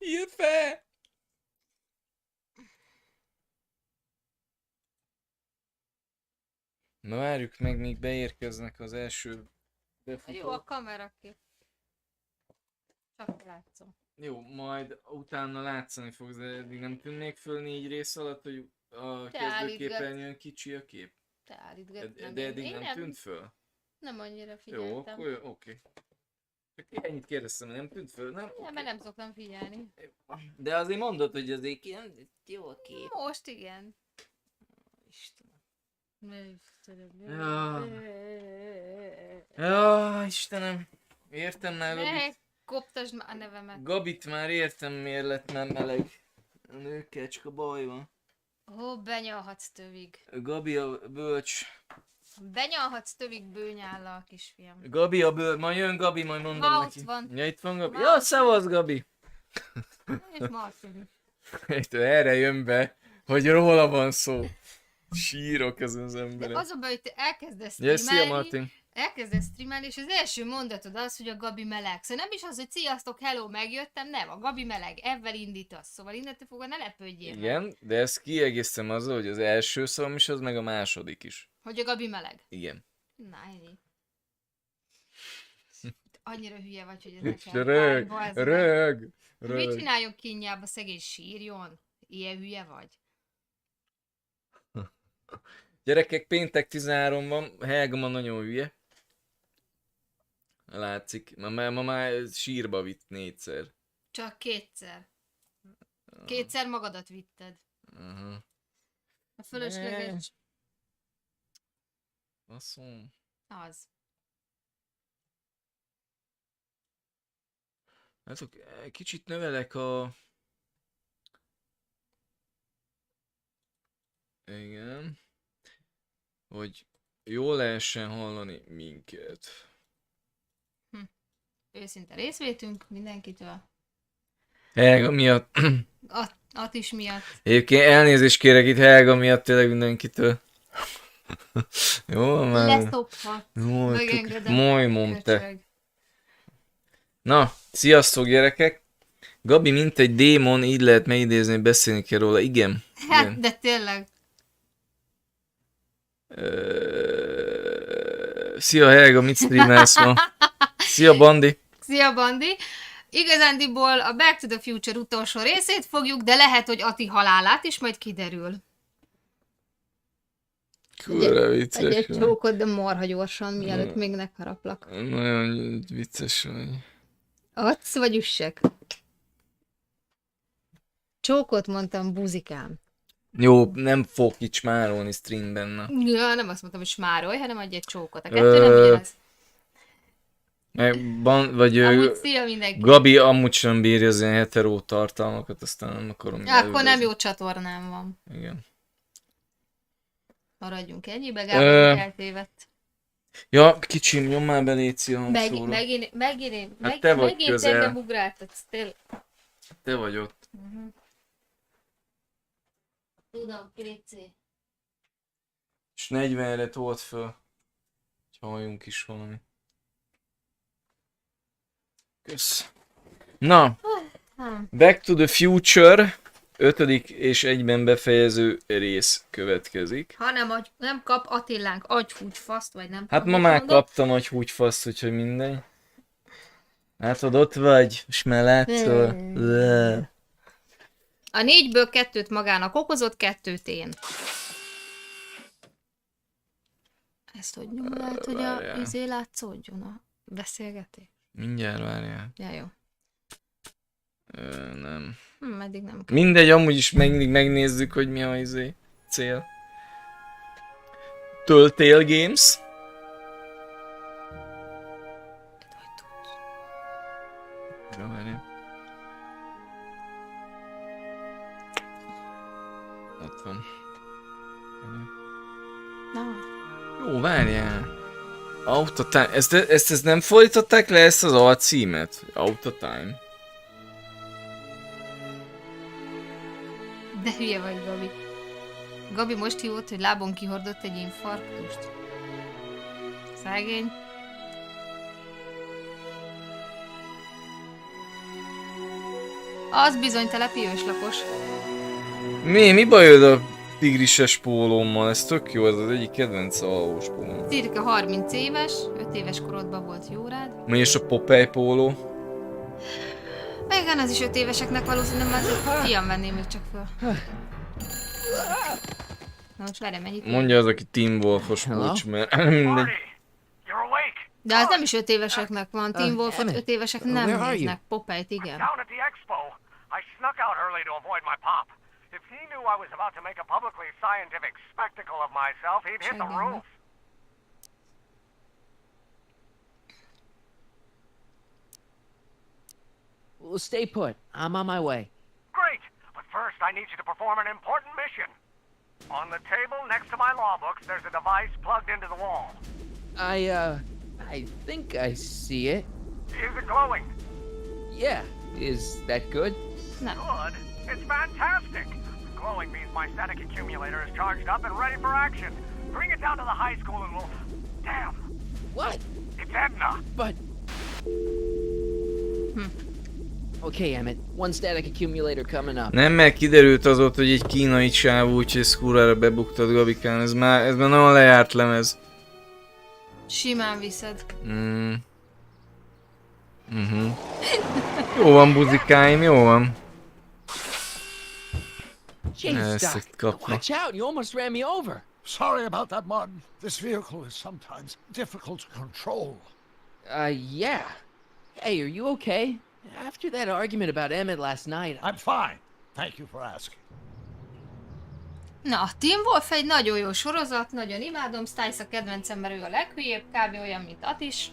Írd fel! Na várjuk meg, míg beérkeznek az első befutók. Jó a kamerakép. Csak látszom. Jó, majd utána látszani fogsz, de eddig nem tűnnék föl 4 rész alatt, hogy a kezdőképernyőn kicsi a kép. Te állítgatod. De eddig nem tűnt föl? Nem annyira figyeltem. Jó, akkor jó, oké. Csak ennyit kérdeztem, nem tűnt föl, nem? Ja, mert nem szoktam figyelni. De azért mondod, hogy azért jó a kép. Most igen. Ja, Istenem. Értem már Gabit. Koptasd már a nevemet. Gabit már értem, miért lett már meleg. A nőkecska baj van. Ó, benyalhatsz tövig. Gabi a bölcs. Benyalhatsz tövig bőnyállal, kisfiam. Gabi a bölcs. Majd jön Gabi, majd mondom Ma neki. ott van. Ja, itt van Gabi. Ja, szevasz Gabi. És Martin is. Erre jön be, hogy róla van szó. Sírok ezen az emberek. De az a baj, hogy te elkezdesz Ja, szia streamelni, Martin. és az első mondatod az, hogy a Gabi meleg. Szóval nem is az, hogy sziasztok, hello, megjöttem, nem, a Gabi meleg, ebben indítasz. Szóval innentől fogva ne lepődjél meg. Igen, de ezt kiegészítem azzal, hogy az első szavam is az, meg a második is. Hogy a Gabi meleg. Igen. Na, ennyi. Annyira hülye vagy, hogy ez nekem. Rög. Mit csináljon kínjába, szegény sírjon? Ilyen hülye vagy? Gyerekek, péntek 13 van, Helga ma nagyon hülye. Látszik, ma már sírba vitt 4-szer. Csak 2-szer. 2-szer magadat vitted. Aha. A fölösleges... Baszom. Az. Látok, kicsit növelek a... Igen. Hogy jól lehessen hallani minket. Őszinte részvétünk mindenkitől. Helga miatt. Atis miatt. Egyébként elnézést kérek itt Helga miatt tényleg mindenkitől. Jó, már... Leszophat. Majd mondta. Na, sziasztok gyerekek! Gabi mint egy démon, így lehet megidézni, hogy beszélni kell róla. Igen. Hát, igen. de tényleg. Szia Helga, mit streamelsz ma? Szia Bandi! Szia Bandi! Igazándiból a Back to the Future utolsó részét fogjuk, de lehet, hogy Ati halálát is majd kiderül. Kurva vicces egy vagy. csókot, de marha gyorsan, mielőtt még ne haraplak. Nagyon vicces vagy. Adsz vagy üssek? Csókot mondtam, buzikám. Jó, nem fog itt smárolni streamben. Na. Ja, nem azt mondtam, hogy smárolj, hanem adj egy csókot. A kettő nem ugyanaz. Vagy szia mindenki. Gabi amúgy sem bírja az ilyen hetero tartalmakat, aztán nem akarom. Ja, akkor nem jó csatornám van. Igen. Maradjunk ennyibe, Gábor eltévedt. Ja, kicsim, nyom már be léci a hangszóró. Megint te vagy közel. engem ugráltatsz, tényleg. Te vagy ott. Tudom, Krici. És 40-re tolt föl. Hogy halljunk is valami. Kösz. Na. Back to the Future. 5. és egyben befejező rész következik. Ha nem kap Attilánk agyhúgyfaszt, vagy nem Hát ma már kaptam agyhúgyfaszt, úgyhogy mindegy. Látod, ott vagy, és már látszol. A 4-ből 2-t magának okozott, 2-t én. Ezt hogy nyomod, hogy a izé látszódjon a beszélgetés? Mindjárt várjál. Ja, jó. Nem. Eddig nem kell. Mindegy, amúgy is mindig megnézzük, hogy mi a izé cél. Telltale Games. Ott van. Jó, várjál. Autotime. Ezt nem fordították le, ezt az alcímet? Autotime. De hülye vagy, Gabi. Gabi most hívott, hogy lábon kihordott egy infarktust. Szegény. Az bizony telepi őslakos. Mi bajod a tigrises pólómmal? Ez tök jó, ez az egyik kedvenc alvós pólóm. Cirka 30 éves, 5 éves korodban volt jó rád. Mi és a Popeye póló? Igen, az is 5 éveseknek valószínűleg, mert a fiam venné még csak föl. Na most várj, mennyit? Mondja az, aki Teen Wolfos pucs, mert mindegy. De az nem is 5 éveseknek van, Teen Wolfot 5 évesek nem néznek, Popeye-t igen. I snuck out early to avoid my pop. If he knew I was about to make a publicly scientific spectacle of myself, he'd hit the roof. Well, stay put. I'm on my way. Great, but first I need you to perform an important mission. On the table next to my law books, there's a device plugged into the wall. I think I see it. Is it glowing? Yeah. Is that good? Na. Good. It's fantastic. Glowing means my static accumulator is charged up and ready for action. Bring it down to the high school and we'll... Damn. What? It's Edna. But... Okay, Emmett. One static accumulator coming up. Nem, mert kiderült azóta, hogy egy kínai csávó, úgyhogy ezt kurvára bebuktad, Gabikán. Ez már nagyon lejárt lemez. Simán viszed. Jó van, buzikáim, jó van. Jeez, Doc. Ezt kapni. Watch out, you almost ran me over. Sorry about that, Martin. This vehicle is sometimes difficult to control. Yeah. Hey, are you okay? After that argument about Emmett last night, I'm fine. Thank you for asking. Na, a Teen Wolf egy nagyon jó sorozat, nagyon imádom, Stiles a kedvencem, mert ő a leghülyébb, kb. Olyan, mint Atis.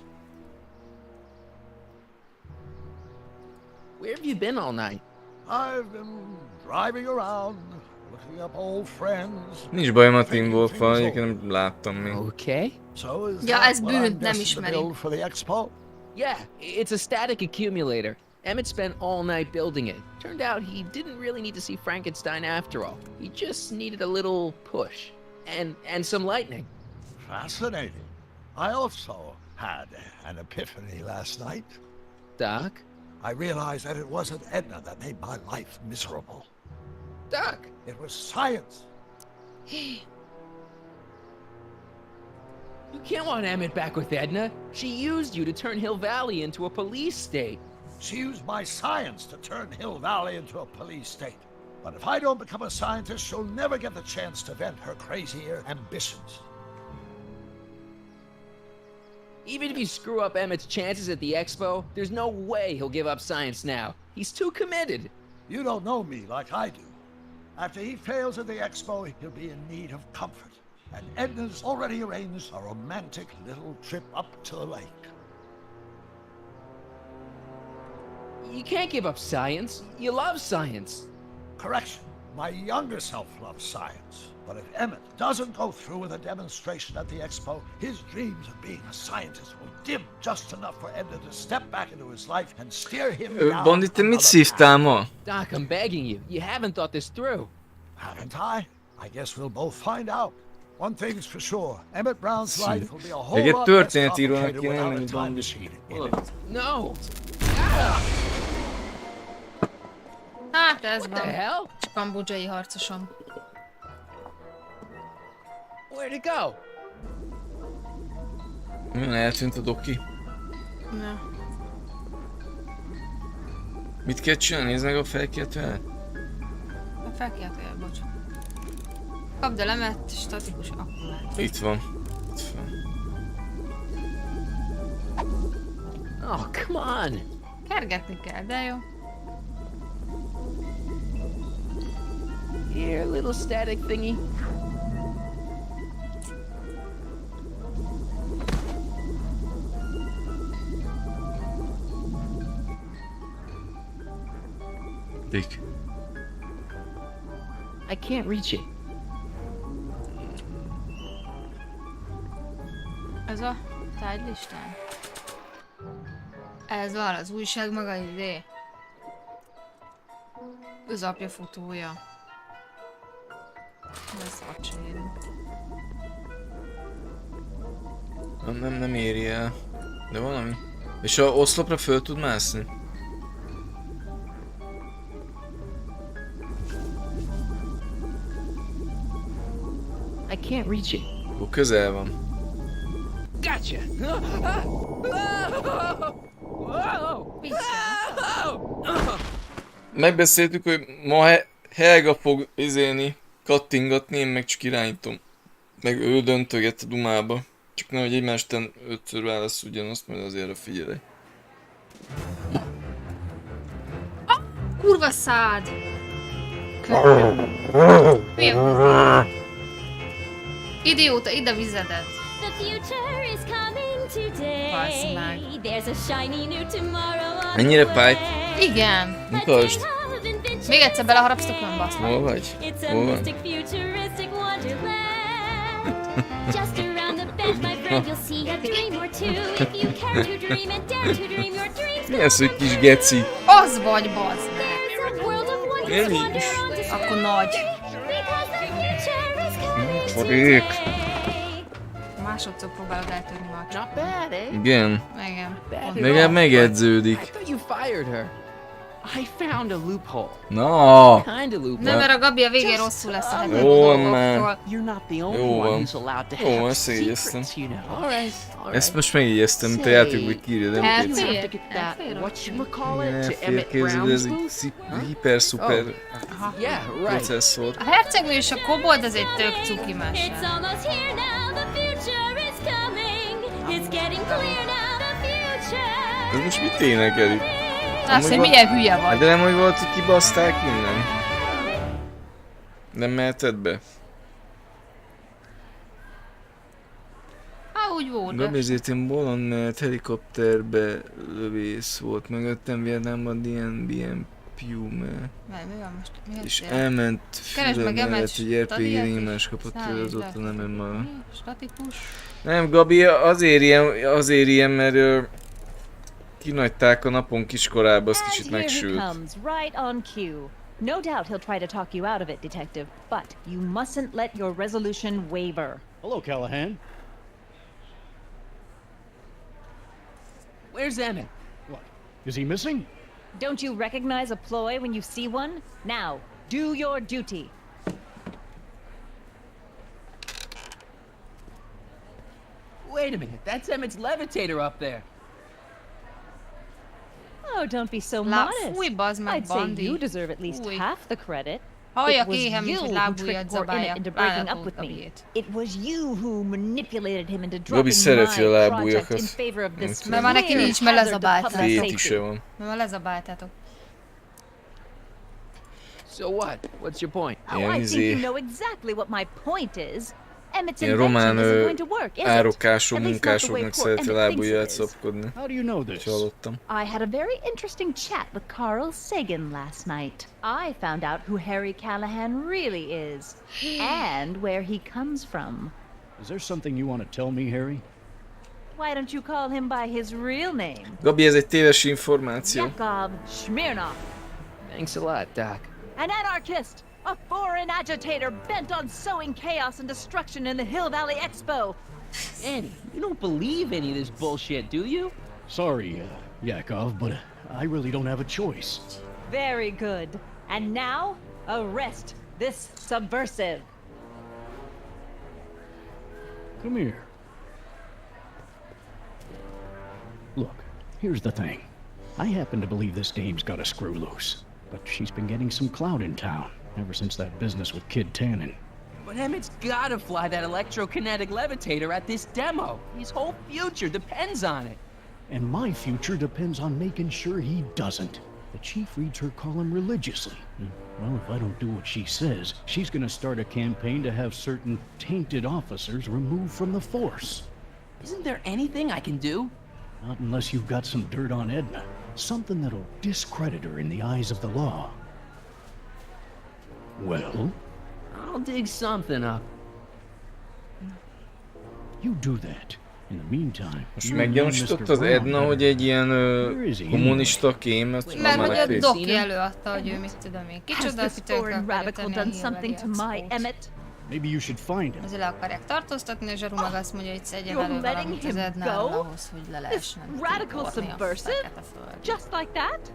where have you been all night? I've been driving around, looking up old friends. Nincs bajom a Teen Wolf-val, egyébként nem láttam még. Okay. So is Ja, that ez what bűn, I'm nem destined to ismeri. build for the expo? Yeah, it's a static accumulator. Emmett spent all night building it. Turned out he didn't really need to see Frankenstein after all. He just needed a little push. And some lightning. Fascinating. I also had an epiphany last night. Doc? I realized that it wasn't Edna that made my life miserable. Doc! It was science. You can't want Emmett back with Edna. She used you to turn Hill Valley into a police state. She used my science to turn Hill Valley into a police state. But if I don't become a scientist, she'll never get the chance to vent her crazier ambitions. Even if you screw up Emmett's chances at the expo, there's no way he'll give up science now. He's too committed. You don't know me like I do. After he fails at the expo, he'll be in need of comfort. And Edna's already arranged a romantic little trip up to the lake. You can't give up science. You love science. Correction. My younger self loves science. But if Emmett doesn't go through with a demonstration at the expo, his dreams of being a scientist will dim just enough for Edna to step back into his life and steer him down Bondi, te mit another szívtál ma? Doc, I'm begging you. You haven't thought this through. Haven't I? I guess we'll both find out. One thing's for sure, Emmett Brown's life will be a whole Egy lot less történetírónak complicated kéne without a lenni, time Bondi. machine in it. No. Hát ez What the van. hell? Kambodzsai harcosom. Where'd it go? Eltűnt a doki. Na. Mit kell csinálni? Nézd meg a felkiáltóját. A felkiáltójel, bocs. Kapd a lemet, statikus akkumulátor. Itt van. Itt van. Oh, come on. Kergetni kell, de jó. Here, little static thingy. Dick. I can't reach it. Ez a tárgylistán? Ez van, az újság maga idé. Az apja futója. Ez vacsérünk. Nem éri el. De valami. És a oszlopra föl tud mászni? I can't reach it. Akkor közel van. Gotcha! Megbeszéltük, hogy ma Helga fog kattingatni, én meg csak irányítom. Meg ő döntöget a dumába. Csak nehogy egymástán 5-ször válasz ugyanazt, majd azért figyelj. Kurva szád! Idióta, ide vizedet! Basz meg. Ennyire fájt? Igen. Mutasd. Még egyszer beleharapsztok, nem basz meg. Hol vagy? Hol van? Mi az, hogy kis geci? Az vagy, bazd meg. Ennyi is. Akkor nagy. Forék. Másodszor próbálod eltörni a Not bad, eh? Igen. Igen. Legalább I megedződik. thought you fired her. I found a loophole. Na. Kind of loophole. Nem, mert a Gabi a végén rosszul lesz a heted Jó, dolgoktól. You're not the only Jó one van. who's allowed to Jó van, have ezt megjegyeztem. secrets, you know. All right. Ezt most megjegyeztem, mint a játékból kírja, nem Elfér. kétszer. You have to get that, Elfér, whatchamacallit, to Emmett Elférképzeld, ez Brown's egy booth? hiper-szuper Yeah, right. processzor. A hercegnő és a kobold az egy tök cuki mese. Ez most mit énekelik? Azt, hogy milyen hülye Hát vagy. de nem, hogy volt, hogy kibaszták innen? Nem meheted be? Úgy volt, Gabi, de... ezért én bolond, mert helikopterbe lövész volt. Mögöttem Vietnámban DNBM Pume. Mi van most? Mi És ez? elment Keresd meg Füle mellett, Emmet hogy RP stadiát nyomás is. kapott Szállj tőle, le. azóta nem ön maga. Mi? Statikus. Nem, Gabi, azért ilyen, mert kinagyták a napon kiskorába, az kicsit And here he megsült. comes, right on cue. No doubt he'll try to talk you out of it, Detective, but you mustn't let your resolution waver. Hello, Callahan. Where's Emmett? What? Is he missing? Don't you recognize a ploy when you see one? Now, do your duty. Wait a minute, that's Emmett's levitator up there. Oh, don't be so Lá, modest. fúj, bazd meg, I'd say Bandi. you deserve at least Fúj. half the credit. Halljak It was éhen, mint you hogy who lábujjat tricked poor zabálja. Emmett into breaking up with me. Gabiét. It was you who manipulated him into Gabi dropping szereti a my lábujjakat. project in favor of this Mert már neki clear nincs, mert hazard to lezabált. public Fétise safety. van. Mert már lezabáltátok. So what? What's your point? Oh, Ilyen I think you izé, know exactly what my point is. Emmett's ilyen invention román isn't going to work, is it? árokásó At least not the way munkásoknak poor szereti a Emmett thinks lábujját it is. szopkodni. How do you know this? És hallottam. I had a very interesting chat with Carl Sagan last night. I found out who Harry Callahan really is and where he comes from. Is there something you want to tell me, Harry? Why don't you call him by his real name? Gabi, ez egy téves információ. Yakov Smirnov, Thanks a lot, Doc. an anarchist, a foreign agitator bent on sowing chaos and destruction in the Hill Valley Expo. Annie, you don't believe any of this bullshit, do you? Sorry, Yakov, but I really don't have a choice. Very good. And now, arrest this subversive. Come here. Look, here's the thing. I happen to believe this dame's got a screw loose, but she's been getting some clout in town ever since that business with Kid Tannen. But Emmett's gotta fly that electrokinetic levitator at this demo. His whole future depends on it. And my future depends on making sure he doesn't. The chief reads her column religiously. And, well, if I don't do what she says, she's gonna start a campaign to have certain tainted officers removed from the force. Isn't there anything I can do? Not unless you've got some dirt on Edna. Something that'll discredit her in the eyes of the law. Well, I'll dig something up. you do that. In the meantime, Most you and meggyanúsított Mr. az Brown Edna, better- hogy egy ilyen Where is he kommunista kém, ezt Mert már hogy a megfél. doki előadta, hogy ő mit tudom én. Has Kicsoda, this foreign radical done something to my Emmet? Maybe you should find him. Azért le akarják tartóztatni, és Zsaru meg azt mondja, hogy szedjen You're elő letting valamit az him Ednáról go? ahhoz, hogy le This lehessen radical tiporni a subversive? fekete földre. Just like that?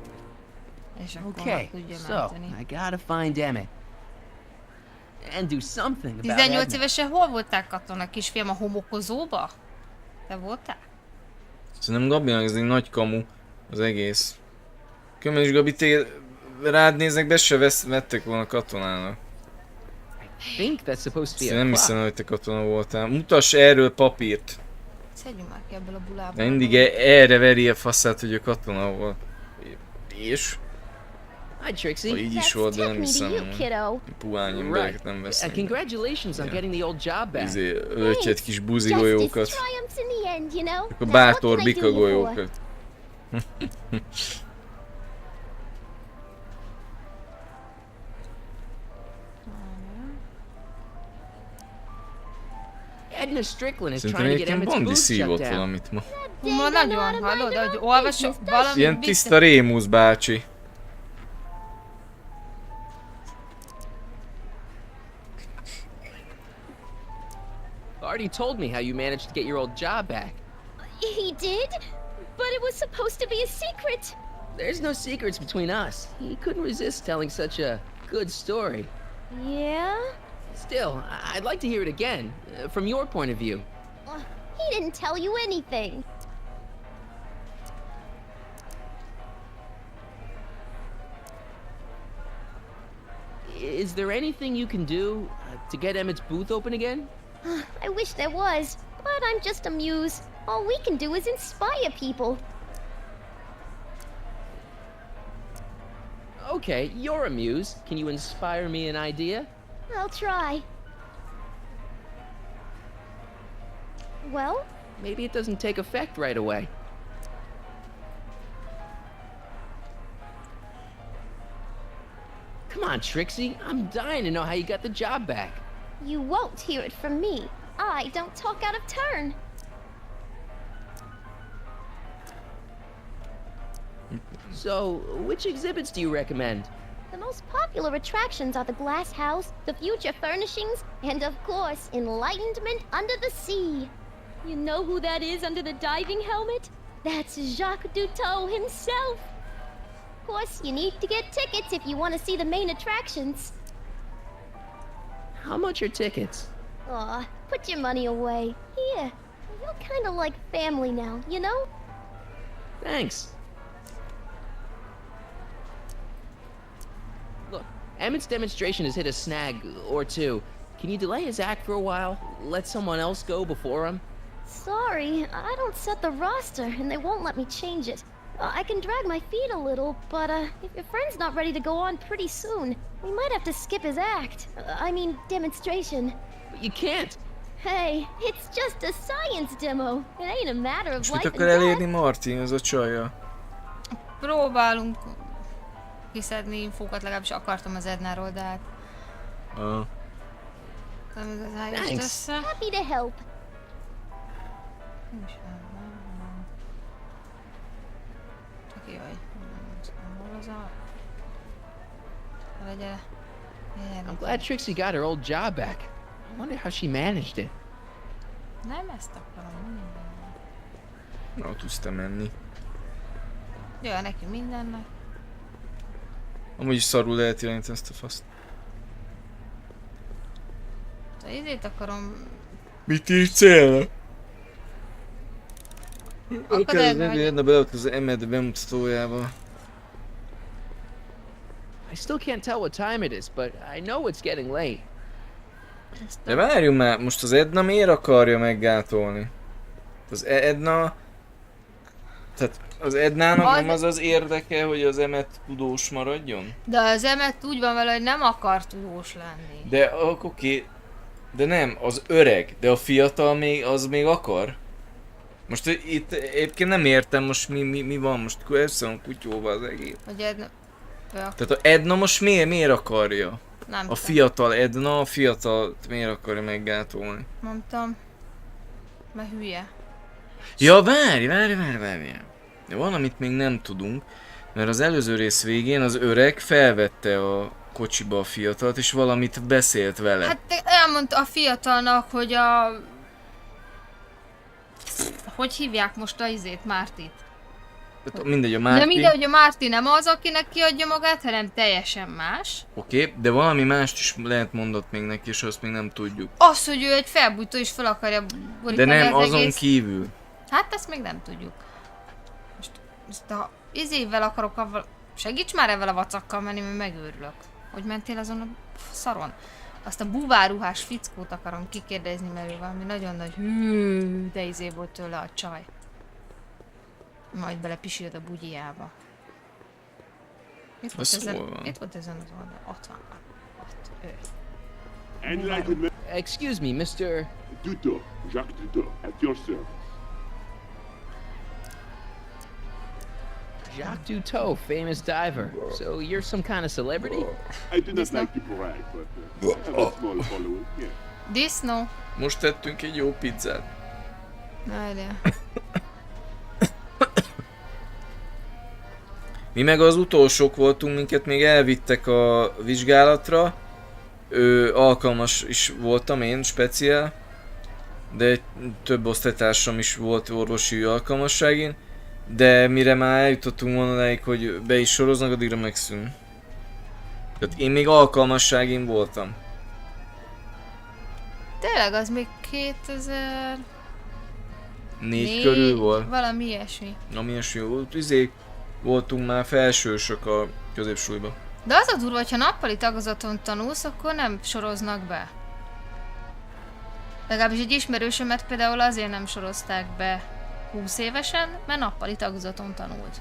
És akkor Okay, meg tudja so menteni. I gotta find Emmett. and do something about 18 Edna. évesen hol voltál katona, kisfiam? A homokozóba? Te voltál? Szerintem Gabinak ez egy nagy kamu az egész. Különben is Gabi, rád néznek, be se vettek volna katonának. I think that's supposed to be a Nem clock. hiszem, hogy te katona voltál. Mutass erről papírt. Szedjünk már ki ebből a bulából. De mindig erre veri a faszát, hogy ő katona volt. És? Hi, Trixie. Ha így is volt, de nem Took me to hiszem, you, hogy kiddo. puhány embereket nem vesznek. Congratulations on Yeah. getting the old job back. Ölts egy kis buzi Justice golyókat. triumphs in the end, you know? A Now, bátor what can I bika do you for? golyókat. Edna Strickland is Szerintem trying to get egyébként Emmett's Bondi booth shut szívott down. valamit ma. Ma nagyon hallod, hogy olvasok valami Ilyen tiszta Rémusz bácsi. Already told me how you managed to get your old job back. He did? But it was supposed to be a secret. There's no secrets between us. He couldn't resist telling such a good story. Yeah? Still, I'd like to hear it again, from your point of view. He didn't tell you anything. Is there anything you can do to get Emmett's booth open again? I wish there was, but I'm just a muse. All we can do is inspire people. Okay, you're a muse. Can you inspire me an idea? I'll try. Well, Maybe it doesn't take effect right away. Come on, Trixie. I'm dying to know how you got the job back. you won't hear it from me. I don't talk out of turn. So, which exhibits do you recommend? The most popular attractions are the glass house, the future furnishings, and of course, enlightenment under the sea. You know who that is under the diving helmet? That's Jacques Duteau himself. Of course, you need to get tickets if you want to see the main attractions. How much are tickets? Aw, put your money away. Here, you're kind of like family now, you know? Thanks. Look, Emmett's demonstration has hit a snag or two. Can you delay his act for a while? Let someone else go before him? Sorry, I don't set the roster, and they won't let me change it. I can drag my feet a little, but if your friend's not ready to go on pretty soon, we might have to skip his act. I mean, demonstration. But you can't. Hey, it's just a science demo. It ain't a matter of És mit life and akar elérni death. Martin, az a csajja? Próbálunk kiszedni infókat, legalábbis akartam az Ednáról, de hát Ah. nem igazán jött Thanks. össze. Happy to help. Nem is van. Csak jaj. Hol az a... Legyen. I'm glad Trixie got her old job back. I wonder how she managed it. Nem ezt akarom. Na, tudsz te menni. Jöjjön neki mindennek. Amúgy is szarul lehet irányítani ezt a faszt. De izét akarom... Mit írt célra? Akad Edna beleadta az Emmett bemutatójába. I still can't tell what time it is, but I know it's getting late. De várjunk már, most az Edna miért akarja meggátolni? Az Edna... Tehát az Ednának nem az az érdeke, hogy az Emmett tudós maradjon? De az Emmett úgy van vele, hogy nem akar tudós lenni. De oké, de nem, az öreg, de a fiatal még, az még akar? Most itt egyébként nem értem most mi van, most össze van kutyóval az egész. Hogy Edna... Tehát a Edna most miért akarja? Nem A tudom. fiatal Edna, a fiatalt miért akarja meggátolni? Mondtam. Mert hülye. Ja, várj. De valamit még nem tudunk, mert az előző rész végén az öreg felvette a kocsiba a fiatalt, és valamit beszélt vele. Hát elmondta a fiatalnak, hogy a... Hogy hívják most a izét, Mártit? Tehát mindegy, a De Márti. mindegy, hogy a Márti nem az, akinek kiadja magát, hanem teljesen más. Oké, de valami mást is lehet mondott még neki, és azt még nem tudjuk. Az, hogy ő egy felbújtó és fel akarja De borítani nem az azon egész... kívül. Hát ezt még nem tudjuk. Most ha izével akarok avval... Segíts már ezzel a vacakkal menni, mert megőrülök. Hogy mentél azon a szaron? Azt a búváruhás fickót akarom kikérdezni, mert ő valami nagyon nagy hű, de izé volt tőle a csaj. Majd belepisílt a bugyiába. Itt volt ezen az oldal. Ott van. Ott ő. Enlightenment Excuse me, Mr. Duto, Jacques Duto, at your service. Jacques Duto, famous diver. So you're some kind of celebrity? I do not like to brag, but I have a small following, yeah. Disznó. Most tettünk egy jó pizzát. Várjál. Mi meg az utolsók voltunk, minket még elvittek a vizsgálatra. Alkalmas is voltam én, speciál. De egy több osztálytársam is volt orvosi alkalmasságén. De mire már eljutottunk volna hogy be is soroznak, addigra megszűn. Tehát én még alkalmasságén voltam. Tényleg, az még 2000... 4 körül volt. Valami ilyesmi. Ami ilyesmi volt. Voltunk már felsősök a középsúlyba. De az a durva, hogyha nappali tagozaton tanulsz, akkor nem soroznak be. Legalábbis egy ismerősömet például azért nem sorozták be 20 évesen, mert nappali tagozaton tanult.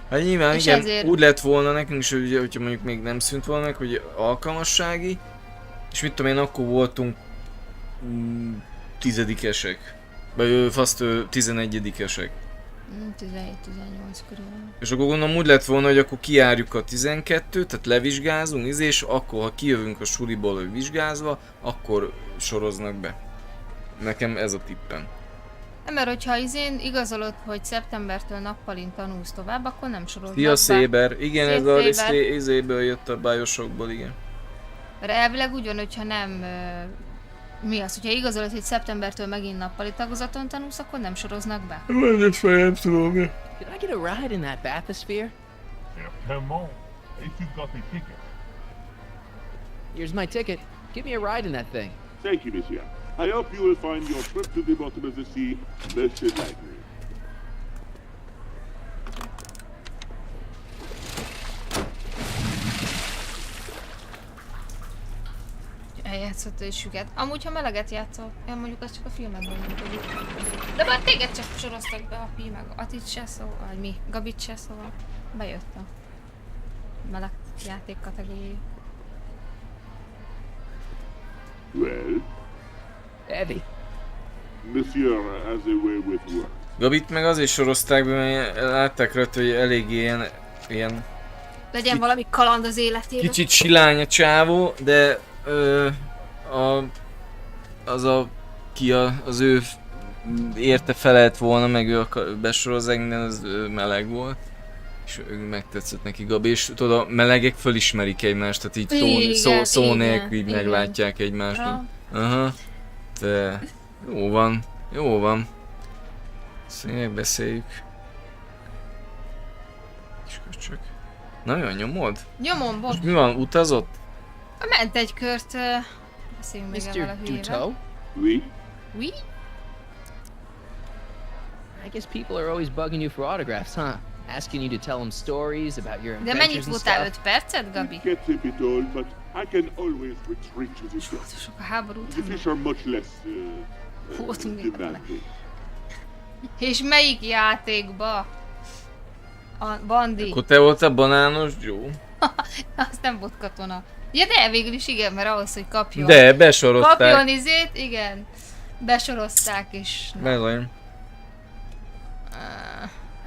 Hát nyilván És igen, ezért... úgy lett volna nekünk is, hogy hogyha mondjuk még nem szűnt volna meg, hogy alkalmassági, és mit tudom én, akkor voltunk 10-esek. Vagy faszt 11-esek. 17-18 körül. És akkor gondolom úgy lett volna, hogy akkor kijárjuk a 12-t, tehát levizsgázunk, és akkor ha kijövünk a suliból, hogy vizsgázva, akkor soroznak be. Nekem ez a tippem. Nem, mert hogyha igazolod, hogy szeptembertől nappalin tanulsz tovább, akkor nem soroznak Szia be. Széber! Igen, ez a Széber. izéből jött a bájosokból, igen. Mert elvileg úgy van, hogyha nem... mi az, hogyha igazolod, hogy szeptembertől megint nappali tagozaton tanulsz, akkor nem soroznak be. Ezt fel nem tudom. Can I get a ride in that bathysphere? Certainement. Et tu got a ticket. Here's my ticket. Give me a ride in that thing. Thank you, monsieur. I hope you will find your trip to the bottom of the sea most enlightening. Eljátszott egy süket. Amúgy, ha meleget játszol, én mondjuk azt csak a filmekben mondjuk. De már téged csak soroztak be a Pi, meg Atit se szó, vagy mi, Gabit se szóval. Bejött a meleg játék kategória. Well, Heavy. monsieur has a way with work. Gabit meg azért sorozták be, mert látták rajta, hogy elég ilyen Legyen valami kaland az életében. kicsit silány a csávó, de az ő érte felelt volna, meg ő besorozzák, minden az meleg volt. És ő megtetszett neki Gabi, és tudod, a melegek fölismerik egymást, tehát így szó nélkül így meglátják egymást. Aha. De jó van. Szépen beszéljük. Kis köcsök. Na jó, nyomod? Nyomom, bocs. Mi van, utazott? Ment egy kört, beszéljünk még ezzel a Mr. hülyével. Duto? Oui? Oui? I guess people are always bugging you for autographs, huh? Asking you to tell them stories about your De mennyit adventures and voltál? stuff. 5 percet, Gabi? It gets a bit old, but I can always retreat to the shore. Sok a háború The után. fish are much less Voltunk még bele. demanding. És melyik játékba? A Bandi. Akkor te voltál banános, jó? Az nem volt katona. Ja, de végül is igen, mert ahhoz, hogy kapjon. De, besorozták. Kapjon izét, igen. Besorozták és... Bezony.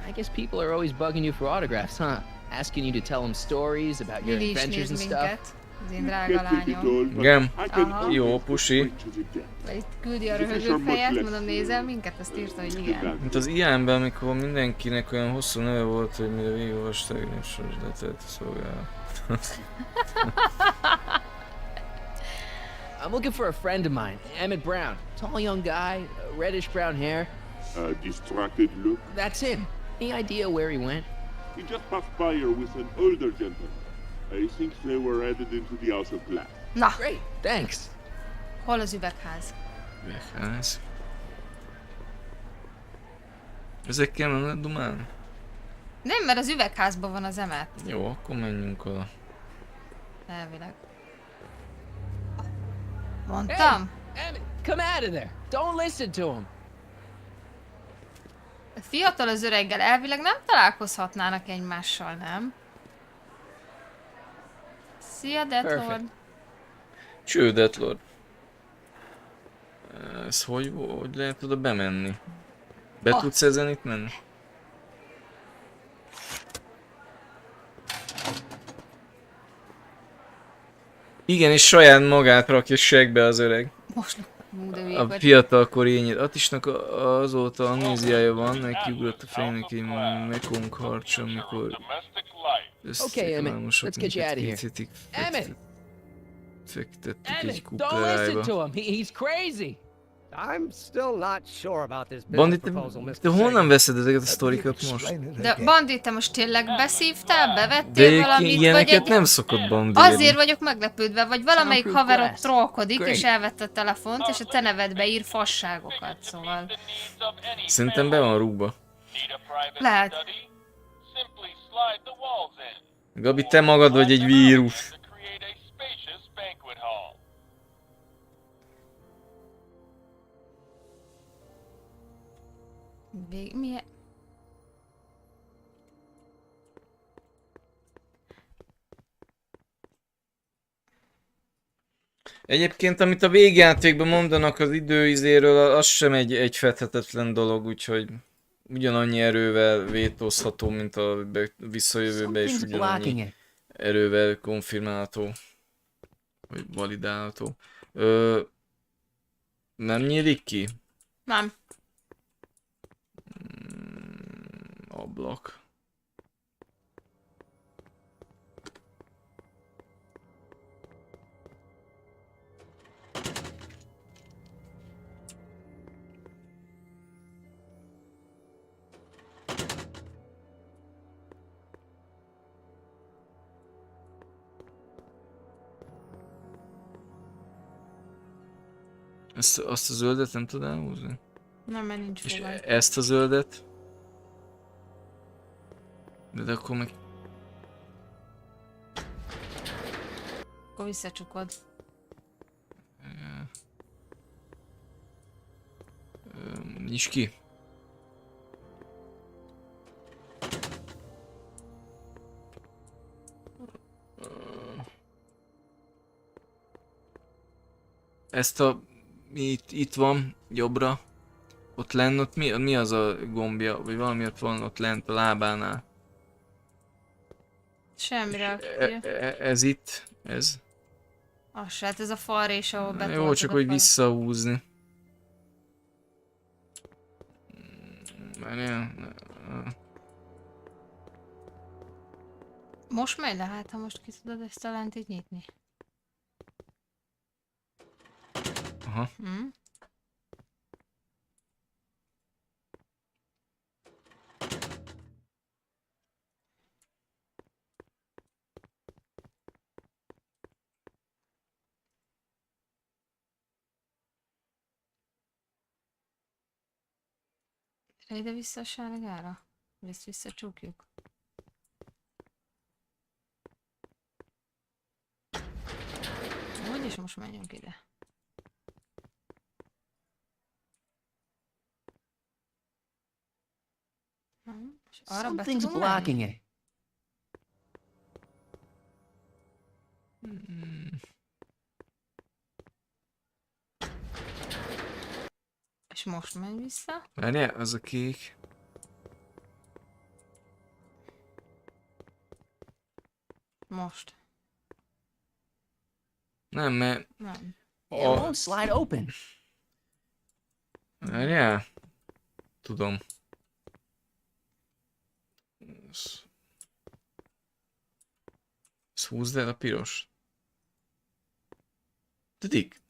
I guess people are always bugging you for autographs, huh? Asking you to tell them stories about your Lili is adventures néz and stuff. minket. Az én drága Gets a bit lányom. old, but Igen. I can Aha. always Jó, pusi. retreat to the depth. Itt küldi a röhögő fejet, mondom, nézel minket, azt írta, hogy igen. Mint az ilyenben, amikor mindenkinek olyan hosszú neve volt, hogy mire végigolvasták, nem soros letelt a szolgálat. I'm looking for a friend of mine, Emmett Brown. Tall young guy, reddish brown hair. A distracted look. That's him. Any idea where he went? He just passed by here with an older gentleman. I think they were headed into the House of Glass. Na, Great, thanks. hol az üvegház? Üvegház. Ezekkel nem lehet dumálni? Nem, mert az üvegházban van az emet. Jó, akkor menjünk oda. Elvileg. Mondtam? Emmett, come out of there. Don't listen to him. A fiatal az öreggel elvileg nem találkozhatnának egymással, nem? Szia, Deathlord. Perfect. Cső, Deathlord. Ez hogy lehet oda bemenni? Be tudsz ezen itt menni? Igen, és saját magát rakja segbe az öreg. Most de A vagy. fiatalkori ényét. Atisnak azóta amnéziája van, neki ugrott a fejnek egy mekong harcsa, amikor... Okay, Emmett, let's get you out of here. Emmett! Fektettük egy Emmett, don't kuplerájba. listen to him. He's crazy. I'm still not sure about this business Bandit, proposal, Mr. te honnan Sagan. veszed ezeket a sztorikat most? De Bandit, te most tényleg beszívtál, De bevettél valamit, vagy ilyeneket egy... nem szokott Bandit. Azért vagyok meglepődve, vagy valamelyik Soundproof haverod glass. trollkodik, és Great. elvette a telefont, és a te nevedbe ír fasságokat, szóval... Szerintem be van rúgva. Lehet. Gabi, te magad vagy egy vírus. Milyen... Egyébként, amit a végjátékban mondanak az időizéről, az sem egy fedhetetlen dolog, úgyhogy ugyanannyi erővel vétózható, mint a visszajövőbe, és Something's blocking ugyanannyi it. erővel konfirmálható, vagy validálható. Nem nyílik ki? Nem. Ablak. Azt a zöldet nem tudod elhúzni? Nem, mert nincs És fogal. ezt a zöldet? De akkor meg... Akkor visszacsukod. Nyisd ki. Ezt a... Itt van, jobbra. Ott lenn, ott mi az a gombja? Vagy valami ott van ott lent a lábánál. Semmire. Ez itt, ez. Az hát ez a falrés, ahol betoltad Jó, csak a hogy falat. visszahúzni. Most megy le, hát ha most ki tudod ezt a lentit nyitni. Aha. Hm? Ide vissza a sárgára? Vagy ezt visszacsukjuk? Úgyis most menjünk ide. És arra be Something's tudunk blocking menni? it. És most menj vissza? Várjál, az a kék. Most. Nem, mert... Nem. It won't slide open. Várjál? Tudom. Ezt húzd el a piros. Tudik?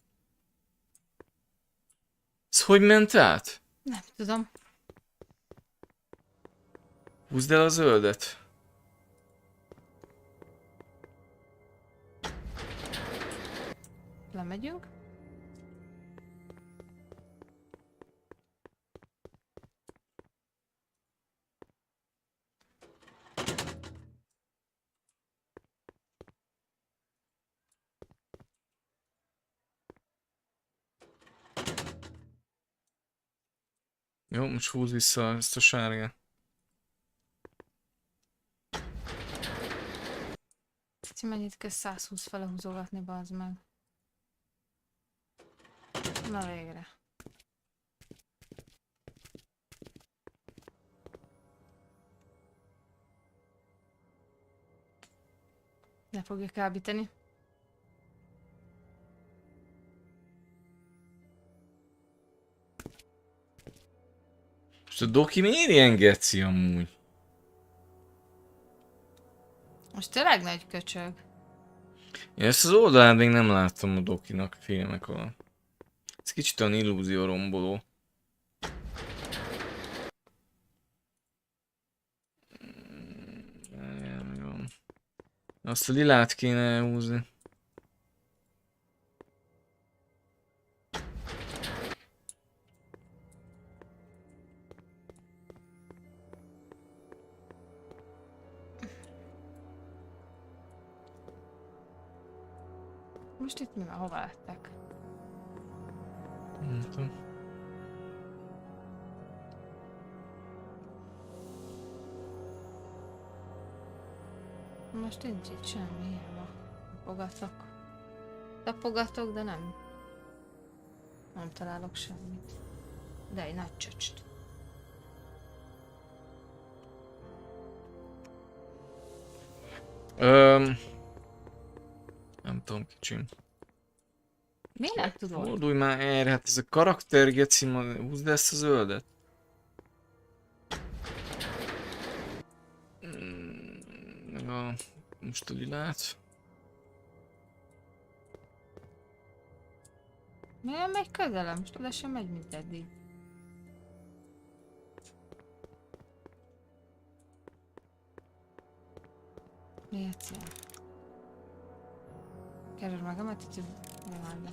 Ez hogy ment át? Nem tudom. Húzd el a zöldet. Lemegyünk. Jó, most húz vissza ezt a sárgát. Mennyit kell 120 fele húzogatni, bazd meg. Na végre. Ne fogja kábítani. Most a doki miért ilyen geci amúgy? Most tényleg nagy köcsög. Én ezt az oldalát még nem láttam a dokinak filmek alatt. Ez kicsit olyan illúzió romboló. Azt a lilát kéne elhúzni. Most itt mi van? Hova lettek? Nem tudom. Most nincs itt semmi, hiába tapogatok. Tapogatok, de nem. Nem találok semmit. De egy nagy csöcst. Nem tudom, kicsim. Miért nem tudod? Fordulj már erre, hát ez a karakter geci, húzd ezt a zöldet. Most a lilát. Miért megy közelem? Most oda sem megy, mint eddig. Miért cél? Kerül magamat, hogy nem áll be.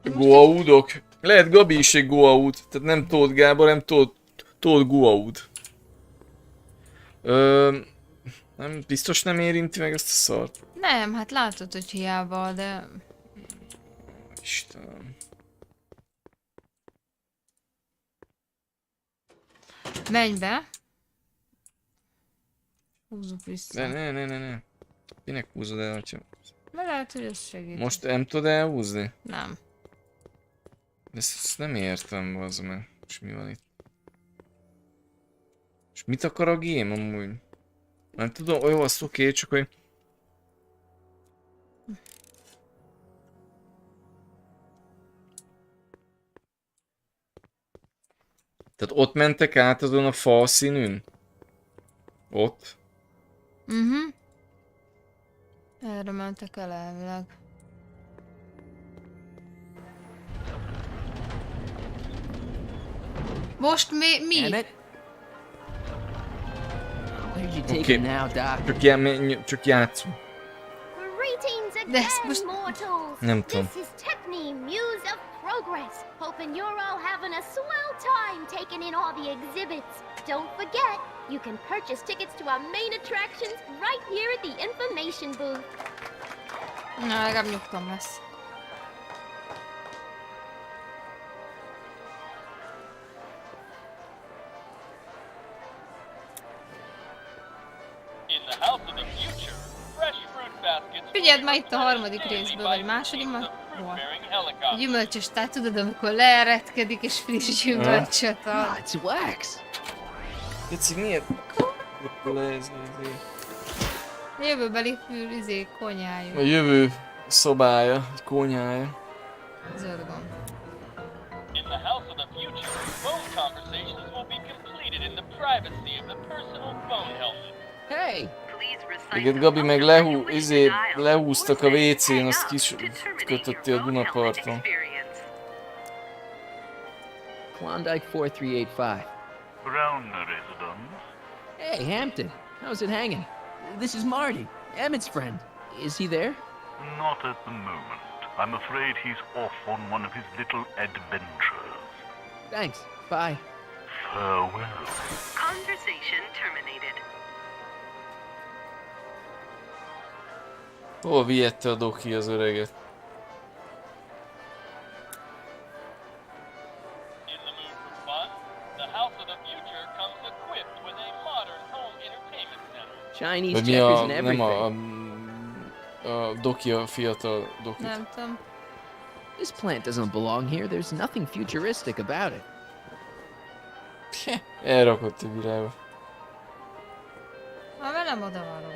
Goaudok? Lehet Gabi is egy Goaud, tehát nem Tóth Gábor, nem Tóth Goaud. Nem, biztos nem érinti meg ezt a szart? Nem, hát látod, hogy hiába, de... Istenem. Menj be. Húzzuk vissza. Ne. Minek húzod el, hogyha... Mert lehet, hogy ez segít. Most nem tudod elhúzni? Nem. Ezt nem értem, bazd meg. Most mi van itt? És mit akar a game amúgy? Nem tudom, jó, azt oké, csak hogy... Tehát ott mentek át azon a fal színűn? Ott? Erre mentek el elvileg. Most mi? Emmett? Where'd you take him now, Doc? Csak játszunk. Greetings De again, ezt most... mortals! Nem tudom. This is Tiffany, Muse of Progress. Hoping you're all having a swell time taking in all the exhibits. Don't forget, you can purchase tickets to our main attractions right here at the information booth. Na, legalább nyugtom lesz. Figyeld már itt a harmadik részből, vagy másodikban? A gyümölcsös, tehát tudod, amikor leeredkedik és friss gyümölcsöt ad. Ah, it's wax. Geci, miért? Jövőbeli konyájú. A jövő szobája, egy konyája. Zöld gomb. In the house of the future, phone conversations will be completed in the privacy of the personal phone helmet. Hey, Igen, Gabi meg lehúztak a WC-n, azt kötöttél a Dunaparton. Klondike 4385. Brown residence. Hey, Hampton. How's it hanging? This is Marty, Emmett's friend. Is he there? Not at the moment. I'm afraid he's off on one of his little adventures. Thanks. Bye. Farewell. Conversation terminated. Hol vihette a doki az öreget? In the mood for fun, the house of the future comes equipped with a modern home entertainment center. Chinese Vagy mi checkers a, and nem everything. a doki, a fiatal dokit. Nem tudom. This plant doesn't belong here. There's nothing futuristic about it. Elrakott a virágot. Már velem odavaló.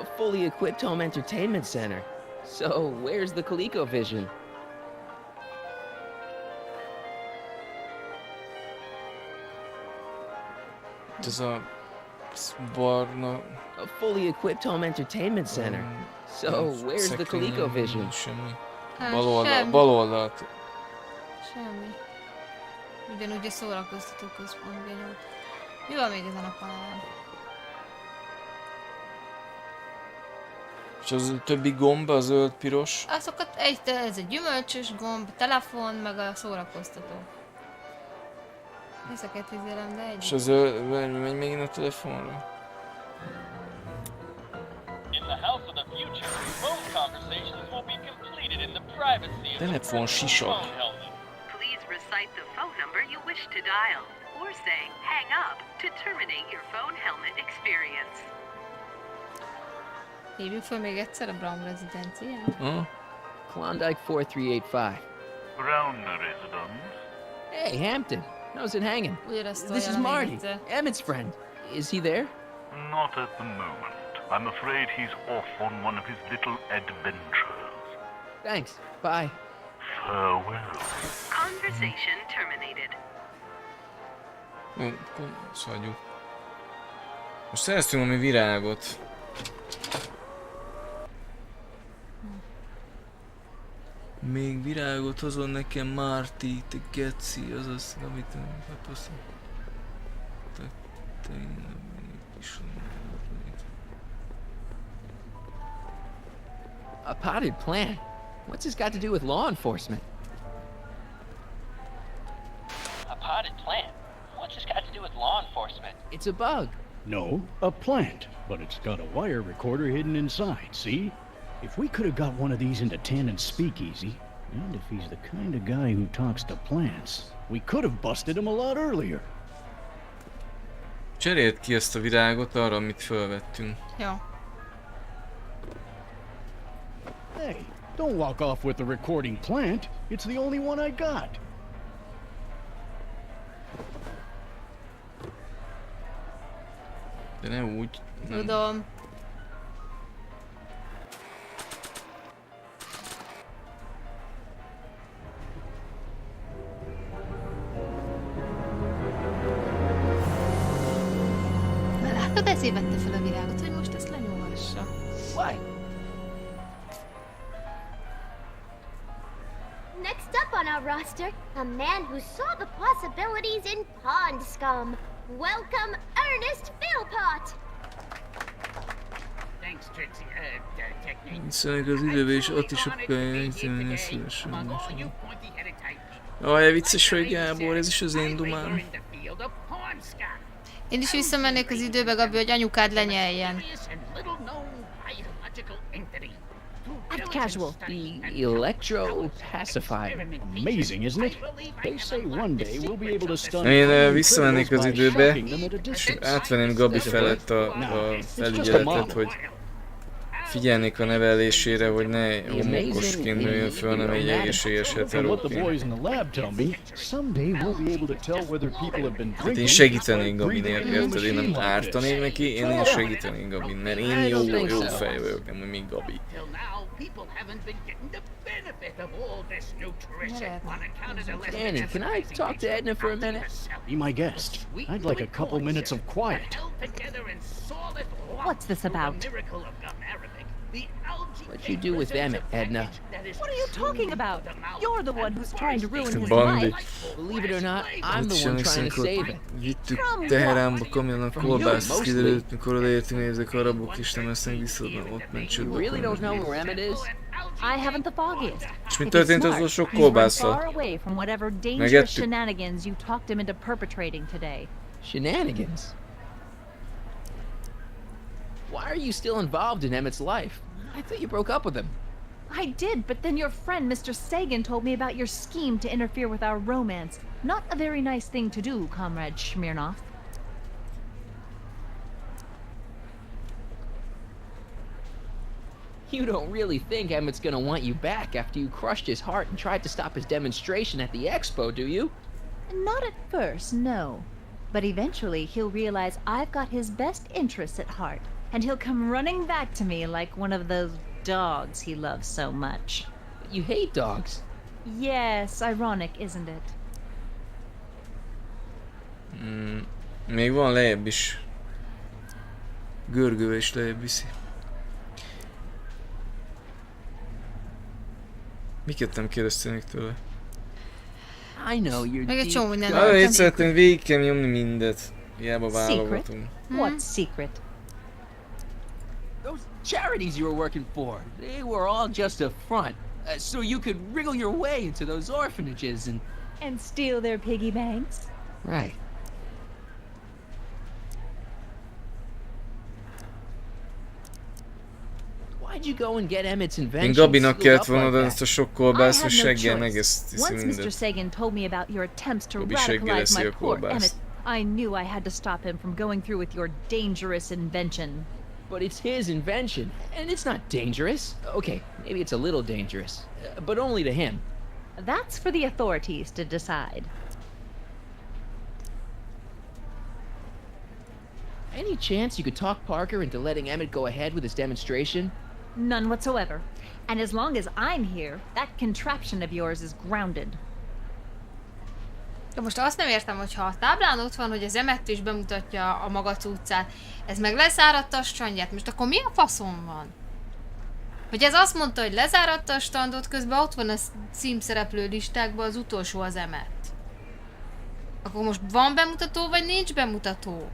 A fully equipped home entertainment center. So, where's the ColecoVision? Ez a barna... A fully equipped home entertainment center. So, where's the ColecoVision? Semmi. Hát, Bal oldalt. Semmi. Ugyanúgy a szórakoztató központban nyújt. Mi van még ezen a panelen? És az többi gomb, a zöld-piros? Azokat ez egy gyümölcsös gomb, telefon, meg a szórakoztató. Ezeket izélem, de egy. És a zöld... megy megint a telefonra? In the house of the future, phone conversations will be completed in the privacy of the Telefon sisak. phone helmet. Please recite the phone number you wish to dial, or say hang up to terminate your phone helmet experience. Hívjuk fel még egyszer a Brown rezidenciát? Klondike 4385. Brown residence. Hey, Hampton. How's it hanging? Ugyanazt This is tolja, Marty, még egyszer. Emmett's friend. Is he there? Not at the moment. I'm afraid he's off on one of his little adventures. Thanks. Bye. Farewell. Conversation terminated. Jó, akkor szaladjuk. Most szereztünk valami virágot. Még virágot hozol nekem, Márti, te geci, azaz, amit megpaszol. A potted plant? What's this got to do with law enforcement? A potted plant? What's this got to do with law enforcement? It's a bug. No, a plant, but it's got a wire recorder hidden inside, see? If we could have got one of these into Tannen's speakeasy, and if he's the kind of guy who talks to plants, we could have busted him a lot earlier. Cseréld ki ezt a virágot arra, amit felvettünk. Jó. Hey, don't walk off with the recording plant. It's the only one I got. De ne úgy. Nem. Tudom. Na látod, ezért vette fel a virágot, hogy most ezt lenyomhassa. What? Next up on our roster, a man who saw the possibilities in pond scum. Welcome, Ernest Philpott! Thanks, Trixie. Hiszen az időben is Atis sokkal jelenteni szívesen. Aj, vicces vagy, Gábor, ez is az én dumám. Én is visszamennék az időbe, Gabi, hogy anyukád lenyeljen. Act casual. The electro-pacifier. Amazing, isn't it? They say one day we'll be able to stun Én visszamennék az by időbe, shocking them at a és distance. átvenném Gabi felett a felügyeletet, hogy figyelnék a nevelésére, hogy ne homokosként nőjön föl, nem egy egészséges From what the heteróként. boys in the lab tell me, someday we'll be able to tell whether people have been Hát drinking én segítenék or Gabin, breathing in a érted? Én nem machine like ártanék this. neki, én segítenék Gabin, mert én jó fej vagyok, nem úgy, mint Gabi. people haven't been getting the benefit of all this nutrition on account of the less Danny, can I talk to Edna for a minute? Be my guest. I'd like a couple minutes of quiet. What's this about? What'd you do with Emmett, Edna? What are you talking about? You're the one who's trying to ruin his Bandi. life. Believe it or not, I'm the one trying to save it. Vittük Teheránba kamionon kolbászt, kiderült, mikor odaértünk, hogy ezek arabok is nem esznek vissza, ott ment You really don't know where Emmett is? I haven't the foggiest. És mi If he's történt smart, azzal sok he's run kolbásszal? far away from whatever dangerous Megettük. shenanigans you talked him into perpetrating today. Shenanigans? Why are you still involved in Emmett's life? I thought you broke up with him. I did, but then your friend Mr. Sagan told me about your scheme to interfere with our romance. Not a very nice thing to do, Comrade Smirnov. You don't really think Emmett's gonna want you back after you crushed his heart and tried to stop his demonstration at the expo, do you? Not at first, no. But eventually he'll realize I've got his best interests at heart, and he'll come running back to me like one of those dogs he loves so much. But you hate dogs. Yes, ironic, isn't it? Még van lejjebb is. Görgő is lejjebb viszi. Miket nem kérdeztének tőle? I know you're Meg egy csomó minden. Itt szeretném végig kell nyomni mindet. Hiába válogatunk. What secret? Those charities you were working for, they were all just a front. So you could wriggle your way into those orphanages and... And steal their piggy banks? Right. Why'd you go and get Emmett's invention? Én Gabinak kellett screwed volna up like ezt a that? sok I kolbászt, had hogy no seggel choice. megeszi Once Mr. mindet. Sagan told me about your attempts to Gabi seggel radicalize eszi my a poor kolbászt. Emmett, I knew I had to stop him from going through with your dangerous invention. But it's his invention, and it's not dangerous. Okay, maybe it's a little dangerous, but only to him. That's for the authorities to decide. Any chance you could talk Parker into letting Emmett go ahead with his demonstration? None whatsoever. And as long as I'm here, that contraption of yours is grounded. De most azt nem értem, hogyha a táblán ott van, hogy az Emmett is bemutatja a maga cuccát, ez meg lezáratta a strandját, most akkor mi a faszom van? Hogy ez azt mondta, hogy lezáratta a strandot, közben ott van a címszereplő listákban az utolsó az Emmett. Akkor most van bemutató, vagy nincs bemutató?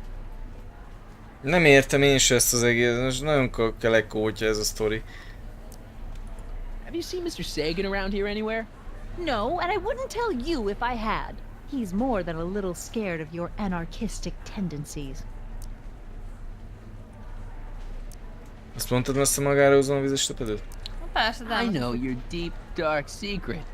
Nem értem én se ezt az egész, most nagyon kelekótya ez a sztori. Have you seen Mr. Sagan around here anywhere? No, and I wouldn't tell you if I had. He's more than a little scared of your anarchistic tendencies. Azt mondtad, messze magára hozom a vizes tepedőt? Persze, de I know your deep, dark secret.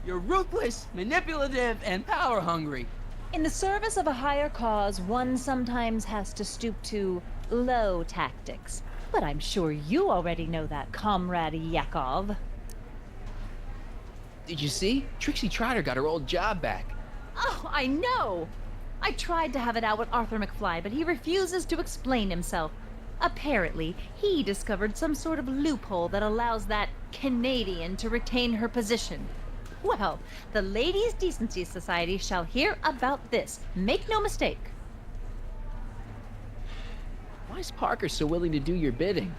You're ruthless, manipulative, and power-hungry. In the service of a higher cause, one sometimes has to stoop to low tactics. But I'm sure you already know that, Comrade Yakov. Did you see? Trixie Trotter got her old job back. Oh, I know! I tried to have it out with Arthur McFly, but he refuses to explain himself. Apparently, he discovered some sort of loophole that allows that Canadian to retain her position. Well, the Ladies' Decency Society shall hear about this. Make no mistake. Why is Parker so willing to do your bidding?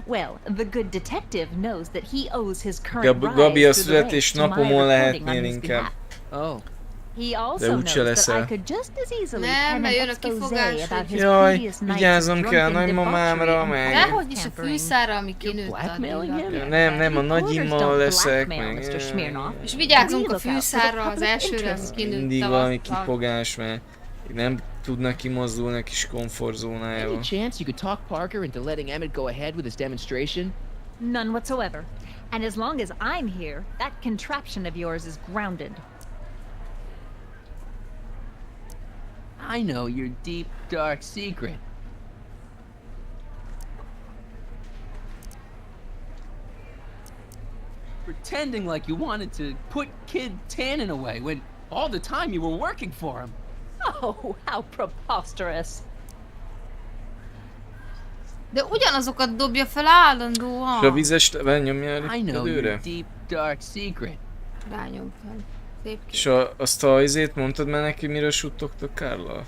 Well, the good detective knows that he owes his current Gabi, a rise through the ranks to my születésnapomon reporting on lehetnél his inkább. behalf. Oh. He also De knows úgyse that I leszel. could just as easily Nem, pen an jön a expose kifogás, about his Jaj, previous nights of vigyáznom kell drunken nagymamámra, debauchery meg... and Dehogy is a tampering. fűszára, ami kinőtt blackmailing addigra. him? Nem, a nagyimmal leszek, blackmail, meg... Mr. Smirnov. És vigyázzunk a We look out for the fűszárra, az public elsőre, interest. az kinőtt Mindig valami tavasztal. kifogás, mert nem tudnak kimozdulni a kis komfortzónájába. Any chance you could talk Parker into letting Emmett go ahead with his demonstration? None whatsoever. And as long as I'm here, that contraption of yours is grounded. I know your deep, dark secret. Pretending like you wanted to put Kid Tannen away when all the time you were working for him. Oh, how preposterous. De ugyanazokat dobja fel állandóan. És a vizes level nyomja I know your előre. deep, dark secret. Rányom fel. Szép kép. És azt a izét mondtad már neki, mire suttogtok Carl-al?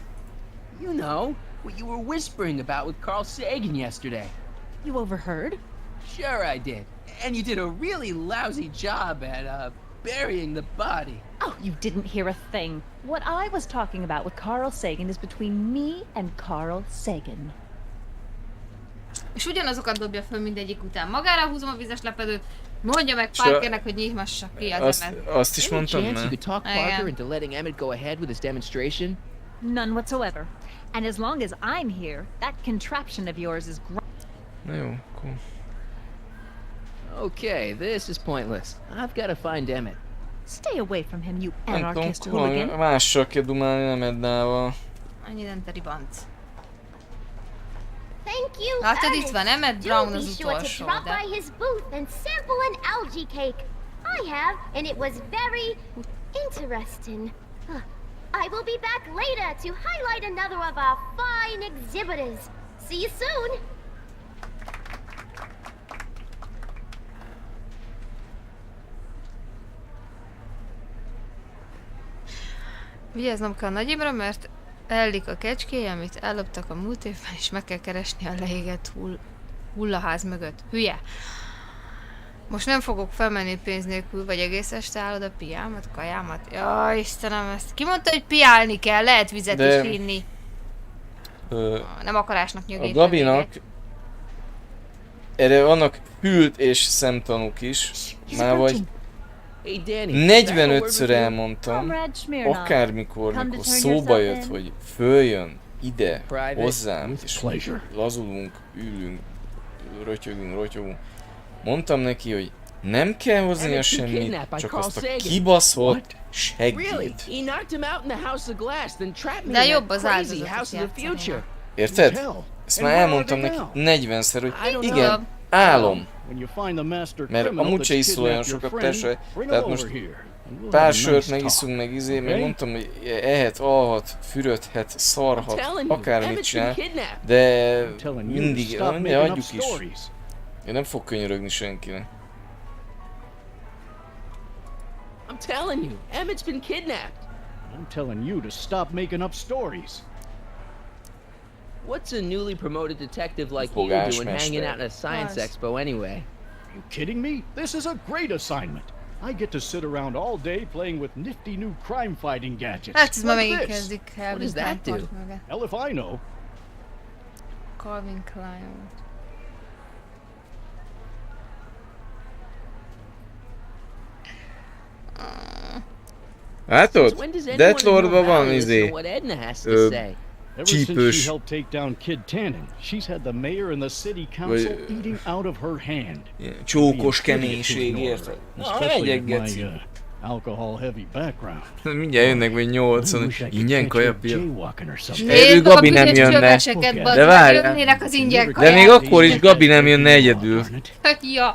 You know, what you were whispering about with Carl Sagan yesterday. You overheard? Sure I did. And you did a really lousy job at, burying the body. Oh, you didn't hear a thing. What I was talking about with Carl Sagan is between me and Carl Sagan. És ugyanazokat dobja föl mindegyik után. Magára húzom a vizes lepedőt, mondja meg Parkernek, hogy nyitmassa ki az Emmet. Azt is Any mondtam chance you már. could talk Parker into letting Emmett go ahead with his demonstration? None whatsoever. And as long as I'm here, that contraption of yours is Na jó, cool. Okay, this is pointless. I've got to find Emmett. Stay away from him, you Nem anarchist tudom, hooligan. mással kell dumálni, nem Ednával. Annyi nem teri banc. Thank you, Látod, itt van Emmett Do Brown be az sure to utolsó, drop de... by his booth and sample an algae cake. I have, and it was very interesting. I will be back later to highlight another of our fine exhibitors. See you soon! Vigyáznom kell Nagy Imre, mert ellik a kecskéje, amit elloptak a múlt évben, és meg kell keresni a leégett hullaház mögött. Hülye! Most nem fogok felmenni pénz nélkül, vagy egész este állod a piámat, kajámat? Jaj, Istenem, ezt ki mondta, hogy piálni kell? Lehet vizet is inni. Nem akarásnak nyögét. A Gabinak erre vannak hűlt és szemtanúk is. Már vagy 45-ször elmondtam, akármikor, mikor szóba jött, hogy följön ide hozzám, és lazulunk, ülünk, rotyogunk. Mondtam neki, hogy nem kell hoznia semmit, csak azt a kibaszott segít. De jobb az áldozatot játszani. Érted? Ezt már elmondtam neki 40-szer, hogy igen, álom. Mert amúgy se iszol olyan sokat, persze, tehát most pár sört megiszunk meg meg mondtam, hogy ehet, alhat, fürödhet, szarhat, akármit csinál, de mindig, hagyjuk is. Én nem fog könyörögni senkinek. I'm telling you, Emmett's been kidnapped. I'm telling you to stop making up stories. What's a newly promoted detective like you doing hanging out at a science expo anyway? Are you kidding me? This is a great assignment. I get to sit around all day playing with nifty new crime-fighting gadgets. Hát ez ma megint like kezdik el. What does that do? Hell if I know. Calvin Klein. Látod? Deathlordban van izé. Ever since Csípős. she helped take down Kid Tannen, she's had the mayor and the city council eating out of her hand. Csókos keménység, érted? Na, megyek, geci. Alcohol-heavy background. Mindjárt jönnek vagy 80, ingyen kajapia. Én Gabi nem jönne. De várjál. Az ingyen De még akkor is Gabi nem jönne egyedül. Ja,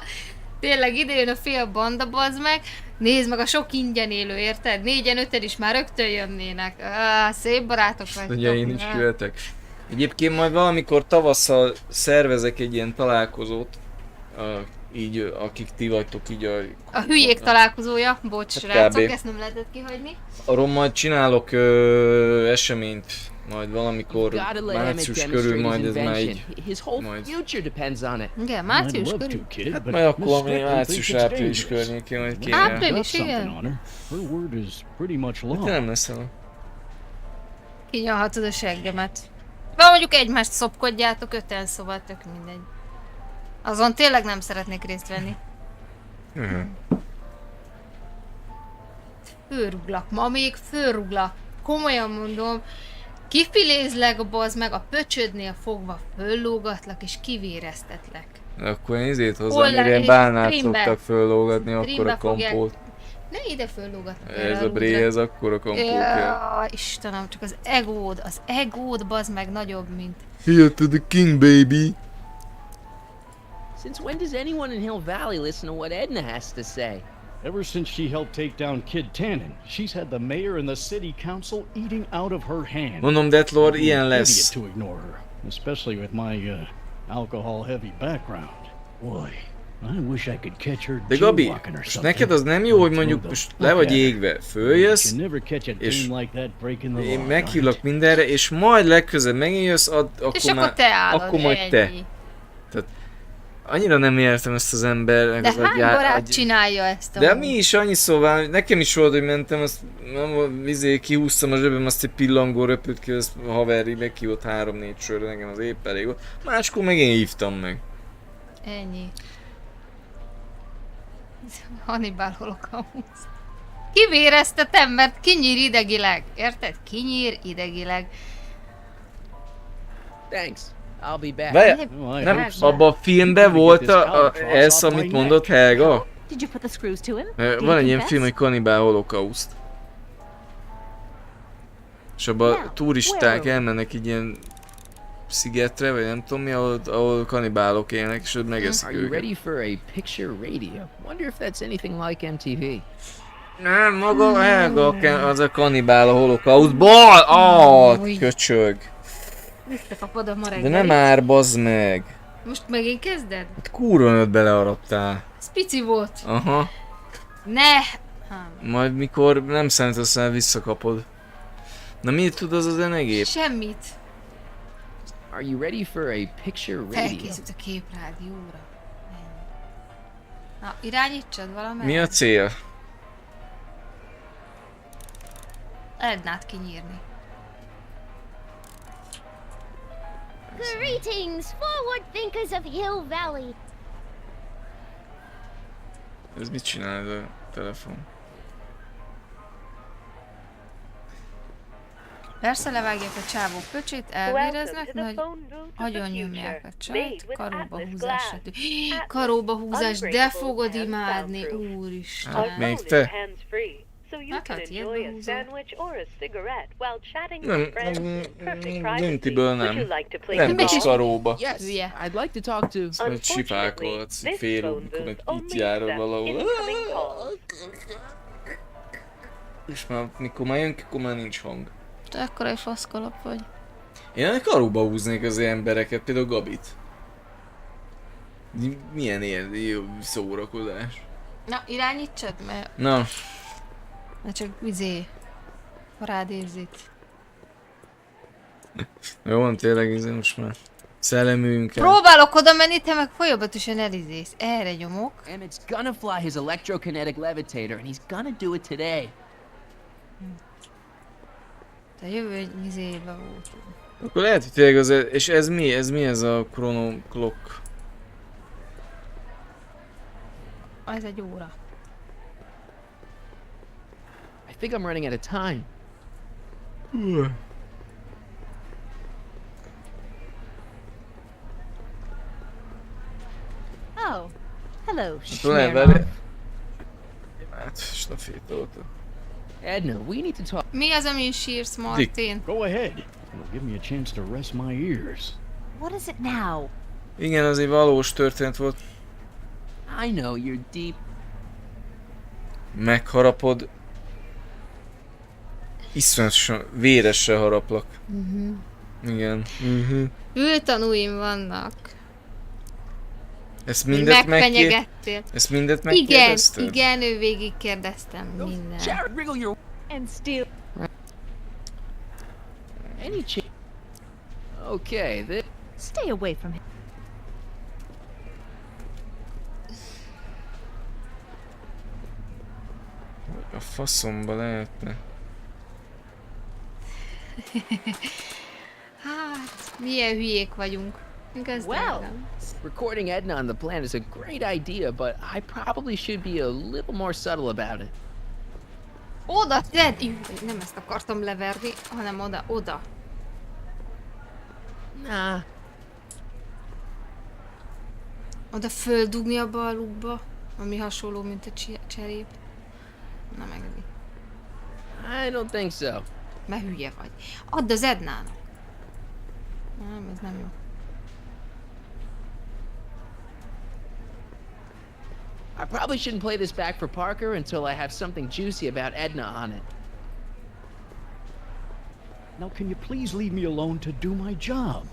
tényleg ide jön a fél banda, bazd meg. Nézd meg a sok ingyen élő, érted? 4-5 is már rögtön jönnének. Szép barátok vagytok. Ugye én is jöhetek. Egyébként majd valamikor tavasszal szervezek egy ilyen találkozót. Így, akik ti vagytok így a hülyék találkozója, bocs, hát srácok, kb. ezt nem lehetett kihagyni. Arról majd csinálok eseményt, majd valamikor március körül, majd ez már így, majd... Igen, március körül? Hát majd akkor, ami március-április környékén majd kéne. Április, igen. Te nem leszel. Kinyalhatod a seggemet. Vagy mondjuk egymást szopkodjátok 5-en, szóval tök mindegy. Azon tényleg nem szeretnék részt venni. Fölruglak, ma még fölruglak. Komolyan mondom. Kifilézlek, bazd meg, a pöcsödnél fogva föllógatlak és kivéreztetlek. Akkor én izét hozzám, mire bálnát szoktak föllógatni, akkor Streambe a kompót. Ne ide föllógatnak. Ez a bréhez, akkor a kompót kell. Istenem, csak az egód, bazd meg nagyobb, mint... Hail to the king, baby! Since when does anyone in Hill Valley listen to what Edna has to say? Ever since she helped take down Kid Tannen, she's had the mayor and the city council eating out of her hand. Mondom, Deathlord, ilyen lesz. To ignore her, especially with my alcohol-heavy background. Boy, I wish I could catch her De Gabi, jaywalking or most something. neked az nem jó, hogy mondjuk most le vagy égve, följössz, You never catch a és team like that breaking the én law, meghívlak mindenre, és majd legközelebb megint jössz, És akkor akkor te állod, akkor majd te. ennyi. Tehát annyira nem értem ezt az ember. De hány barát csinálja ezt De amúgy? mi is annyi szóval, nekem is volt, hogy mentem, azt kihúztam a zsebem, azt egy pillangó röpült ki, az a haveri meghívott 3-4 sörre, nekem az épp elég volt. Máskor meg én hívtam meg. Ennyi. Hannibal holokauszt. Kivéreztetem, mert kinyír idegileg. Érted? Kinyír idegileg. Thanks. I'll be back. Várjál, nem, abban a filmben volt ez, amit mondott Helga? Did you put the screws to him? Van egy ilyen film, hogy Kannibál holokauszt. És abban a turisták elmennek egy ilyen szigetre, vagy nem tudom mi, ahol kannibálok élnek, és ott megeszik Are you őket. ready for a picture radio? Wonder if that's anything like MTV. Nem, maga Helga, az a kannibál a holokausztból! Köcsög! Visszakapod a ma De reggelit. nem már, bazd meg! Most megint kezded? Hát kurva nőtt beleharaptál. Ez pici volt. Aha. Ne! Majd mikor nem számítasz el, visszakapod. Na mit tud az a zenegép? Semmit. Are you ready for a picture radio? Felkészült a képrádióra. Na, irányítsad valamelyik. Mi a cél? Ednát kinyírni. Greetings, forward thinkers of Hill Valley. Ez mit csinál ez a telefon? Persze levágják a csávók pöcsét, elvéreznek, nagy agyon nyomják a csajt, karóba húzásra. Karóba húzás, de fogod imádni, úristen. Hát még te? Hát ilyenbe húzom. Döntiből nem. Nem is karóba. Hülye. I'd like to talk to... Majd sipálkolhatsz fél óra, mikor meg itt járod valahol. És már mikor már jön, akkor már nincs hang. Te ekkora egy faszkalap vagy. Én ennek karóba húznék az embereket, például Gabit. Milyen jó szórakozás. Na, irányítsad, mert... Na. Na csak rád érzít. Jó van, tényleg most már szellemüljünk el. Próbálok oda menni, te meg folyamatosan elizész. Erre nyomok. Emmett's gonna fly his electrokinetic levitator, and he's gonna do it today. Te jövő egy vizébe volt. Akkor lehet, hogy tényleg az... És ez mi? Ez mi ez a chrono clock? Ez egy óra. I think I'm running out of time. Oh, hello, Smirnoff. Hát, stafétolta. Edna, we need to talk. Mi az, amin sírsz, Martin? Go ahead. It'll give me a chance to rest my ears. What is it now? Igen, az egy valós történet volt. I know you're deep. Megharapod. Iszonyatosan véressel haraplak. Igen. Ültanúim vannak. Ezt mindet megfenyegettél. Ezt mindet megkérdezted? Igen, ő végig kérdeztem minden. Jared, wriggle your... And still... Any Okay, this... Stay away from him. A faszomba lehetne. Hát, milyen hülyék vagyunk. Igaz, Well, recording Edna on the plan is a great idea, but I probably should be a little more subtle about it. Oda tedd! Nem ezt akartam leverni, hanem oda. Nah. Oda földugni a balukba, ami hasonló, mint a cserép. Na meg. I don't think so. Mert hülye vagy. Add az Ednának. Nem, ez nem jó. I probably shouldn't play this back for Parker until I have something juicy about Edna on it. Now can you please leave me alone to do my job?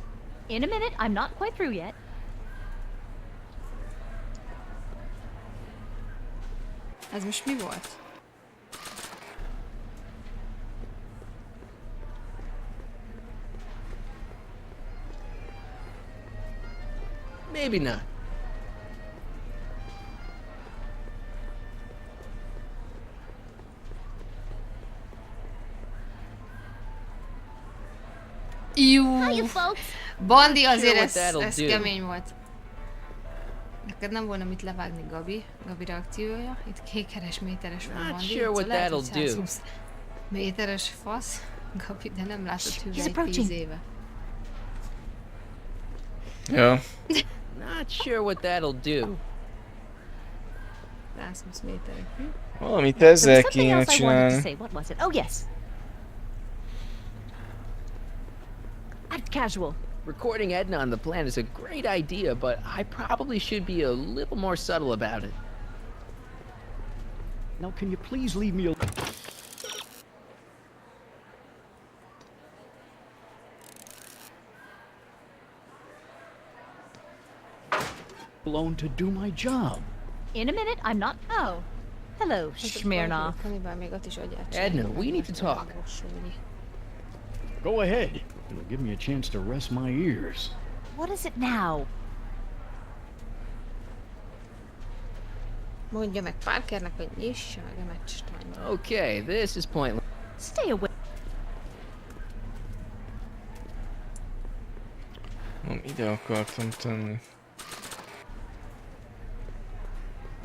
In a minute, I'm not quite through yet. Ez most mi volt? Maybe not. Jú. Hiya, folks. Bandi, Not azért sure ez what that'll do. kemény volt. Neked nem volna mit levágni, Gabi reakciója. Itt kékeres, méteres van Not Bandi. sure what Lehet, hogy that'll do. 120 méteres fasz. Gabi, de nem látod He's hüvelyt 10 approaching. éve. Ja. Not sure what that'll do. 120 méterek. Valamit There ezzel was something kéne else I wanted to csinálni. say. What was it? Oh, yes. Act casual. Recording Edna on the plan is a great idea, but I probably should be a little more subtle about it. Now, can you please leave me alone to do my job? In a minute, I'm not. Oh. Hello, Smirnoff. Kanibál még ott is agyát Edna, csinálja, we meg need to most talk. megvalósulni. Go ahead. It'll give me a chance to rest my ears. What is it now? Mondja meg Parkernek, hogy nyissa meg a meccset. Okay, this is pointless. Stay away. Nem, ide akartam tenni.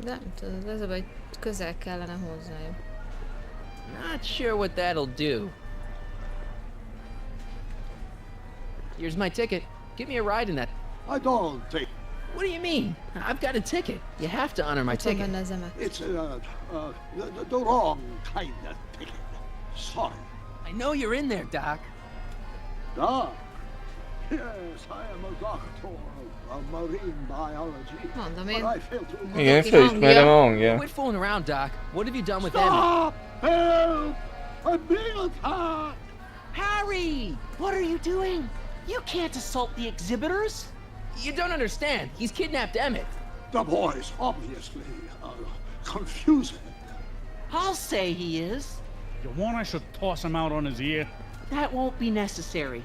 De nem tudod, ez a baj, közel kellene hozzájuk. Not sure what that'll do. Here's my ticket. Give me a ride in that. I don't take. What do you mean? I've got a ticket. You have to honor my Ott van ticket. benne az emet. It's the wrong kind of ticket. Sorry. I know you're in there, Doc. Doc. Yes, I am a doctor of marine biology. Mondom But én. I failed to. Igen, felismerem a hangját. Quit fooling around, Doc. What have you done with Emma? Stop! Help! I'm being attacked! Harry! What are you doing? You can't assault the exhibitors! You don't understand. He's kidnapped Emmett. The boy's obviously confusing. I'll say he is. You want I should toss him out on his ear? That won't be necessary.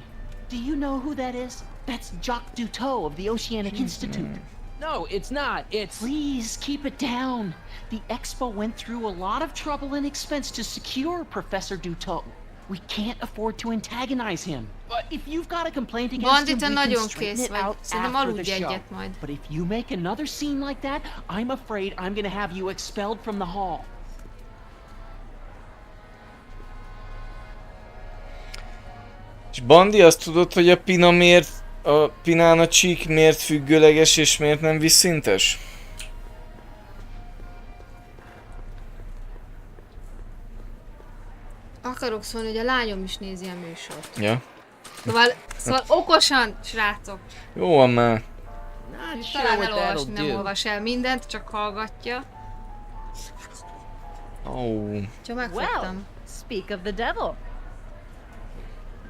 Do you know who that is? That's Jacques Duteau of the Oceanic Institute. No, it's not. It's... Please keep it down. The Expo went through a lot of trouble and expense to secure Professor Duteau. We can't afford to antagonize him. But if you've got a complaint against Bandi, him, te we can nagyon straighten kész it vagy. out Szerintem after the aludj show. egyet majd. But if you make another scene like that, I'm afraid I'm gonna have you expelled from the hall. És Bandi, azt tudod, hogy a Pinán a csík miért függőleges és miért nem vízszintes? Akarok szólni, hogy a lányom is nézi a műsort. Ja. Szóval okosan, srácok. Jó van már. Not sure Talán what elolvasni, that'll nem do. olvas el mindent, csak hallgatja. Oh. Csak Well, megfogtam. speak of the devil.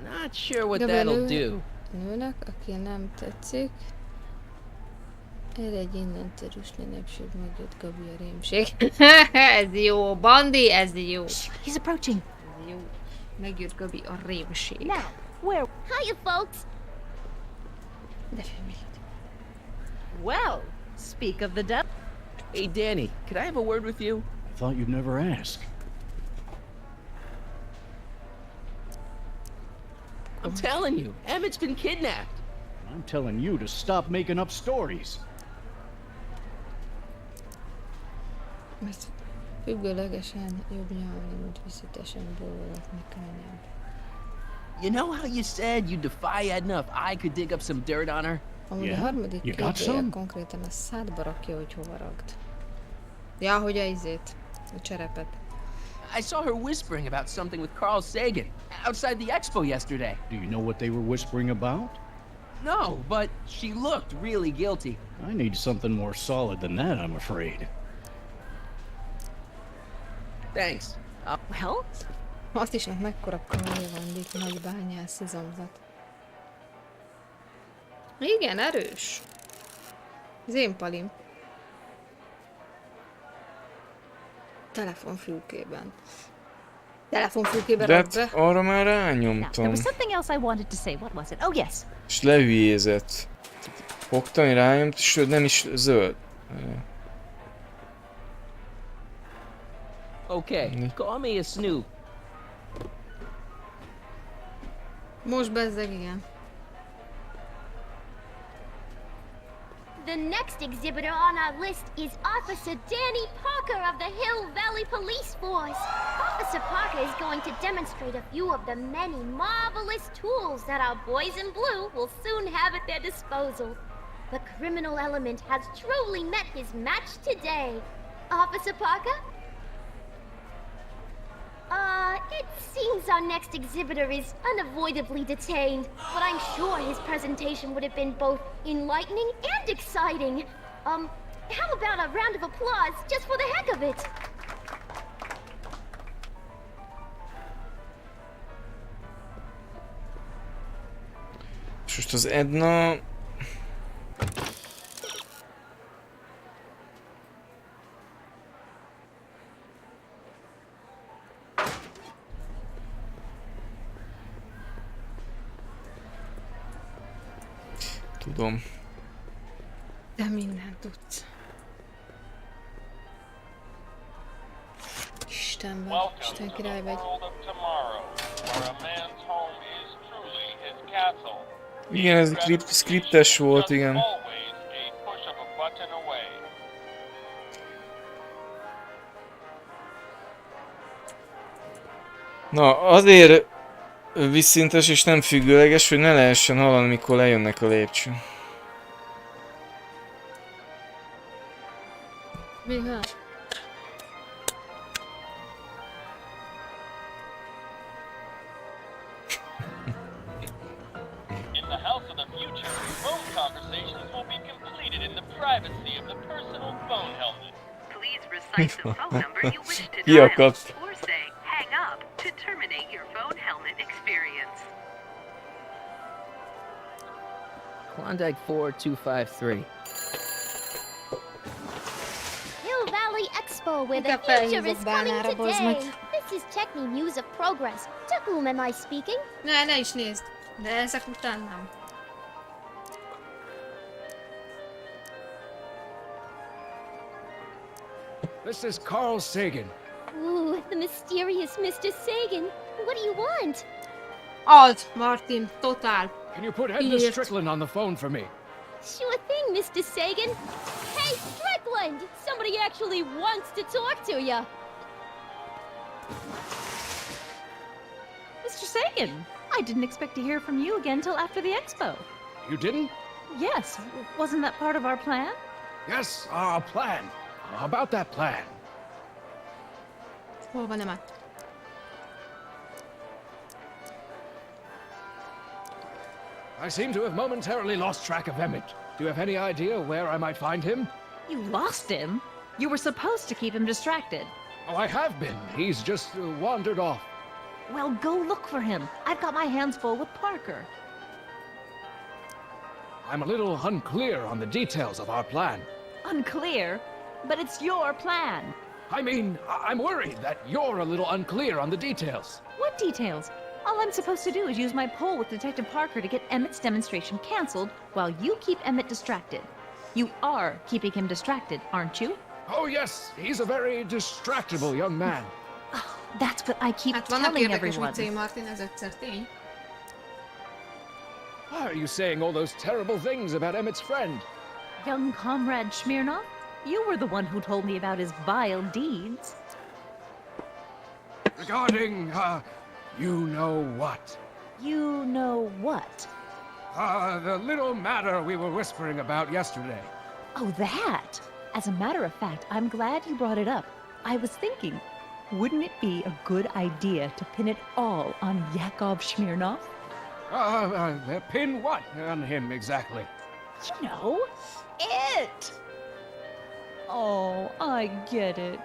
Not sure what Gabi, that'll do. Nőnek, aki nem tetszik. Eredj innen, te rüsli népség, megjött Gabi a rémség. Ez jó, Bandi, ez jó. He's approaching. Ez jó. Megjött Gabi a rémség. Now, where? Hiya, folks. De félmilyen. Well, speak of the devil. Hey, Danny, could I have a word with you? I thought you'd never ask. I'm telling you, Emmett's been kidnapped. I'm telling you to stop making up stories. Mert függőlegesen jobb nyelvni, mint visszatesen bólogatni könnyebb. You know how you said you'd defy Edna if I could dig up some dirt on her? Amúgy Yeah? a harmadik You got kérdője some? konkrétan a szádba rakja, hogy hova ragd. Ja, hogy a izét, a cserepet. I saw her whispering about something with Carl Sagan outside the expo yesterday. Do you know what they were whispering about? No, but she looked really guilty. I need something more solid than that, I'm afraid. Thanks. Well, Atisnak mekkora karja van, Dick, nagy bányász izomzat. Igen, erős. Az én palim. Telefonfülkében. Telefonfülkében De rakd hát be. arra már Now, there rányomtam. was something else I wanted to say. What was it? Oh, yes. És lehülyézett. Fogtam, rányomt, és nem is zöld. Okay, call me a snoop. Most bezzeg, igen. The next exhibitor on our list is Officer Danny Parker of the Hill Valley Police Force. Officer Parker is going to demonstrate a few of the many marvelous tools that our boys in blue will soon have at their disposal. The criminal element has truly met his match today. Officer Parker? It seems our next exhibitor is unavoidably detained, but I'm sure his presentation would have been both enlightening and exciting. How about a round of applause just for the heck of it? És most az Edna... Tudom. De mindent tudsz. Isten vagy, Isten király vagy. Igen, ez skriptes volt, igen. Na, azért vízszintes és nem függőleges, hogy ne lehessen hallani, mikor lejönnek a lépcsőn. Mivel? In the house of the future, phone conversations will be completed in the privacy of the personal phone helmet. Please recite the phone number you wish to dial, Kiakadt. or say hang up to terminate your phone helmet experience. Klondike 4253. Hill Valley Expo, where the Inkább future is felhívok coming Bánára, bazd meg. today. This is Techni News of Progress. To whom am I speaking? Ne is nézd. De ezek után nem. This is Carl Sagan. Ooh, the mysterious Mr. Sagan. What do you want? Alt, Martin, totál. Can you put Edna Strickland on the phone for me? Sure thing, Mr. Sagan. Hey, Strickland! Somebody actually wants to talk to you. Mr. Sagan, I didn't expect to hear from you again till after the expo. You didn't? Yes, wasn't that part of our plan? Yes, our plan. About that plan. Hol van Emma? I seem to have momentarily lost track of Emmett. Do you have any idea where I might find him? You lost him? You were supposed to keep him distracted. Oh, I have been. He's just wandered off. Well, go look for him. I've got my hands full with Parker. I'm a little unclear on the details of our plan. Unclear? But it's your plan. I mean, I'm worried that you're a little unclear on the details. What details? All I'm supposed to do is use my pull with Detective Parker to get Emmett's demonstration canceled while you keep Emmett distracted. You are keeping him distracted, aren't you? Oh yes, he's a very distractible young man. That's what I keep Hát vannak telling érdekes everyone. viccei, Martin, ez egyszer tény. Why are you saying all those terrible things about Emmett's friend? Young comrade Smirnov, you were the one who told me about his vile deeds. Regarding, you know what? You know what? The little matter we were whispering about yesterday. Oh, that! As a matter of fact, I'm glad you brought it up. I was thinking, wouldn't it be a good idea to pin it all on Yakov Smirnov? Pin what on him exactly? You know, it! Oh, I get it.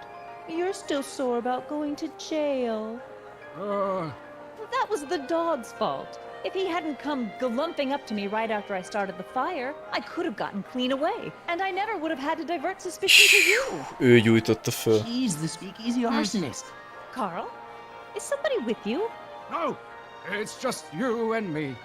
You're still sore about going to jail. That was the dog's fault. If he hadn't come glumping up to me right after I started the fire, I could have gotten clean away, and I never would have had to divert suspicion to you. Ő gyújtotta föl. He's the speakeasy arsonist. Carl, is somebody with you? No, it's just you and me.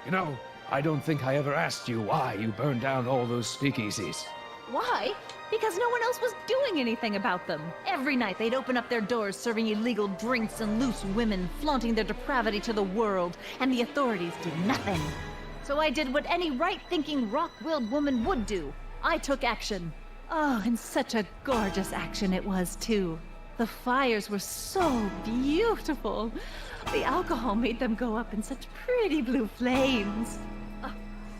You know, I don't think I ever asked you why you burned down all those speakeasies. Why? Because no one else was doing anything about them. Every night they'd open up their doors serving illegal drinks and loose women, flaunting their depravity to the world, and the authorities did nothing. So I did what any right-thinking, rock-willed woman would do. I took action. Oh, and such a gorgeous action it was, too. The fires were so beautiful. The alcohol made them go up in such pretty blue flames.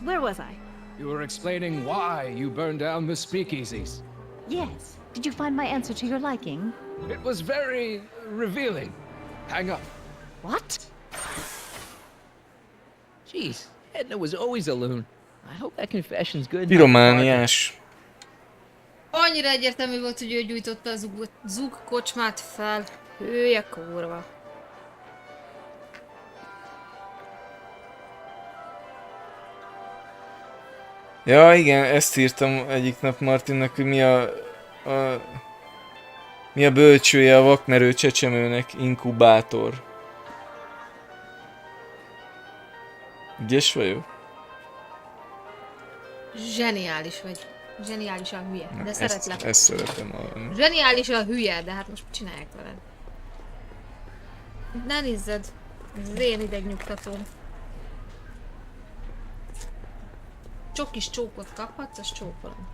Where was I? You were explaining why you burned down the speakeasies. Yes. Did you find my answer to your liking? It was very revealing. Hang up. What? Jeez, Edna was always a loon. I hope that confession's good. Piromániás. Annyira egyértelmű volt, hogy ő gyújtotta a zug kocsmát fel. Hülye kurva. Ja igen, ezt írtam egyik nap Martinnak, hogy mi a bölcsője a vakmerő csecsemőnek, inkubátor. Ügyes vagyok? Zseniális vagy. Zseniálisan hülye, de szeretlek. Ezt szeretem hallani. Zseniálisan hülye, de hát most csinálják veled. Ne nézzed, ez az én idegnyugtatóm. Csokis csókot kaphatsz, azt csókolom.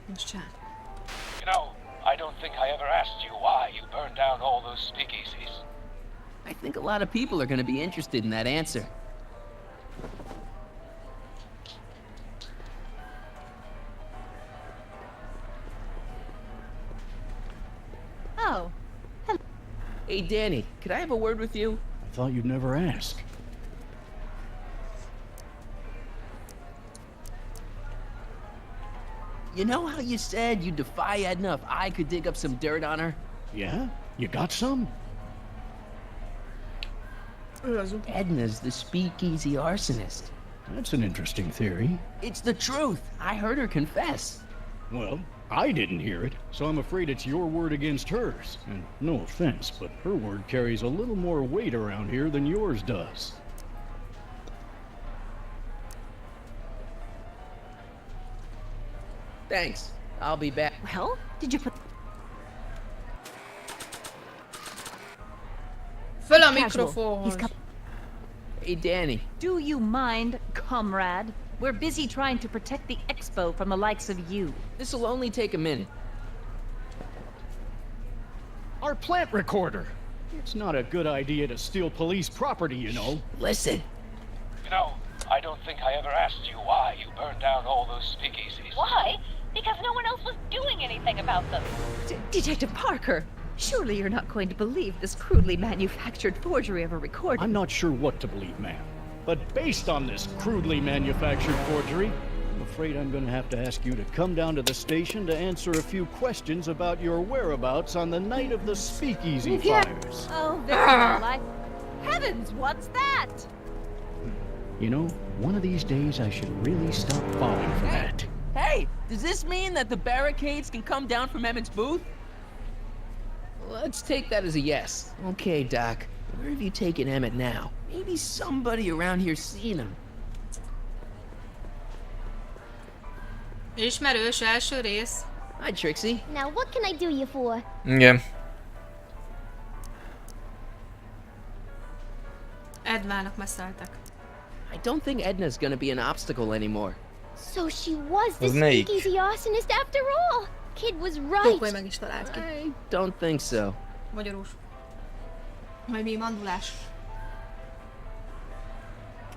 Most csinál. You know, I don't think I ever asked you why you burned down all those speakeasies. I think a lot of people are going to be interested in that answer. Oh. Hello. Hey, Danny, could I have a word with you? I thought you'd never ask. You know how you said you'd defy Edna if I could dig up some dirt on her? Yeah? You got some? Edna's the speakeasy arsonist. That's an interesting theory. It's the truth. I heard her confess. Well, I didn't hear it, so I'm afraid it's your word against hers. And no offense, but her word carries a little more weight around here than yours does. Thanks. I'll be back. Well, did you put... Föl a mikrofonhoz. Hey, Danny. Do you mind, comrade? We're busy trying to protect the expo from the likes of you. This'll only take a minute. Our plant recorder! It's not a good idea to steal police property, you know. Listen. You know, I don't think I ever asked you why you burned down all those speakeasies. Why? Because no one else was doing anything about them. Detective Parker, surely you're not going to believe this crudely manufactured forgery of a recording. I'm not sure what to believe, ma'am. But based on this crudely manufactured forgery, I'm afraid I'm going to have to ask you to come down to the station to answer a few questions about your whereabouts on the night of the speakeasy fires. Oh, very well. Heavens, what's that? You know, one of these days I should really stop falling for that. Hey, does this mean that the barricades can come down from Emmett's booth? Let's take that as a yes. Okay, Doc. Where have you taken Emmett now? Maybe somebody around here's seen him. Ismerős első rész. Hi, Trixie. Now what can I do you for? Igen. Edvának meszeltek. I don't think Edna's gonna be an obstacle anymore. So she was the Az melyik? speakeasy arsonist after all. Kid was Tókoly right. meg is talált ki. I don't think so. Magyarús. Majd mi mandulás.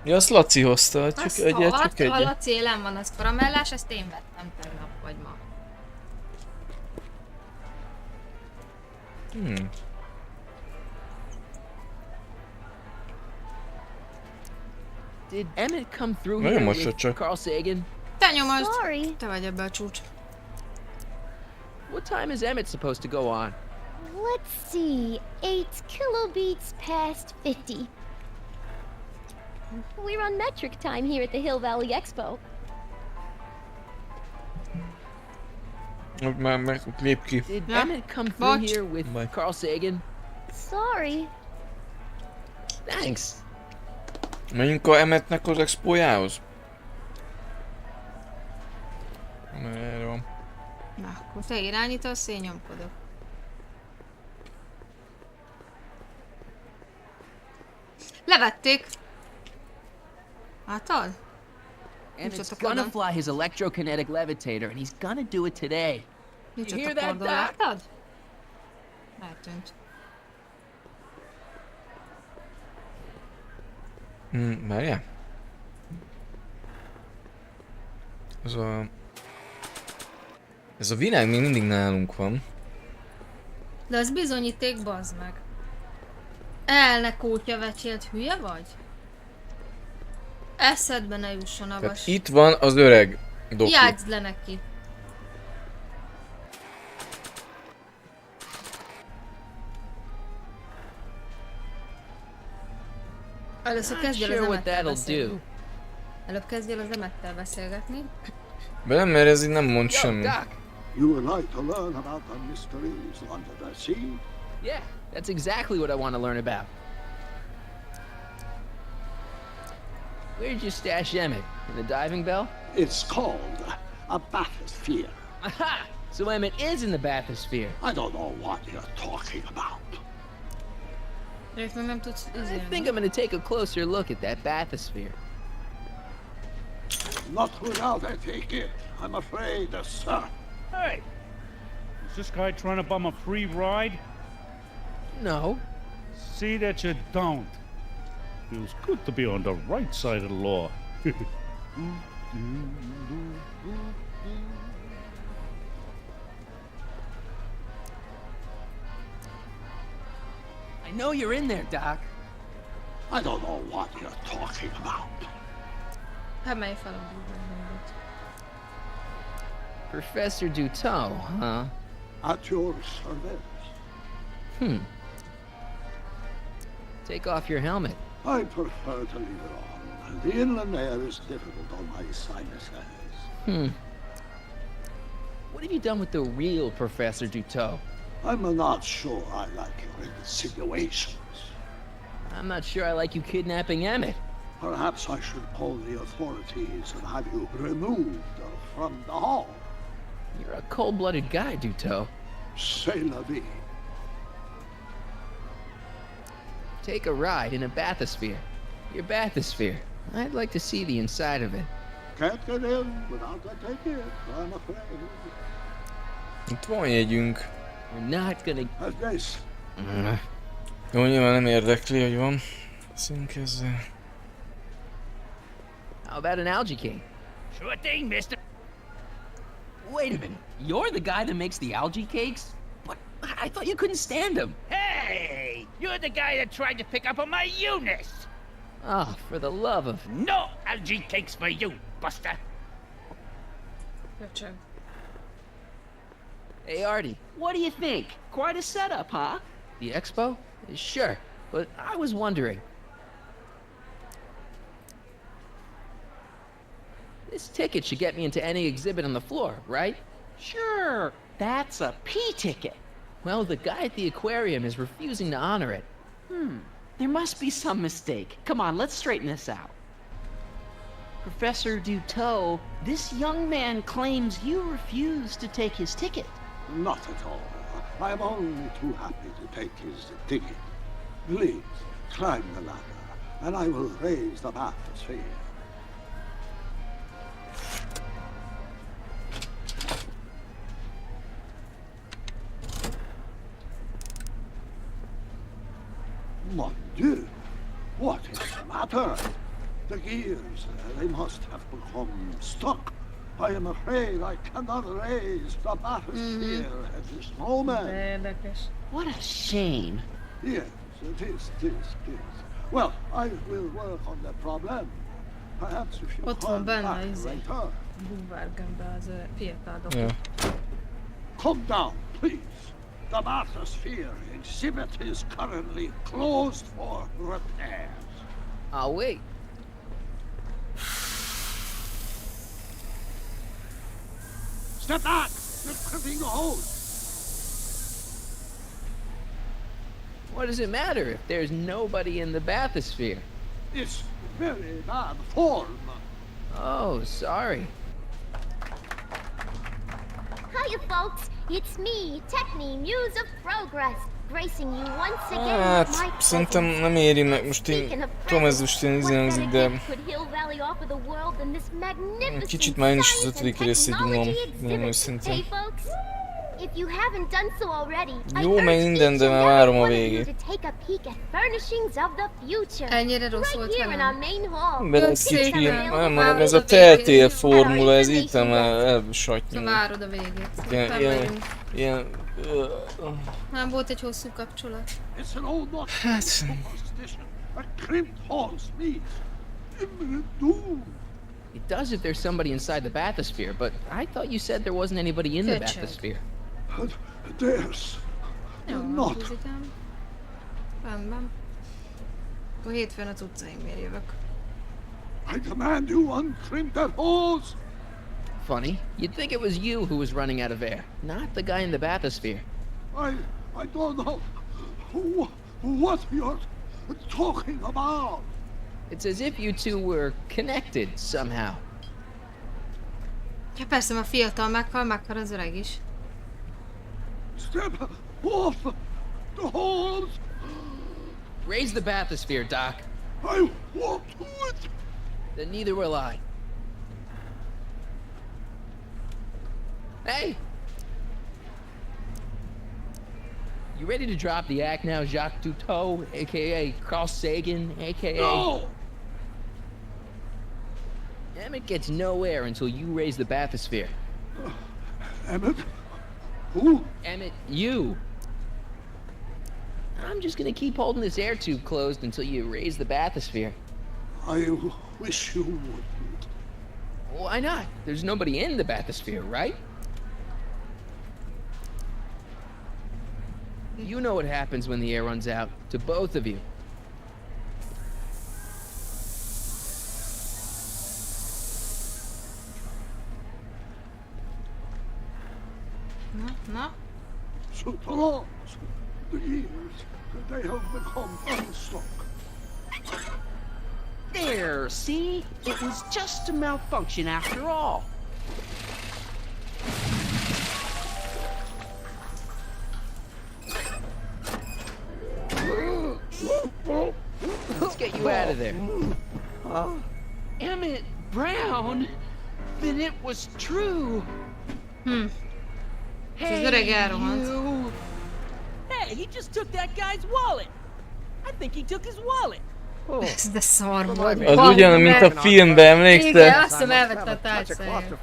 Ja, azt Laci hozta, csak Azt, egyet, ha csak egyet. a Laci élen van, az karamellás, ezt én vettem tegnap vagy ma. Did Emmett come through Nagyon here most with csak. Carl Sagan? Te nyomozd! Sorry. Te vagy ebbe a csúcs. What time is Emmett supposed to go on? Let's see. 8 kilobeats past 50. We run metric time here at the Hill Valley Expo. Már lép ki. Did Emmett come through here with Carl Sagan? Sorry. Thanks. Menjünk a Emmettnek az expójához. Erre van. Na, akkor te irányítasz, én nyomkodok. Levették! Látod? Emmett's gonna fly his electrokinetic levitator, and he's gonna do it today. You hear that, Doc? Látod? Eltűnt. Várjál? Ez a virág még mindig nálunk van. De az bizonyíték, bazd meg. Ne kótya vecsélt, hülye vagy? Eszedbe ne jusson a vas. Tehát itt van az öreg doki. Játszd le neki. Először kezdjél az Emmettel beszélni. Előbb kezdjél az Emmettel beszélgetni. De nem, mert ez így nem mond semmi. You would like to learn about the mysteries under the sea? Yeah, that's exactly what I want to learn about. Where'd you stash Emmett? In the diving bell? It's called a bathysphere. Aha! So Emmett is in the bathysphere. I don't know what you're talking about. I think I'm gonna take a closer look at that bathysphere. Not without I take it, I'm afraid, sir. Hey! Is this guy trying to bum a free ride? No. See that you don't. Feels good to be on the right side of the law. I know you're in there, Doc. I don't know what you're talking about. Hát mely fel a búvárhangot. Professor Dutot, huh? At your service. Take off your helmet. I prefer to leave it on. The inland air is difficult on my sinuses. What have you done with the real Professor Dutot? I'm not sure I like your insinuations. I'm not sure I like you kidnapping Emmett. Perhaps I should call the authorities and have you removed from the hall. You're a cold-blooded guy, Dutot. C'est la vie. Take a ride in a bathysphere. Your bathysphere. I'd like to see the inside of it. Can't get in without a ticket, I'm afraid. Itt van jegyünk. We're not gonna... This. Jó, nyilván nem érdekli, hogy van. Szünk ezzel. How about an algae cake? Sure thing, mister. Wait a minute. You're the guy that makes the algae cakes? What? I thought you couldn't stand them. Hey! You're the guy that tried to pick up on my Eunice! Oh, for the love of... No algae cakes for you, Buster! Köcsög. Hey, Artie. What do you think? Quite a setup, huh? The expo? Sure, but I was wondering. This ticket should get me into any exhibit on the floor, right? Sure, that's a P ticket. Well, the guy at the aquarium is refusing to honor it. There must be some mistake. Come on, let's straighten this out. Professor Dutot, this young man claims you refused to take his ticket. Not at all. I am only too happy to take his ticket. Please, climb the ladder, and I will raise the bathysphere. Mon Dieu! What is the matter? The gears, they must have become stuck. I am afraid I cannot raise the bathysphere at this moment. Érdekes. What a shame. Yes, it is. Well, I will work on the problem. Perhaps if you Ott van come benne back izé. later. Búvárgömbbe az fiatal doki. Ja. Come down, please. The bathysphere exhibit is currently closed for repairs. I'll wait. Step back! You're tripping the hose! What does it matter if there's nobody in the bathysphere? It's very bad form. Oh, sorry. Hiya, folks. It's me, Techni, Muse of Progress, gracing you once again Hát, with my szerintem presence. nem éri meg, most én tudom, ez most ilyen izénemzik, de kicsit már én is az 5. rész egy unom, nem őszintén. Jó, meg minden, de már várom a végét. Ennyire rossz volt velem. De ez kicsit, nem mondom, ez a Telltale formula, ez itt már elsatnyul. Várod a végét. Ilyen... Nem volt egy hosszú kapcsolat. Hát... It does if there's somebody inside the bathysphere, but I thought you said there wasn't anybody in the bathysphere. There's not. Rendben. Akkor hétfőn az utcaimért jövök. I command you uncrimp that hose! Funny, you'd think it was you who was running out of air, not the guy in the bathysphere. I don't know what you're talking about. It's as if you two were connected somehow. Ja persze, a fiatal meghal az öreg is. Step off the hose! Raise the bathysphere, Doc. I won't do it! Then neither will I. Hey! You ready to drop the act now, Jacques Cousteau, aka Carl Sagan, aka... No! Emmett gets no air until you raise the bathysphere. Emmett? Who? Emmett, you! I'm just gonna keep holding this air tube closed until you raise the bathysphere. I wish you wouldn't. Why not? There's nobody in the bathysphere, right? You know what happens when the air runs out, to both of you. Na? So prolonged the years that they have become unstuck. There, see? It was just a malfunction after all. Let's get you out of there. Emmett Brown? Then it was true. Ez öreg elrohant. Hey, he just took that guy's wallet. I think he took his wallet. Ez de szar volt. Az ugyan, mint a filmben, emlékszel? Igen, azt hiszem elvette a tárcáját.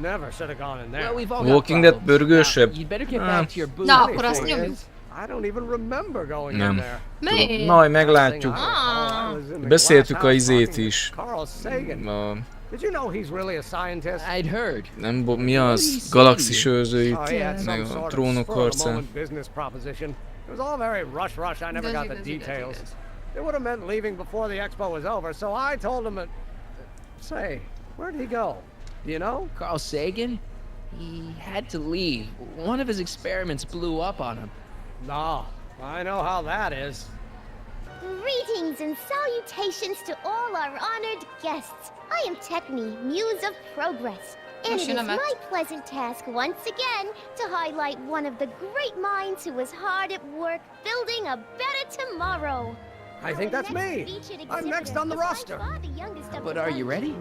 Never should have gone in there. Well, we've all Walking got Dead pörgősebb? You'd better get back to your booth. Na, akkor azt nyomjuk. I don't even remember going in Nem. there. Miért? Majd meglátjuk. Ah. Beszéltük a izét is. Carl Sagan. Did you know he's really a scientist? I'd heard. Nem, mi az? Galaxis őrzőit, Oh, he had some meg a sort of trónok spur of the harcán. moment business proposition. It was all very rush. I never got the details. It would have meant leaving before the expo was over, so I told him that... Say, where'd he go? Do you know? Carl Sagan? He had to leave. One of his experiments blew up on him. No, I know how that is. Greetings and salutations to all our honored guests. I am Techni, Muse of Progress. And it is my pleasant task once again to highlight one of the great minds who was hard at work building a better tomorrow. I think that's me. I'm next on the roster. But are you ready?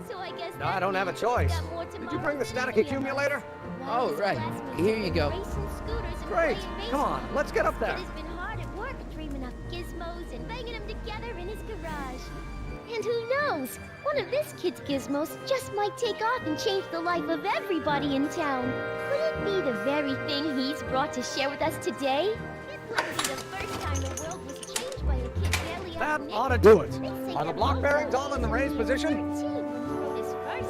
No, I don't have a choice. Did you bring the static accumulator? Oh, right. Here you go. Great. Come on, let's get up there. He's been hard at work dreaming up gizmos and banging them together in his garage. And who knows? One of this kid's gizmos just might take off and change the life of everybody in town. Could it be the very thing he's brought to share with us today? It wouldn't be the first time the world was changed by a kid barely That out ought to do it. Are the block bearings all in the raised position?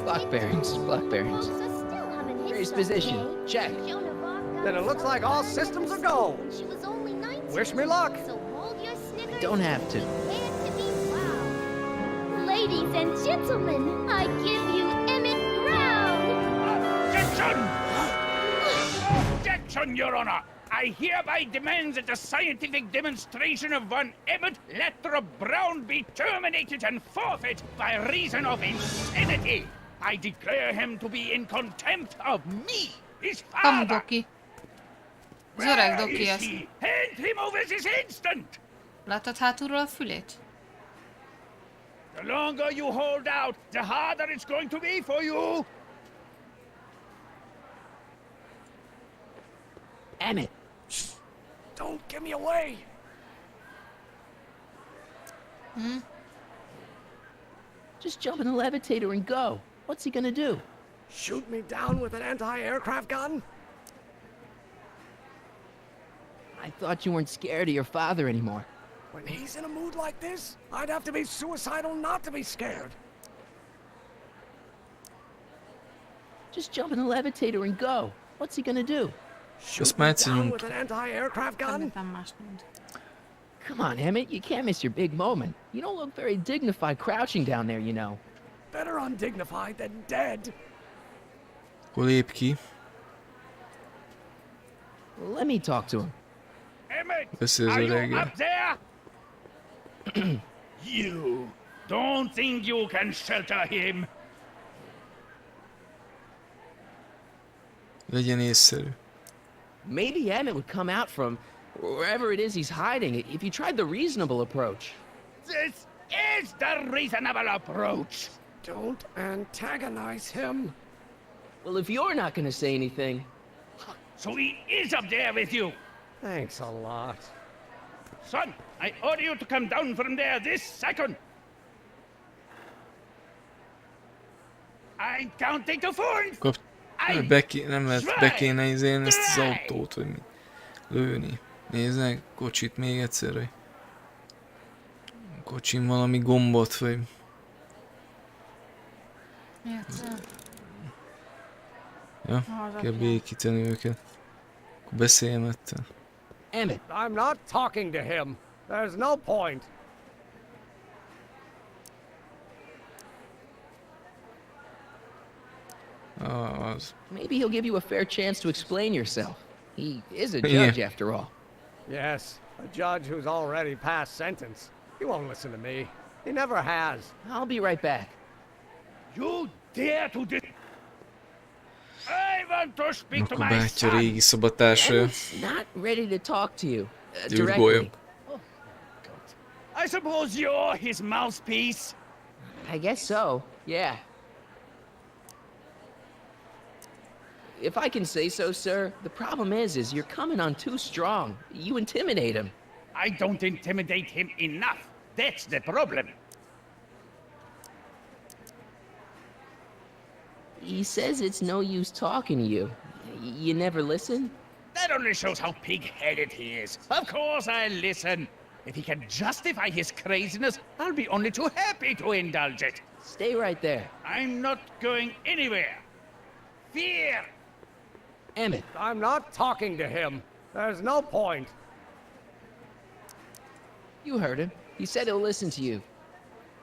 Block bearings. Raised position. Check. then it looks like all systems are go. She was only 19. Wish me luck. So hold your snickers. Don't have to. Prepare to be wowed. Ladies and gentlemen, I give you Emmett Brown. Objection! Objection, Your Honor! I hereby demand that the scientific demonstration of one Emmett Latra Brown be terminated and forfeit by reason of insanity. I declare him to be in contempt of me, his father. Doki. Az öreg Where doki is ez. he? Hand him over this instant! Láttad hátulról a fülét? The longer you hold out, the harder it's going to be for you. Emmett! Don't give me away. Hmm? Just jump in the levitator and go. What's he gonna do? Shoot me down with an anti-aircraft gun? I thought you weren't scared of your father anymore. When he's in a mood like this, I'd have to be suicidal not to be scared. Just jump in the levitator and go. What's he gonna do? Shoot me down with an anti-aircraft gun? Come on, Emmett, you can't miss your big moment. You don't look very dignified crouching down there, you know. Better undignified than dead. Akkor lép ki. Let me talk to him. Emmett, Beszél az are you öreggel. up there? You don't think you can shelter him? Legyen észszerű. Maybe Emmett would come out from wherever it is he's hiding if you tried the reasonable approach. This is the reasonable approach. Don't antagonize him. Well, if you're not gonna say anything... So he is up there with you. Thanks a lot. Son, I order you to come down from there this second. I'm counting to 4. Nem lehet be kéne izélni ezt az autót, vagy mit. Lőni. Nézd meg, kocsit még egyszer, hogy... Kocsin valami gombot, vagy... Ja, kell békíteni őket. Akkor beszéljem ettől. Emmett! I'm not talking to him. There's no point. Maybe he'll give you a fair chance to explain yourself. He is a judge, after all. Yes, a judge who's already passed sentence. He won't listen to me. He never has. I'll be right back. You dare to I want to speak to Akkor my bátyja son. régi szobatársa. Emmett's not ready to talk to you. Gyurgolyok. Directly. I suppose you're his mouthpiece. I guess so, yeah. If I can say so, sir, the problem is you're coming on too strong. You intimidate him. I don't intimidate him enough. That's the problem. He says it's no use talking to you. You never listen? That only shows how pig-headed he is. Of course I listen. If he can justify his craziness, I'll be only too happy to indulge it. Stay right there. I'm not going anywhere. Fear! Emmett. I'm not talking to him. There's no point. You heard him. He said he'll listen to you.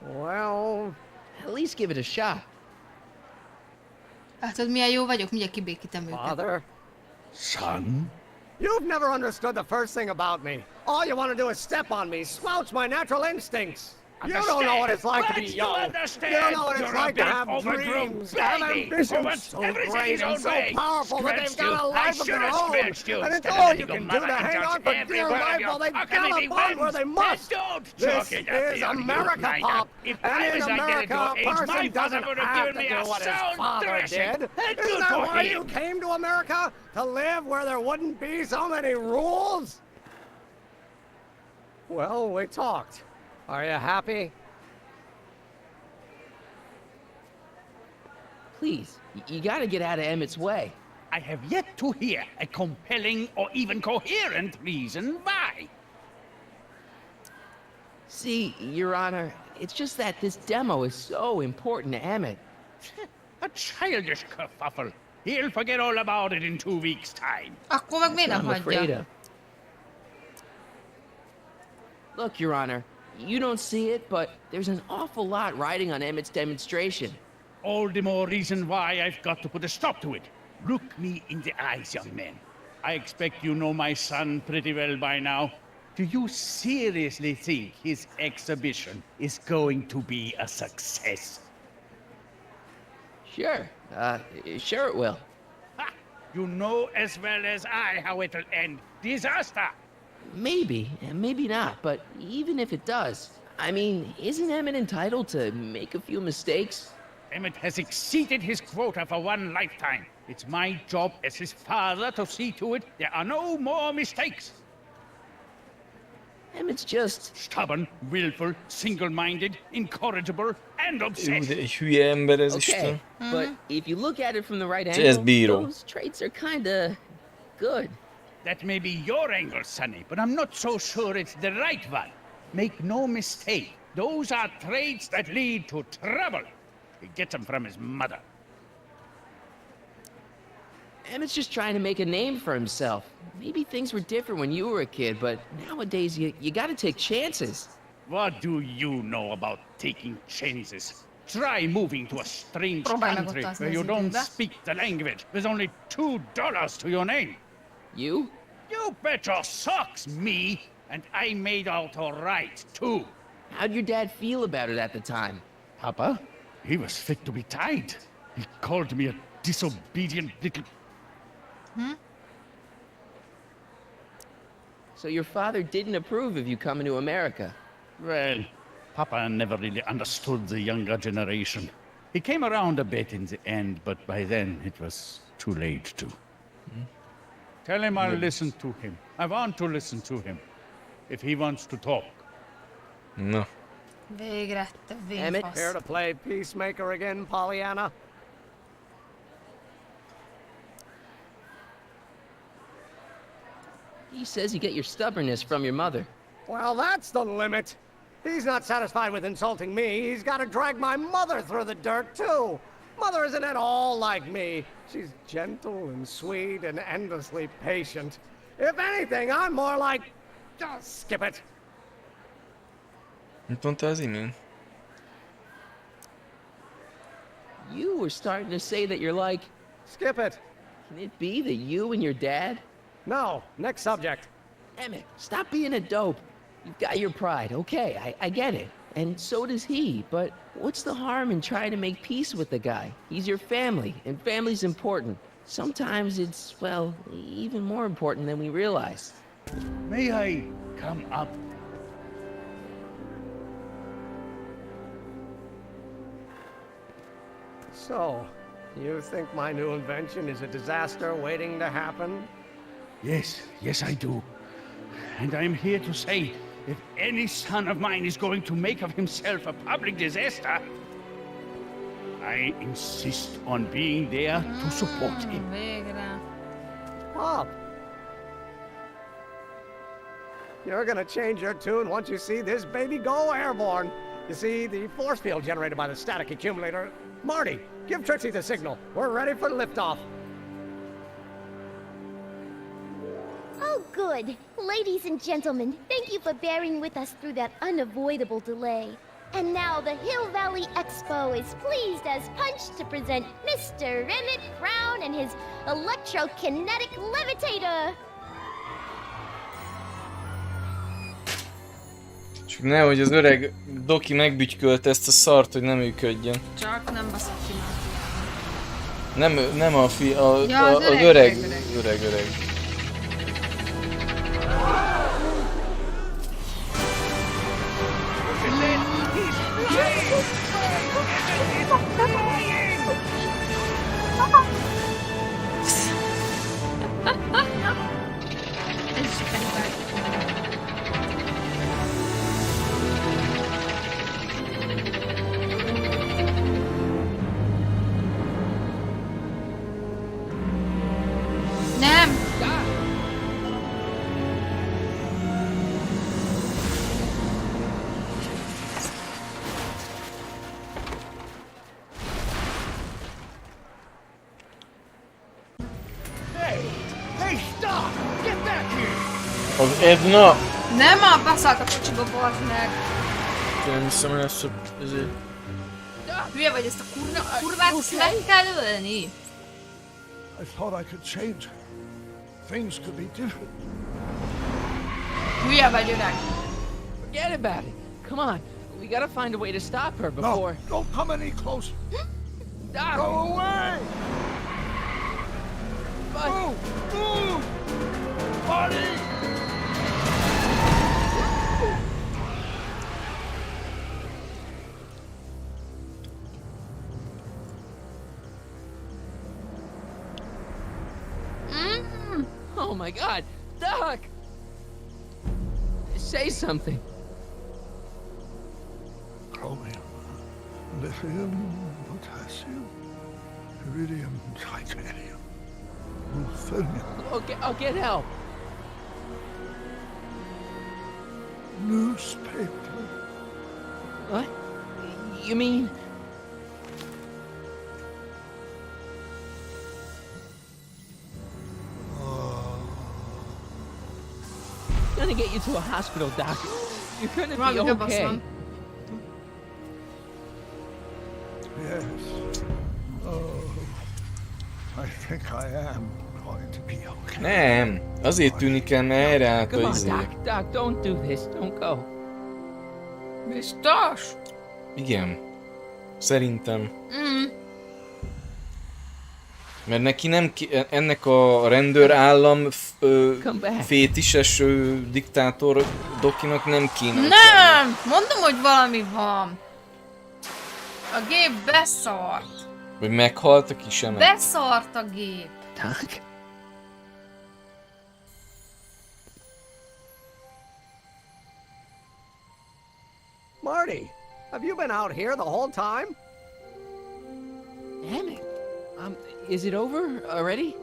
Well... At least give it a shot. Látod, milyen jó vagyok? Mindjárt kibékítem őket. Father? Son? You've never understood the first thing about me. All you want to do is step on me, squelch my natural instincts. You don't know what it's like to be young. You don't know what it's like to have dreams, to have ambitions so great and so powerful that they've got a life of their own. And it's all you can do to hang on for dear life while they gallop on where they must. This is America, Pop. And in America, a person doesn't have to do what his father did. Isn't that why you came to America? To live where there wouldn't be so many rules? Well, we talked. Are you happy? Please, you gotta get out of Emmett's way. I have yet to hear a compelling or even coherent reason why. See, Your Honor, it's just that this demo is so important to Emmett. A childish kerfuffle. He'll forget all about it in 2 weeks' time. Akkor meg miért nem I'm afraid hagyja? of. Look, Your Honor, you don't see it, but there's an awful lot riding on Emmett's demonstration. All the more reason why I've got to put a stop to it. Look me in the eyes, young man. I expect you know my son pretty well by now. Do you seriously think his exhibition is going to be a success? Sure, sure it will. Ha! You know as well as I how it'll end. Disaster! Maybe, and maybe not, but even if it does, I mean, isn't Emmett entitled to make a few mistakes? Emmett has exceeded his quota for one lifetime. It's my job as his father to see to it there are no more mistakes. Emmett's just stubborn, willful, single-minded, incorrigible, and obsessed. De egy hülye ember ez okay, Isten. but if you look at it from the right Ez angle, bíró. those traits are kinda good. That may be your angle, Sonny, but I'm not so sure it's the right one. Make no mistake, those are traits that lead to trouble. He gets them from his mother. Emmett's just trying to make a name for himself. Maybe things were different when you were a kid, but nowadays you gotta take chances. What do you know about taking chances? Try moving to a strange country where you don't speak the language with only $2 to your name. You? You bet your socks, me! And I made out all right, too. How'd your dad feel about it at the time? Papa? He was fit to be tied. He called me a disobedient little... So your father didn't approve of you coming to America? Well, Papa never really understood the younger generation. He came around a bit in the end, but by then it was too late to. Tell him I'll listen to him. I want to listen to him. If he wants to talk. Na. Végre, te Emmett, vénfasz. here to play peacemaker again, Pollyanna? He says you get your stubbornness from your mother. Well, that's the limit. He's not satisfied with insulting me. He's got to drag my mother through the dirt, too. Mother isn't at all like me. She's gentle and sweet and endlessly patient. If anything, I'm more like... Just skip it. Mit mondtál az imént? You were starting to say that you're like... Skip it. Can it be that you and your dad? No, next subject. Emmett, stop being a dope. You've got your pride, okay, I get it. And so does he, but what's the harm in trying to make peace with the guy? He's your family, and family's important. Sometimes it's, well, even more important than we realize. May I come up? So, you think my new invention is a disaster waiting to happen? Yes, I do. And I'm here to say, if any son of mine is going to make of himself a public disaster, I insist on being there to support him. Végre. Pop! You're gonna change your tune once you see this baby go airborne. You see, the force field generated by the static accumulator... Marty, give Trixie the signal. We're ready for liftoff. Oh, good. Ladies and gentlemen, thank you for bearing with us through that unavoidable delay. And now the Hill Valley Expo is pleased as punch to present Mr. Emmett Brown and his electrokinetic levitator. Csak nehogy az öreg doki megbütykölt ezt a szart, hogy nem működjön. Csak nem baszott ki már. Nem a fi... az az öreg. Nem! Az Edna! Nem, már beszállt a kocsiba, bazd meg! Nem hiszem, hogy lesz ezért. Hülye vagy, ezt a kurvát ezt meg kell ölni? I thought I could change her. Things could be different. Hülye vagy, öreg. Forget about it. Come on. We gotta find a way to stop her before... No, don't come any closer. Doc! Go away! But... Move! Move! Marty! Oh my God, Doc! Say something. Chromium, lithium, potassium, iridium, titanium, ruthenium. I'll get help. Newspaper. What? You mean... I'm gonna get you to a hospital, Doc. You're gonna be okay. Yes. Oh, I think I am going to be okay. Nem, azért tűnik el, mert erre állt Come a on, izé. Doc, don't do this. Don't go. Biztos? Igen. Szerintem. Mert neki nem ennek a rendőrállam fétises diktátor dokinak nem kéne. Nem! Mondom, hogy valami van. A gép beszart. Vagy meghalt a kis emet. Beszart a gép. Doc? Marty, have you been out here the whole time? Damn it. Is it over already?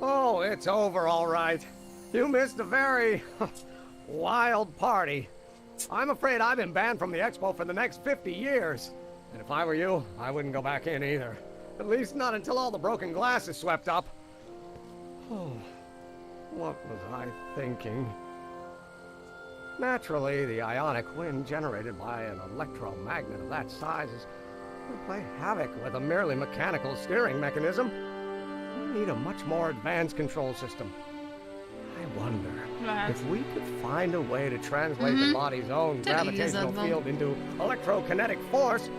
Oh, it's over all right. You missed a very wild party. I'm afraid I've been banned from the expo for the next 50 years. And if I were you, I wouldn't go back in either. At least not until all the broken glass is swept up. Oh, what was I thinking? Naturally, the ionic wind generated by an electromagnet of that size would play havoc with a merely mechanical steering mechanism. We need a much more advanced control system. I wonder if we could find a way to translate the body's own gravitational field into electrokinetic force.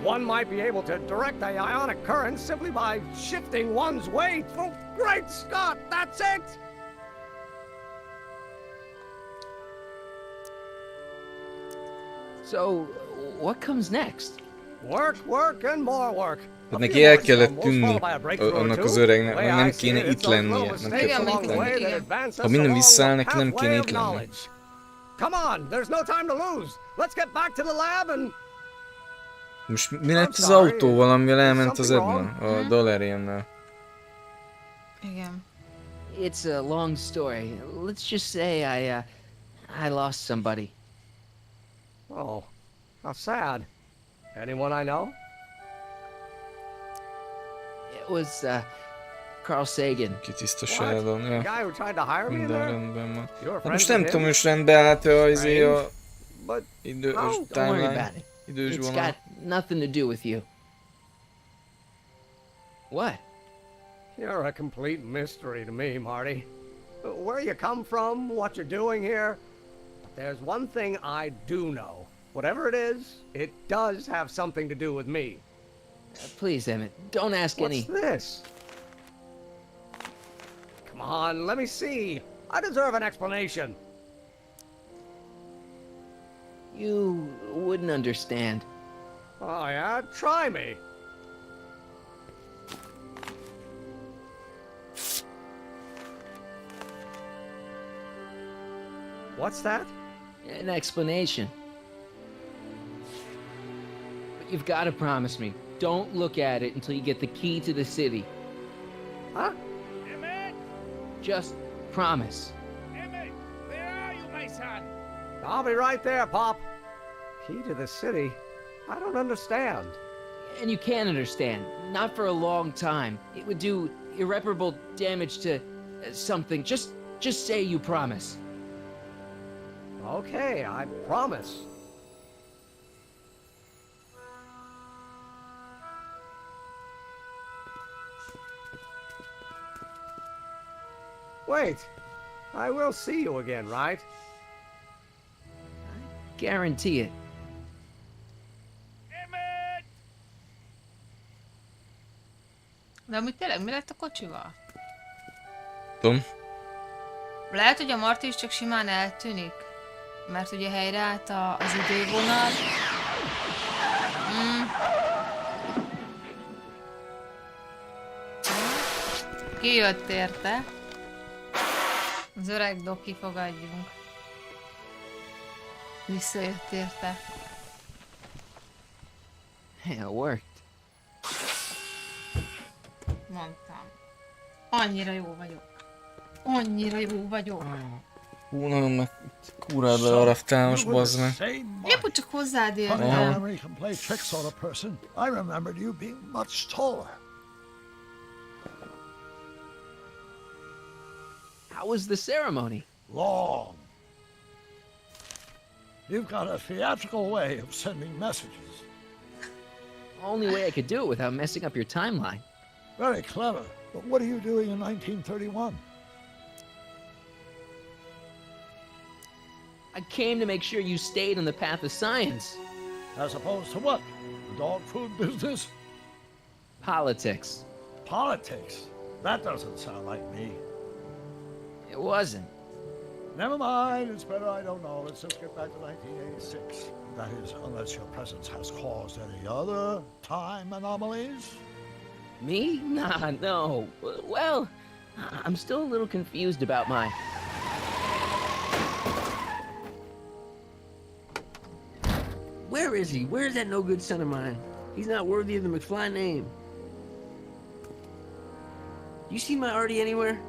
One might be able to direct the ionic current simply by shifting one's weight. Oh, great Scott, that's it! So, what comes next? Work, work, and more work. Hát neki el kellett tűnni annak az öregnek, meg nem kéne itt lennie. Nem kellett itt lennie. Ha minden visszaáll, neki nem kéne itt lenni. Come on, there's no time to lose. Let's get back to the lab and... Most mi lett az autóval, amivel elment az Edna? A Doleriannel. Igen. It's a long story. Let's just say I lost somebody. Oh, how sad. Anyone I know? It was Carl Sagan. Kitisztaságban, ja. Guy who tried to hire me in Minden there? rendben van. You're Hát friends most nem with tudom, him? most rendbe állt a idős Don't worry timeline, about it. idős It's vonal. got nothing to do with you. What? You're a complete mystery to me, Marty. Where you come from, what you're doing here. But there's one thing I do know. Whatever it is, it does have something to do with me. Please, Emmett, don't ask any... What's this? Come on, let me see. I deserve an explanation. You wouldn't understand. Oh yeah? Try me. What's that? An explanation. But you've got to promise me, don't look at it until you get the key to the city. Huh? Emmett! Just promise. Emmett! Where are you, my son? I'll be right there, Pop. Key to the city? I don't understand. And you can understand. Not for a long time. It would do irreparable damage to something. Just Just say you promise. Okay, I promise. Wait, I will see you again, right? Guarantee it. De amúgy tényleg mi lett a kocsival? Tudom. Lehet, hogy a Marti is csak simán eltűnik. Mert ugye helyreállt az idővonal. Kijött érte. Az öreg doki, fogadjunk. Visszajött érte. Hey, it worked. Mondtam. Annyira jó vagyok. Annyira jó vagyok. Hú, nagyon meg kúrába leraftál most, bazd meg. Épp úgy csak hozzád Funny how értem. memory can play tricks on a person. I remembered you being much taller. How was the ceremony? Long. You've got a theatrical way of sending messages. Only way I could do it without messing up your timeline. Very clever. But what are you doing in 1931? I came to make sure you stayed on the path of science. As opposed to what? The dog food business? Politics. Politics? That doesn't sound like me. It wasn't. Never mind, it's better I don't know. Let's just get back to 1986. That is, unless your presence has caused any other time anomalies. Me? Nah, no. Well, I'm still a little confused about my... Where is he? Where's that no good son of mine? He's not worthy of the McFly name. You see my Artie anywhere?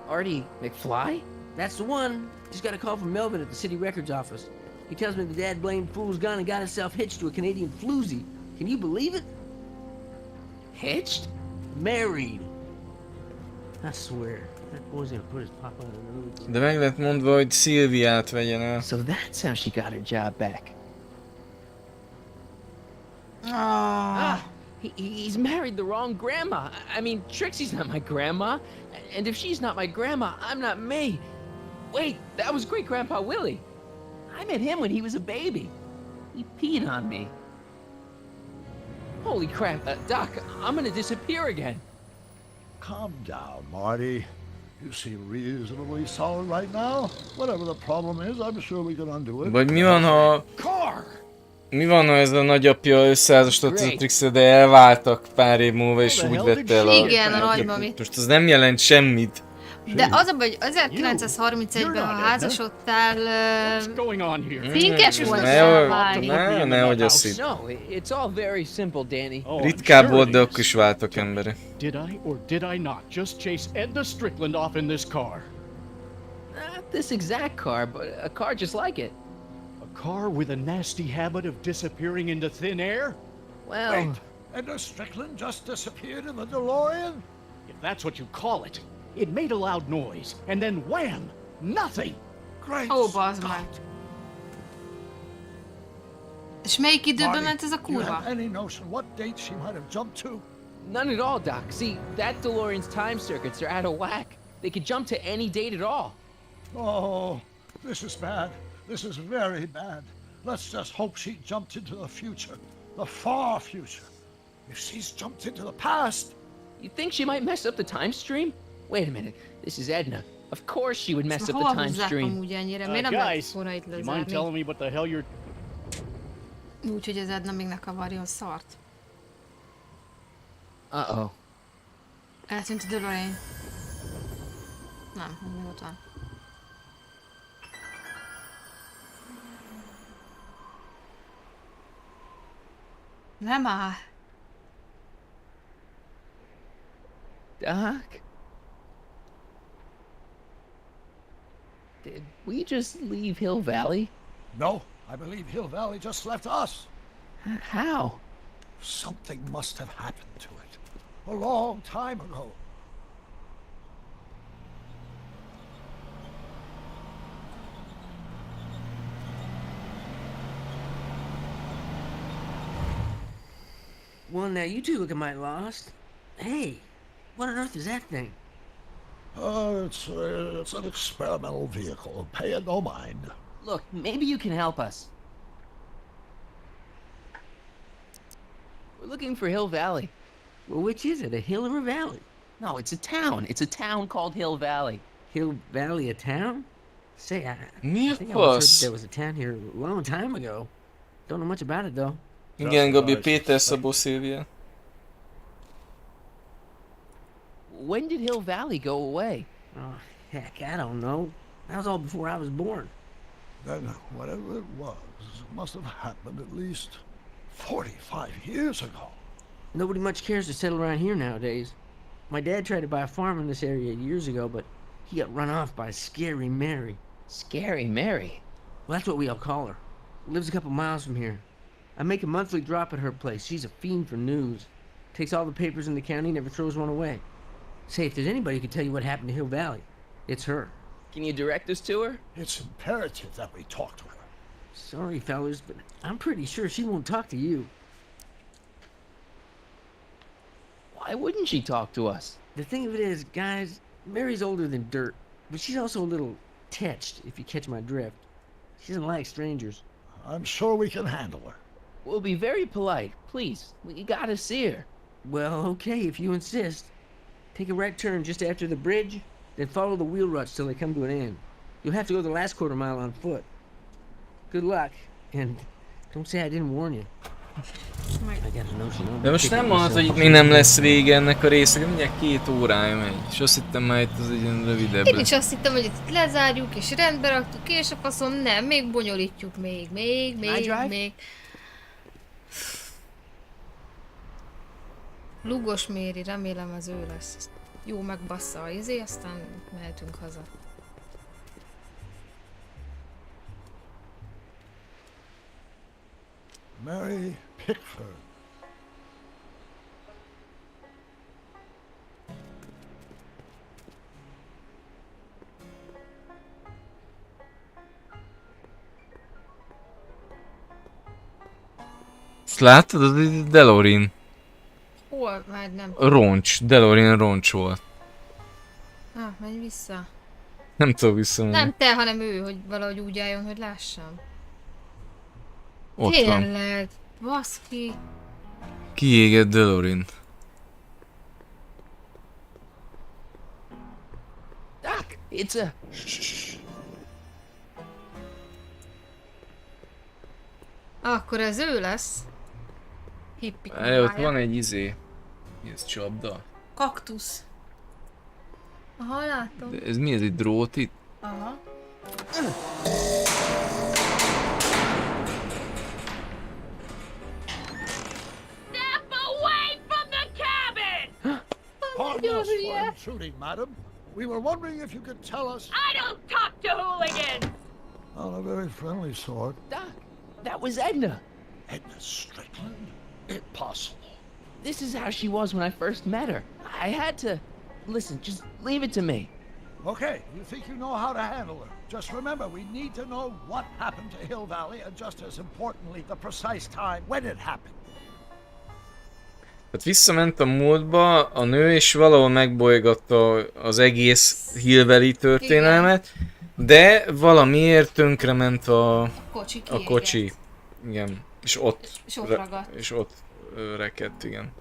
Artie McFly? That's the one. Just got a call from Melvin at the city records office. He tells me the dad blamed fool's gone and got himself hitched to a Canadian floozy. Can you believe it? Hitched? Married. I swear, that boy's gonna put his papa on the road. De meg lett mondva, hogy Szilviát vegyen el. So that's how she got her job back. He's married the wrong grandma. I mean, Trixie's not my grandma. And if she's not my grandma, I'm not me. Wait, that was great-grandpa Willie. I met him when he was a baby. He peed on me. Holy crap, Doc, I'm gonna disappear again. Calm down, Marty. You seem reasonably solid right now. Whatever the problem is, I'm sure we can undo it. Vagy mi van, ha... Mi van, ha ez a nagyapja összeházasodott a Trixie, de elváltak pár év múlva, és úgy vette el a... Igen, a nagymamit. Most az nem jelent semmit. De az a baj, hogy 1931-ben, ha házasodtál, finkes volt elválni. Nehogy azt hidd. No, it's all very simple, Danny. Ritkább volt, de akkor is váltak emberek. Did I or did I not just chase Edna Strickland off in this car? Not this exact car, but a car just like it. A car with a nasty habit of disappearing into thin air? Well... Wait, Edna Strickland just disappeared in the DeLorean? If that's what you call it. It made a loud noise, and then wham! Nothing! Great bazd meg. És melyik időben ment ez a Do you kurva? have any notion what date she might have jumped to? None at all, Doc. See, that DeLorean's time circuits are out of whack. They could jump to any date at all. Oh, this is bad. This is very bad. Let's just hope she jumped into the future. The far future. If she's jumped into the past... You think she might mess up the time stream? Wait a minute. This is Edna. Of course she would mess up the time stream. Guys, you mind telling me what the hell you're... Úgyhogy az Edna még ne kavarjon szart. Uh-oh. Eltűnt a DeLorean. Nem, ott van. Nem áll. Doc? Did we just leave Hill Valley? No, I believe Hill Valley just left us. How? Something must have happened to it. A long time ago. Well, now you two look a mite lost. Hey, what on earth is that thing? It's an experimental vehicle. Pay it no mind. Look, maybe you can help us. We're looking for Hill Valley. Well, which is it, a hill or a valley? No, it's a town. It's a town called Hill Valley. Hill Valley, a town? Say, I Mi a think I was heard fasz? there was a town here a long time ago. Don't know much about it, though. Igen, Gabi, Péter Szabó Szilvia. When did Hill Valley go away? Oh, heck, I don't know. That was all before I was born. Then whatever it was must have happened at least 45 years ago. Nobody much cares to settle around here nowadays. My dad tried to buy a farm in this area years ago, but he got run off by Scary Mary. Scary Mary? Well, that's what we all call her. Lives a couple miles from here. I make a monthly drop at her place. She's a fiend for news. Takes all the papers in the county, never throws one away. Say, if there's anybody who can tell you what happened to Hill Valley, it's her. Can you direct us to her? It's imperative that we talk to her. Sorry, fellas, but I'm pretty sure she won't talk to you. Why wouldn't she talk to us? The thing of it is, guys, Mary's older than dirt, but she's also a little tetched, if you catch my drift. She doesn't like strangers. I'm sure we can handle her. We'll be very polite. Please, we gotta see her. Well, okay, if you insist. Take a right turn just after the bridge, then follow the wheel ruts till they come to an end. You'll have to go the last quarter mile on foot. Good luck, and don't say I didn't warn you. De most nem mondhatod, hogy itt még nem lesz vége ennek a résznek, mindjárt 2 órája megy, és azt hittem már itt az egy ilyen rövidebb. Én is azt hittem, hogy itt lezárjuk és rendbe raktuk, és a faszom nem, még bonyolítjuk, még. Lugos Méri, remélem ez ő lesz. Jó, megbassza a izé, aztán mehetünk haza. Mary Pickford. Ezt láttad? Az egy DeLorean. Hol? Már nem. Roncs. DeLorean roncs volt. Menj vissza. Nem tudom visszamenni. Nem te, hanem ő, hogy valahogy úgy álljon, hogy lássam. Ott Tényleg. Baszki. Kiégett DeLorean. Doc, it's a... Akkor ez ő lesz. Hippi Ott van egy izé. Mi ez, csapda? Kaktusz. Aha, látom. De ez mi, ez egy drót itt? Aha. Step away from the cabin! Pardon us for intruding, madam. We were wondering if you could tell us... I don't talk to hooligans! On a very friendly sort. Doc, that was Edna. Edna Strickland? Impossible. This is how she was when I first met her. I had to... Listen, just leave it to me. Okay, you think you know how to handle her. Just remember, we need to know what happened to Hill Valley, and just as importantly, the precise time when it happened. Hát visszament a múltba a nő, és valahol megbolygatta az egész Hill Valley történelmet, de valamiért tönkrement a kocsi. Igen. És ott ragadt. És ott rekedt, igen.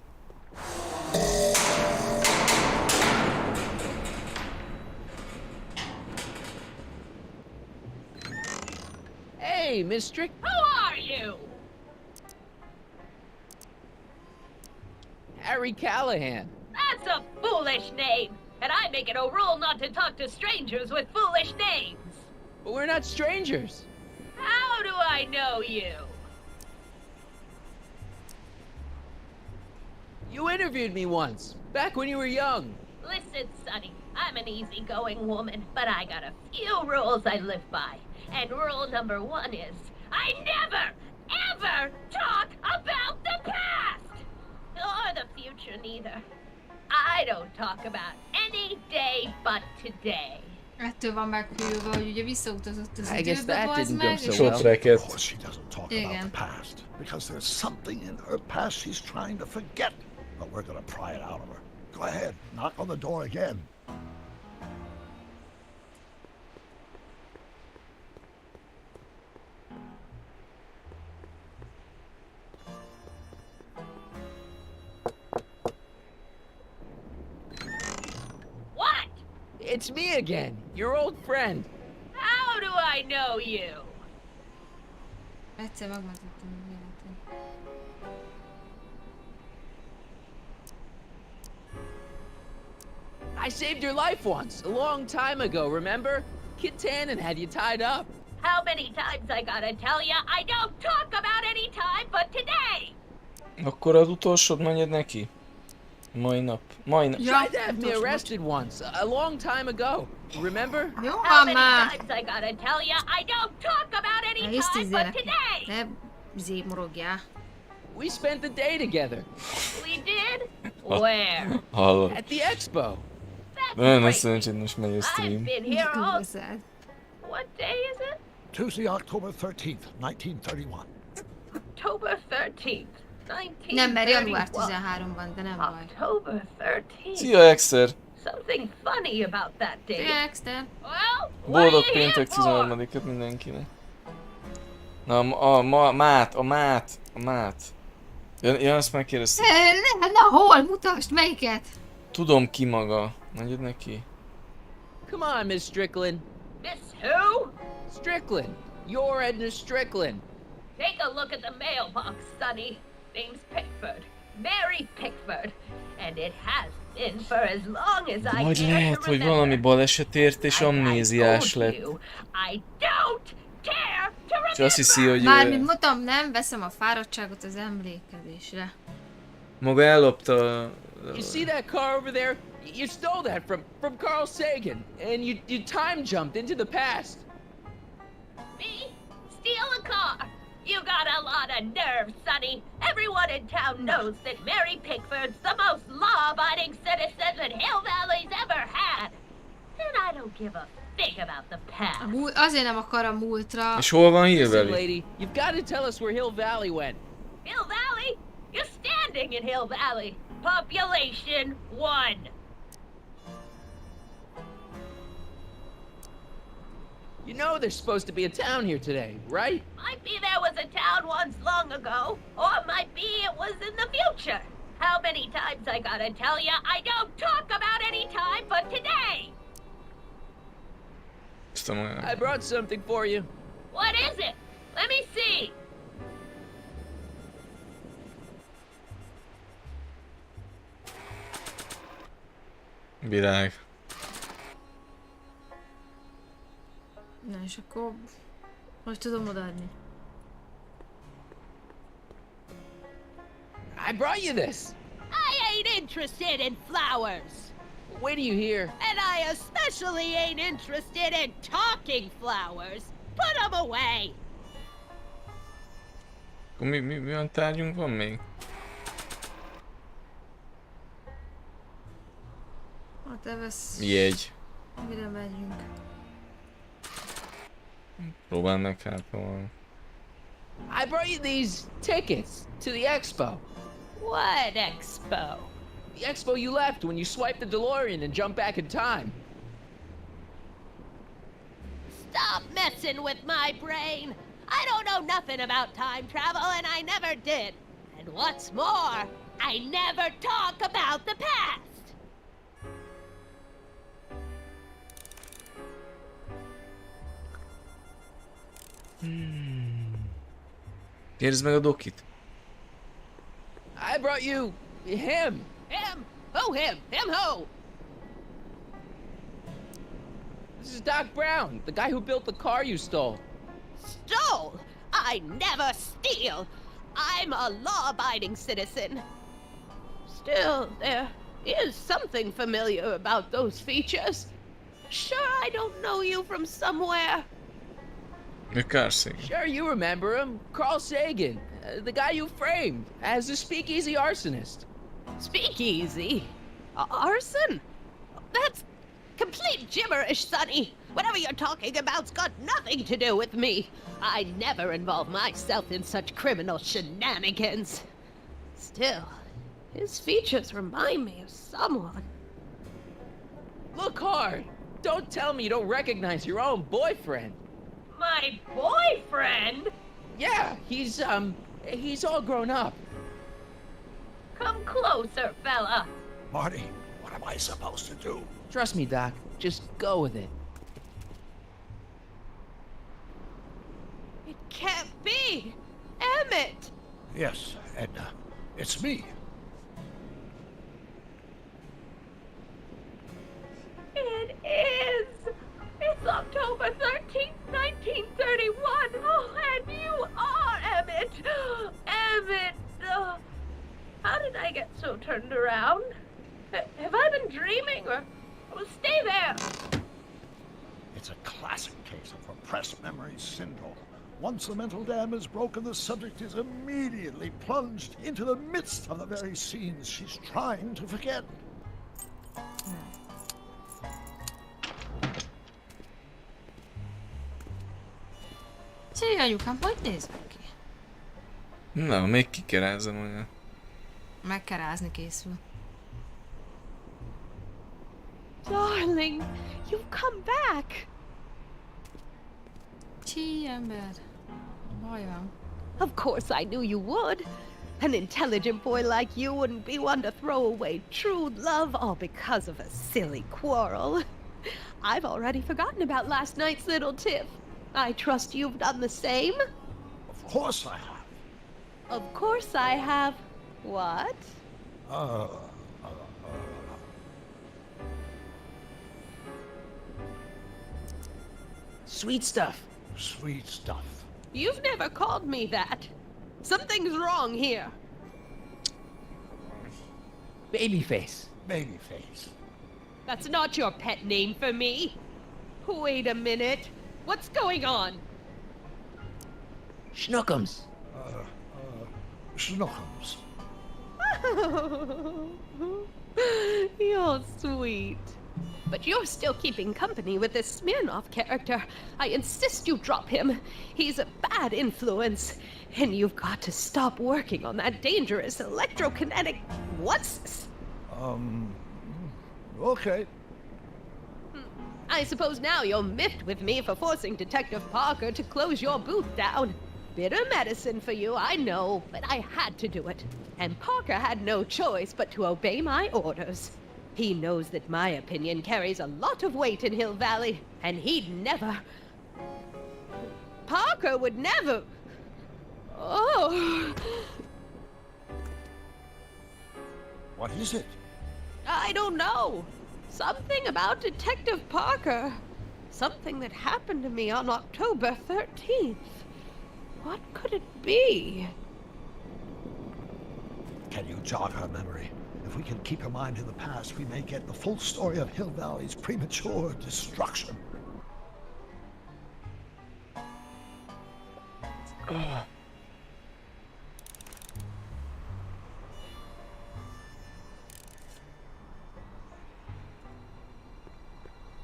Hey, Miss Strick. Who are you? Harry Callahan. That's a foolish name, and I make it a rule not to talk to strangers with foolish names. But we're not strangers. How do I know you? You interviewed me once, back when you were young. Listen, Sonny, I'm an easygoing woman, but I got a few rules I live by. And rule number 1 is, I never, ever talk about the past! Or the future, neither. I don't talk about any day but today. Ettől van meghűlve, hogy ugye visszautazott az I guess időbe, that bazd didn't go meg, so és well. Sotreket. Of course, she doesn't talk about the past because there's something in her past she's trying to forget. But we're gonna pry it out of her. Go ahead, knock on the door again. What? It's me again, your old friend. How do I know you? Egyszer megmutattam az életet. I saved your life once, a long time ago, remember? Kid Tannen had you tied up. How many times I gotta tell ya I don't talk about any time but today? Akkor az utolsód mondjad neki. Mai nap. Tried to have me arrested once, a long time ago. Remember? Jó How van many már! times I gotta tell ya I don't talk about any Ne hisz time but tízzelek. today? Ne morogjál. We spent the day together. We did? Where? Hallod. At the expo. Nagyon nagy szerencsét most megy a I've stream. been here all... What day is it? Tuesday, October 13th, 1931. October 13th, 1931. Nem, mert január 13-ban, de nem baj. October 13th. Szia, Exer! Something funny about that day. Szia, Exter! Well, what are Boldog you here péntek for? 13-at mindenkinek. Na, a mát. Ja, azt megkérdeztem. Na hol? Mutasd, melyiket? Tudom ki maga. Mondjad neki. Come on, Miss Strickland. Miss who? Strickland. You're Edna Strickland. Take a look at the mailbox, Sonny. Name's Pickford. Mary Pickford. And it has been for as long as I Vagy care lehet, to hogy remember. valami baleset ért és amnéziás Told lett. you, I don't care to remember. És azt hiszi, hogy Mármint mondtam, nem veszem a fáradtságot az emlékezésre. maga ellopta... You see that car over there? You stole that from Carl Sagan, and you time jumped into the past. Me? Steal a car? You got a lot of nerve, Sonny. Everyone in town knows that Mary Pickford's the most law-abiding citizen that Hill Valley's ever had. And I don't give a fig about the past. Azért nem akar a múltra. És hol van Hill Listen, Valley? lady, you've got to tell us where Hill Valley went. Hill Valley? You're standing in Hill Valley. Population 1. You know there's supposed to be a town here today, right? Might be there was a town once long ago, or might be it was in the future. How many times I gotta tell ya I don't talk about any time but today? I brought something for you. What is it? Let me see. Virág. Na és akkor... Hogy tudom odaadni? I brought you this. I ain't interested in flowers. Wait till you hear. And I especially ain't interested in talking flowers. Put them away. Mi olyan tárgyunk van még? Hát elvesz... Jegy. Mire megyünk? Próbál meg hát valami. I brought you these tickets to the expo. What expo? The expo you left when you swiped the DeLorean and jumped back in time. Stop messing with my brain. I don't know nothing about time travel, and I never did. And what's more, I never talk about the past. Kérdezd meg a dokit. I brought you him. Him? Who him? Him who? This is Doc Brown, the guy who built the car you stole. Stole? I never steal. I'm a law-abiding citizen. Still, there is something familiar about those features. Sure, I don't know you from somewhere. Carl Sagan. Sure, you remember him. Carl Sagan, the guy you framed as a speakeasy arsonist. Speakeasy? Arson? Complete gibberish, Sonny. Whatever you're talking about's got nothing to do with me. I never involve myself in such criminal shenanigans. Still, his features remind me of someone. Look hard! Don't tell me you don't recognize your own boyfriend! My boyfriend? Yeah, he's all grown up. Come closer, fella. Marty, what am I supposed to do? Trust me, Doc. Just go with it. It can't be! Emmett! Yes, Edna. It's me. It is! It's October 13th, 1931! Oh, and you are Emmett! Emmett! How did I get so turned around? Have I been dreaming, or stay there? It's a classic case of repressed memory syndrome. Once the mental dam is broken, the subject is immediately plunged into the midst of the very scenes she's trying to forget. Szia, anyukám, hogy nézek ki? Na, még kikerázom olyan. Meg kell rázni, készül. Darling, you've come back! Csí, ember. Baj van. Of course I knew you would. An intelligent boy like you wouldn't be one to throw away true love all because of a silly quarrel. I've already forgotten about last night's little tiff. I trust you've done the same? Of course I have. Of course I have. What? Sweet stuff. Sweet stuff. You've never called me that. Something's wrong here. Babyface. Babyface. That's not your pet name for me. Wait a minute. What's going on? Schnookums. Schnookums. You're sweet. But you're still keeping company with this Smirnoff character. I insist you drop him. He's a bad influence. And you've got to stop working on that dangerous electrokinetic... What's this? Okay. I suppose now you're miffed with me for forcing Detective Parker to close your booth down. Bitter medicine for you, I know, but I had to do it. And Parker had no choice but to obey my orders. He knows that my opinion carries a lot of weight in Hill Valley, and he'd never... Parker would never... Oh... What is it? I don't know. Something about Detective Parker. Something that happened to me on October 13th. What could it be? Can you jog her memory? If we can keep her mind in the past, we may get the full story of Hill Valley's premature destruction.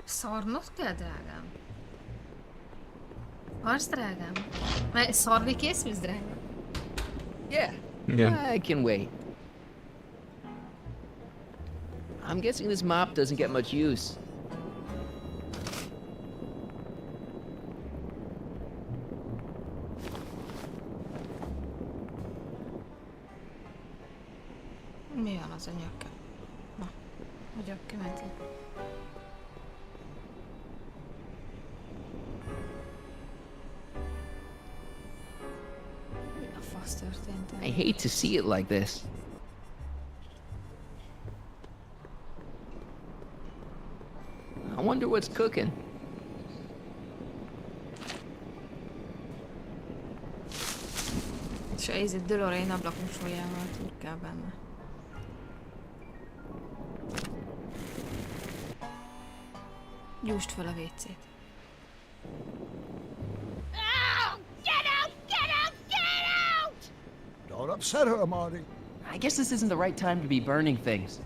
Szarnod kell, drágám? Harc, drágám? Mert szarni készülsz, drágám? Yeah. I can wait. I'm guessing this mop doesn't get much use. Mi van az a nyaka? Na, vagyok kimenti. Mi a fasz történt? I hate to see it like this. I wonder what's cooking. És a Dölorén ablakosójával turkál benne. Gyújtsd fel a WC-t. Get out! Get out! Get out! Don't upset her, Marty. I guess this isn't the right time to be burning things.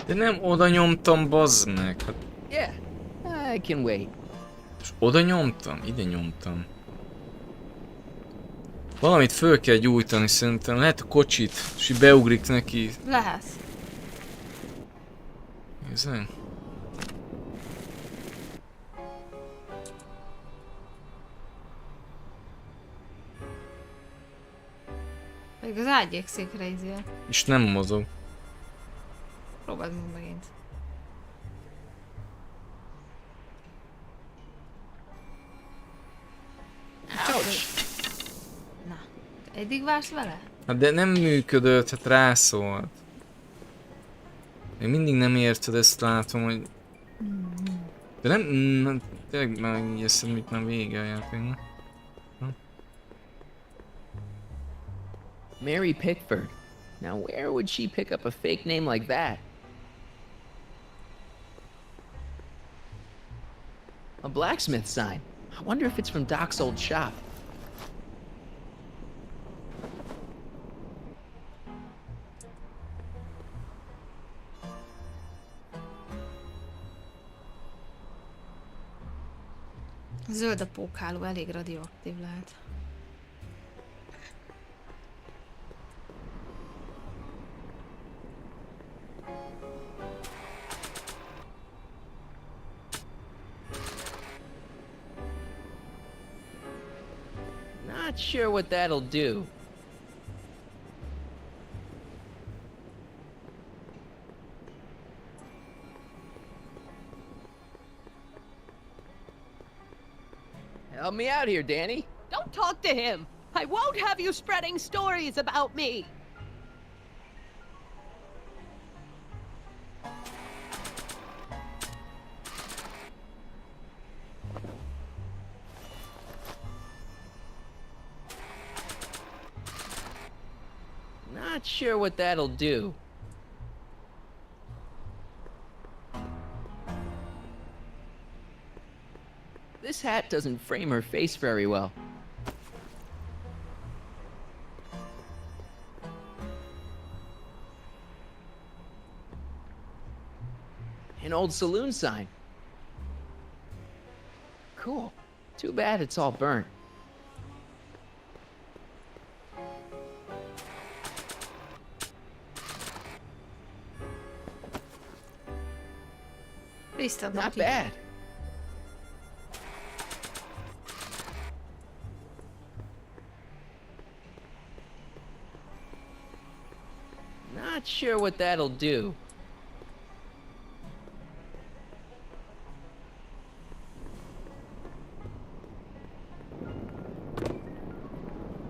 De nem oda nyomtam, bazd meg. Hát... Yeah, I can wait. És oda nyomtam? Ide nyomtam. Valamit föl kell gyújtani szerintem. Lehet a kocsit, és így beugrik neki. Lehet. Nézd. Még az ágyékszékre izél. És nem mozog. Próbáld meg megint. Na, eddig vársz vele? Hát de nem működött, hát rászólt. Még mindig nem érted, ezt látom, hogy... De nem... Tényleg már megijeszted, mit már vége a játéknak. Mary Pickford. Now where would she pick up a fake name like that? A blacksmith sign. I wonder if it's from Doc's old shop. Zöld a pókháló, elég radioaktív lehet. Not sure what that'll do. Help me out here, Danny. Don't talk to him. I won't have you spreading stories about me. Not sure what that'll do. This hat doesn't frame her face very well. An old saloon sign. Cool. Too bad it's all burnt. Not bad. Not sure what that'll do.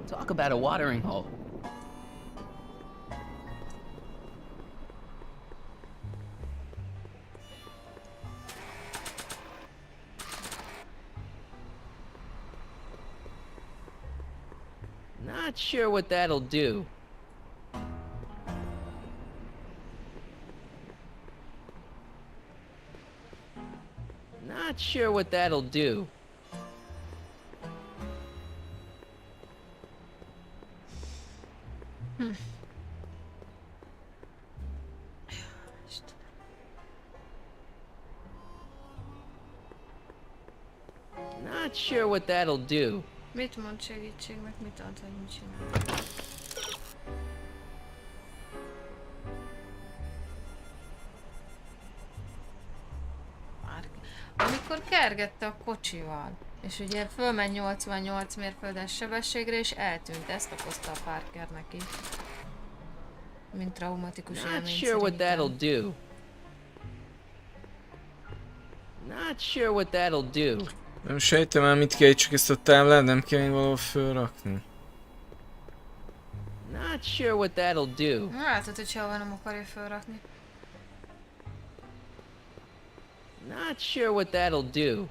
Talk about a watering hole. Not sure what that'll do. Not sure what that'll do. Not sure what that'll do. Mit mond segítségnek, mit ad, vagy mit csinál? Amikor kergette a kocsival, és ugye fölment 88 mérföldes sebességre, és eltűnt, ezt okozta a Parker neki. Mint traumatikus élmény. Not sure what that'll do. Not sure what that'll do. Nem sejtem el, mit kell, csak ezt a táblát nem kell még valahol fölrakni. Not sure what that'll do. Látod, hogy sehova nem akarja fölrakni. Not sure what that'll do.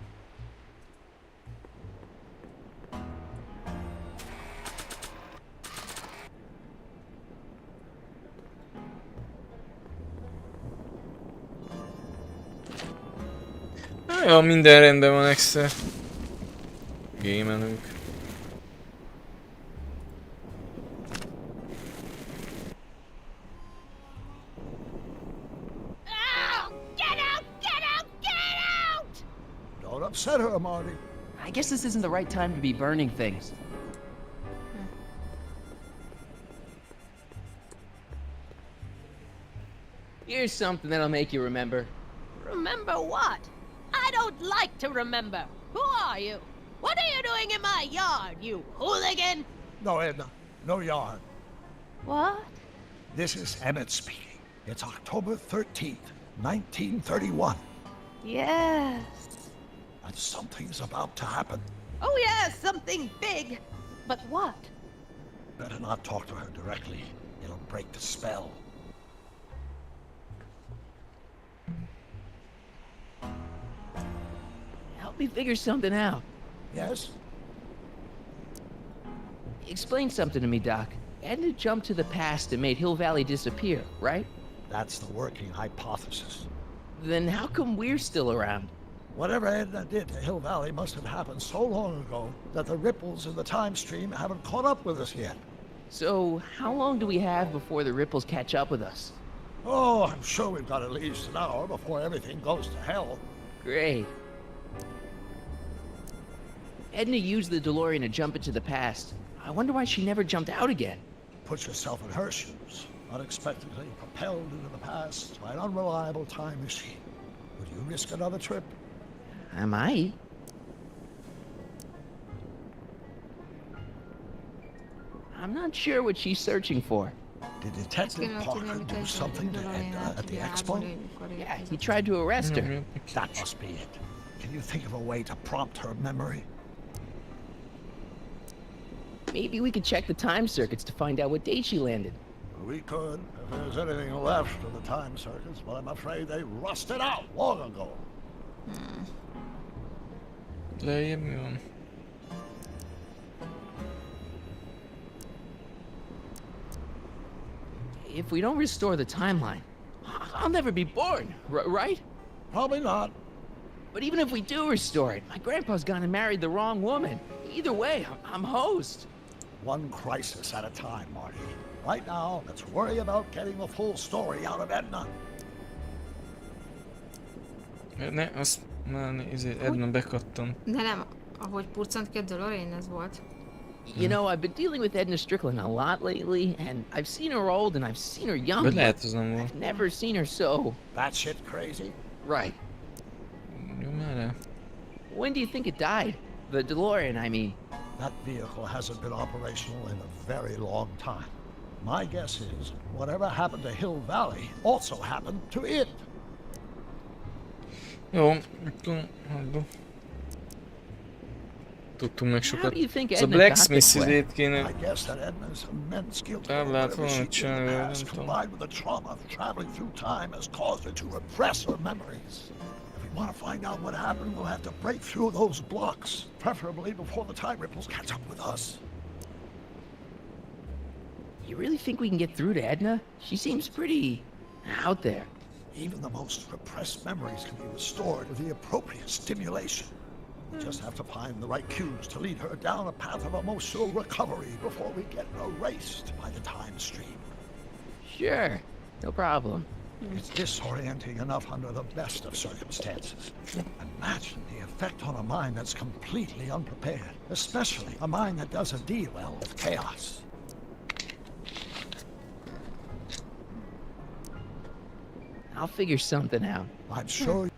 Ja, minden rendben van egyszer. Gémelünk. upset her, Marty. I guess this isn't the right time to be burning things. Here's something that'll make you remember. Remember what? I don't like to remember. Who are you? What are you doing in my yard, you hooligan? No, Edna. No yard. What? This is Emmett speaking. It's October 13th, 1931. Yes. And something's about to happen. Oh yes, something big. But what? Better not talk to her directly. It'll break the spell. Help me figure something out. Yes? Explain something to me, Doc. Edna jumped to the past and made Hill Valley disappear, right? That's the working hypothesis. Then how come we're still around? Whatever Edna did to Hill Valley must have happened so long ago that the ripples in the time stream haven't caught up with us yet. So, how long do we have before the ripples catch up with us? Oh, I'm sure we've got at least an hour before everything goes to hell. Great. Edna used the DeLorean to jump into the past. I wonder why she never jumped out again. Put yourself in her shoes. Unexpectedly propelled into the past by an unreliable time machine. Would you risk another trip? I might. I'm not sure what she's searching for. Did Detective Parker do something to Edna at the expo? Yeah, he tried to arrest her. That must be it. Can you think of a way to prompt her memory? Maybe we could check the time circuits to find out what date she landed. We could, if there's anything left of the time circuits, but I'm afraid they rusted out long ago. Lejjebb mi van? If we don't restore the timeline, I'll never be born, right? Probably not. But even if we do restore it, my grandpa's gone and married the wrong woman. Either way, I'm hosed. One crisis at a time, Marty. Right now, let's worry about getting the full story out of Edna. Ne, azt már Edna bekattam. De nem, ahogy purcant ki a DeLorean, ez volt. You know, I've been dealing with Edna Strickland a lot lately, and I've seen her old and I've seen her young. De lehet az nem volt. I've never seen her so... That shit crazy? Right. Jó már. When do you think it died? The DeLorean, I mean. That vehicle hasn't been operational in a very long time. My guess is, whatever happened to Hill Valley also happened to it. Jó, tudtunk meg sokat. Ez a Blacksmith izét kéne... Táblát valamit csinálni, nem tudom. Want to find out what happened, we'll have to break through those blocks, preferably before the time ripples catch up with us. You really think we can get through to Edna? She seems pretty... out there. Even the most repressed memories can be restored with the appropriate stimulation. We just have to find the right cues to lead her down a path of emotional recovery before we get erased by the time stream. Sure, no problem. It's disorienting enough under the best of circumstances. Imagine the effect on a mind that's completely unprepared, especially a mind that doesn't deal well with chaos. I'll figure something out. I'm sure.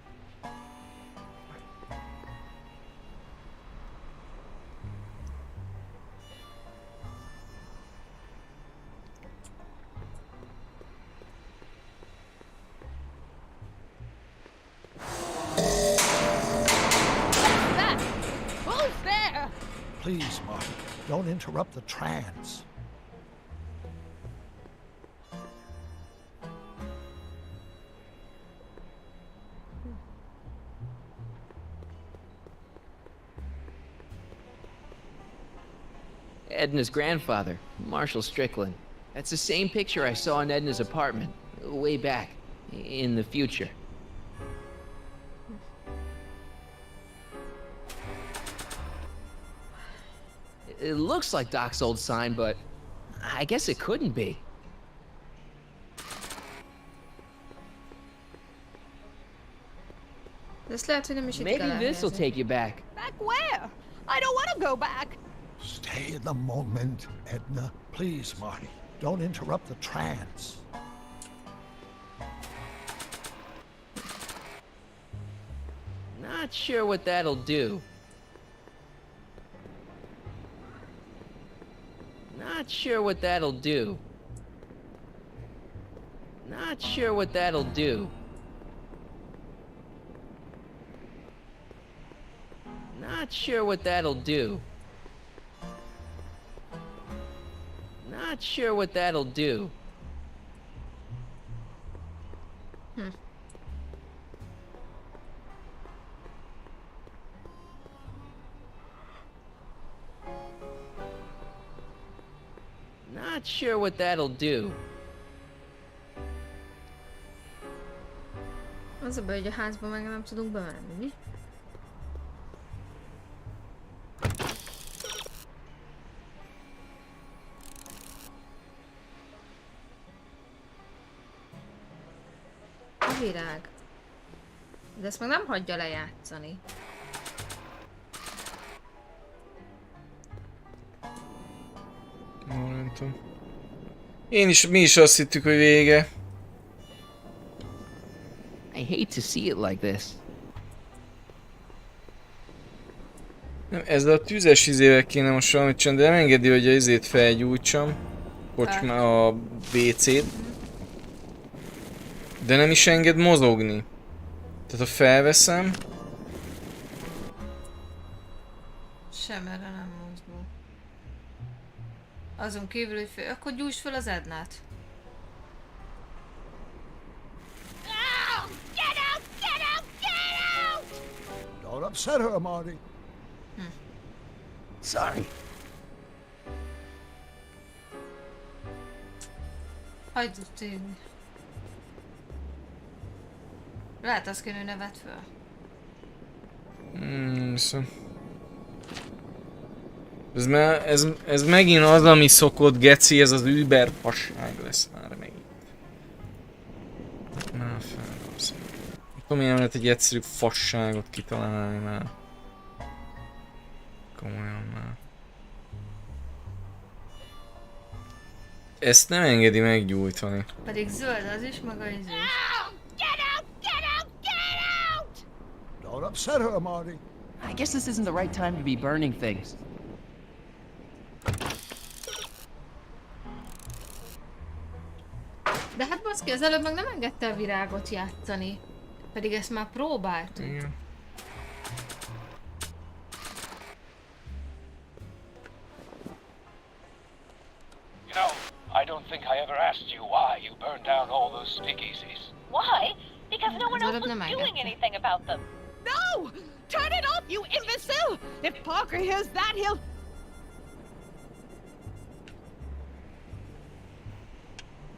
Please, Marty, don't interrupt the trance. Edna's grandfather, Marshall Strickland. That's the same picture I saw in Edna's apartment, way back, in the future. It looks like Doc's old sign, but I guess it couldn't be. De ezt lehet, hogy nem is itt Maybe kell this will take you back. Back where? I don't want to go back. Stay in the moment, Edna. Please, Marty. Don't interrupt the trance. Not sure what that'll do. Not sure what that'll do. Not sure what that'll do. Not sure what that'll do. Not sure what that'll do. Not sure what that'll do. Az a baj, hogy a házba meg nem tudunk bemenni, mi? A virág. De ezt meg nem hagyja lejátszani. Nem tudom. Mi is azt hittük, hogy vége. I hate to see it like this. Nem, ezzel a tüzes izével kéne most valamit csinálni, de nem engedi, hogy a izét felgyújtsam. A WC-t. De nem is enged mozogni. Tehát ha felveszem... Sem erre nem mozdul. Azon kívül, hogy fel... Akkor gyújtsd fel az Ednát. Don't upset her, Marty. Sorry. Hagyd tűnni. Lehet azt kéne, hogy ne vedd föl. Viszont... Ez megint az, ami szokott, geci, ez az Uber fasság lesz már megint. Már fel, tudom, én lehet egy egyszerű fasságot kitalálni már. Komolyan már. Ezt nem engedi meggyújtani. Pedig zöld az is, meg az is. Don't upset her, Marty. I guess this isn't the right time to be burning things. De hát baszki, az előbb meg nem engedte a virágot játszani. Pedig ezt már próbáltuk. Igen. You know, I don't think I ever asked you why you burned down all those speakeasies. Why? Because no one else was doing anything about them. No! Turn it off, you imbecile! If Parker hears that, he'll...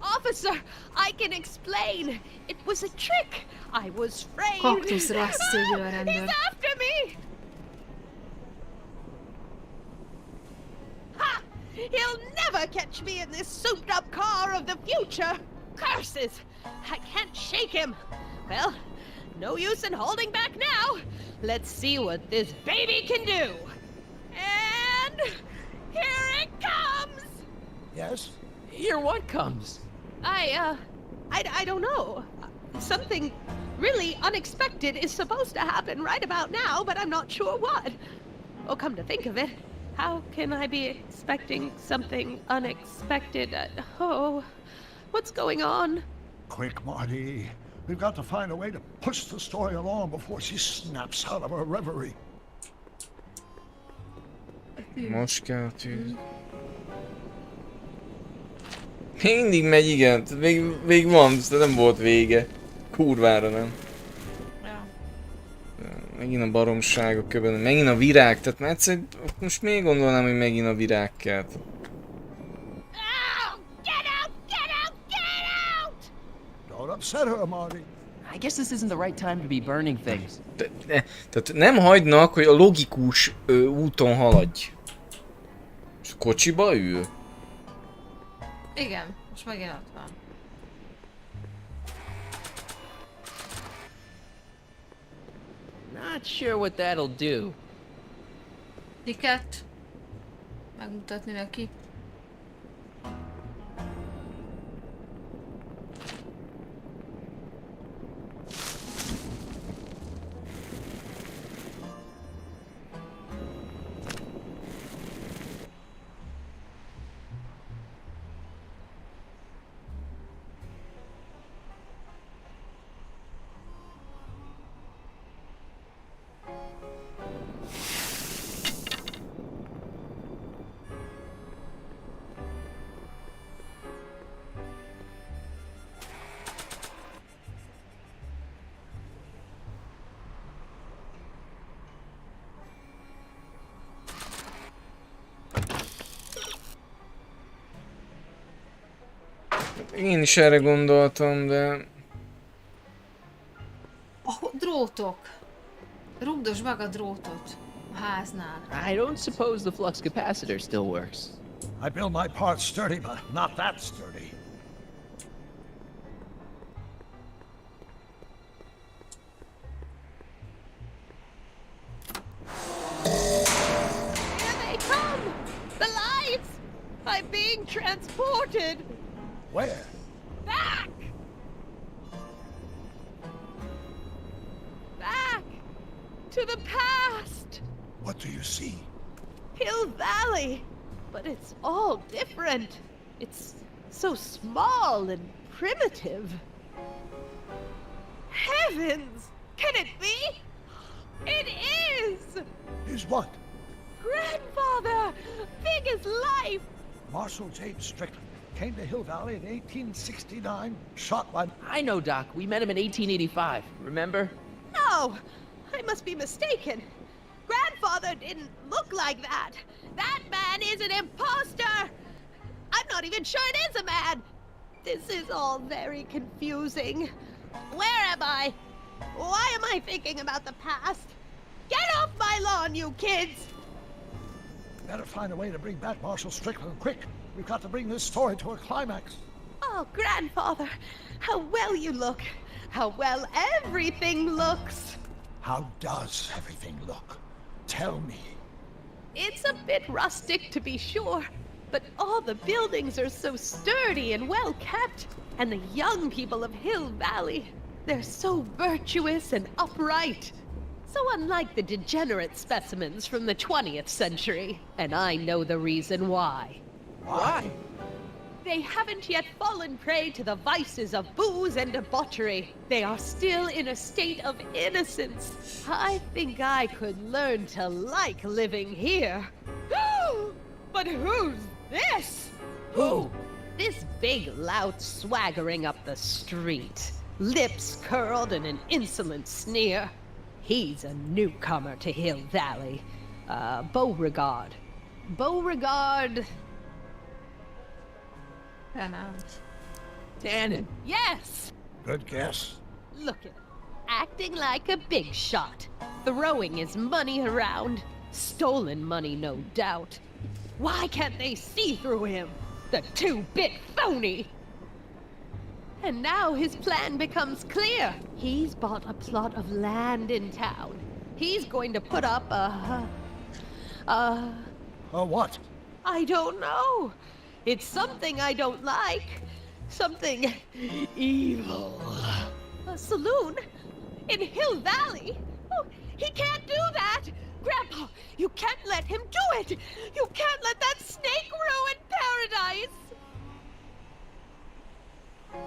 Officer, I can explain. It was a trick. I was framed. Kaktuszra azt szívja a rendőr. He's after me! Ha! He'll never catch me in this souped-up car of the future. Curses! I can't shake him. Well, no use in holding back now. Let's see what this baby can do. And here it comes. Yes? Here what comes? I don't know. Something really unexpected is supposed to happen right about now, but I'm not sure what. Oh, come to think of it, how can I be expecting something unexpected? Oh, what's going on? Quick, Marty. We've got to find a way to push the story along before she snaps out of her reverie. Most kell a tűz. Mindig megy, igen. Még van, de nem volt vége. Kurvára nem. Ja. Megint a baromságok köbben, megint a virág, tehát már egyszer, most még gondolnám, hogy megint a virág kell. Don't upset her, Marty. I guess this isn't the right time to be burning things. Tehát nem hagynak, hogy a logikus úton haladj. És kocsiba ül? Igen, most megint ott van. Not sure what that'll do. Tiket. Megmutatni neki. Én is erre gondoltam, de... Drótok! Rugdosd meg a drótot a háznál. I don't suppose the flux capacitor still works. I build my parts sturdy, but not that sturdy. Here they come! The lights! I'm being transported! Where? Back! Back! To the past! What do you see? Hill Valley! But it's all different. It's so small and primitive. Heavens! Can it be? It is! Is what? Grandfather! Big as life! Marshal James Strickland came to Hill Valley in 1869, shot by... I know, Doc. We met him in 1885. Remember? No! I must be mistaken. Grandfather didn't look like that. That man is an imposter! I'm not even sure it is a man! This is all very confusing. Where am I? Why am I thinking about the past? Get off my lawn, you kids! Better find a way to bring back Marshal Strickland quick. We've got to bring this story to a climax. Oh, Grandfather, how well you look. How well everything looks. How does everything look? Tell me. It's a bit rustic, to be sure, but all the buildings are so sturdy and well kept. And the young people of Hill Valley, they're so virtuous and upright. So unlike the degenerate specimens from the 20th century. And I know the reason why. Why? They haven't yet fallen prey to the vices of booze and debauchery. They are still in a state of innocence. I think I could learn to like living here. But who's this? Who? This big lout swaggering up the street. Lips curled in an insolent sneer. He's a newcomer to Hill Valley. Beauregard. Beauregard... Tannen. Yes! Good guess. Look at him, acting like a big shot, throwing his money around. Stolen money, no doubt. Why can't they see through him? The two-bit phony! And now his plan becomes clear. He's bought a plot of land in town. He's going to put up a what? I don't know. It's something I don't like. Something evil. A saloon? In Hill Valley? Oh, he can't do that! Grandpa, you can't let him do it! You can't let that snake ruin paradise!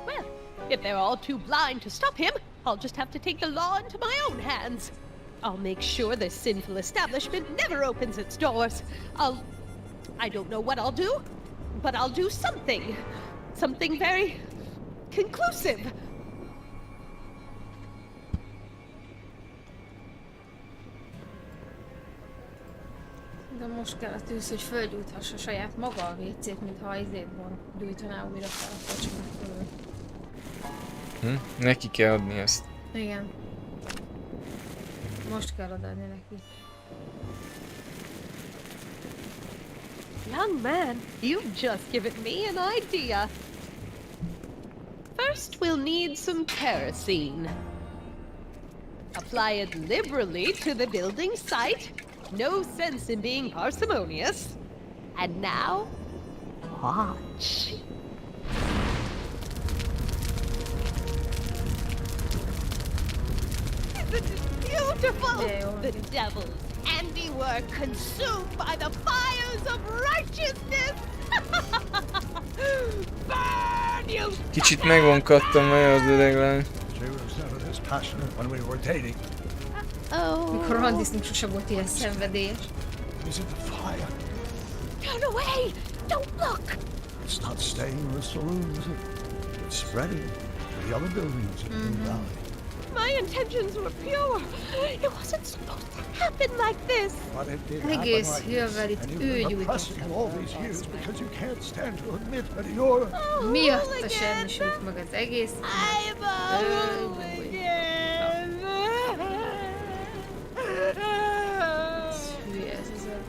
Well, if they're all too blind to stop him, I'll just have to take the law into my own hands. I'll make sure this sinful establishment never opens its doors. I don't know what I'll do, but I'll do something. Something very conclusive. De most kell a tűz, hogy fölgyújthassa saját maga a WC-t, mintha a izétban gyújtaná újra fel a kocsmát fölül. Neki kell adni ezt. Igen. Most kell adni neki. Young man, you've just given me an idea. First, we'll need some kerosene. Apply it liberally to the building site. No sense in being parsimonious. And now, watch. Isn't it beautiful? The devil's handiwork consumed by the fires of righteousness. Burn, you! Kicsit megvonkadtam vele az öreg lány. She was never this passionate when we were dating. Mikor randizni sose volt ilyen szenvedélyes. Is it the fire? Turn away! Don't look! It's not staying in the saloon, is it? It's spreading to the other buildings in the valley. My intentions were pure. It wasn't supposed to happen like this. But it did happen Egész like this. jövvel itt And ő you've been gyújtotta repressing all these years because you can't stand to admit that you're... Miatta semmisült meg az egész. I'm a hooligan. Hülye ez az öreg.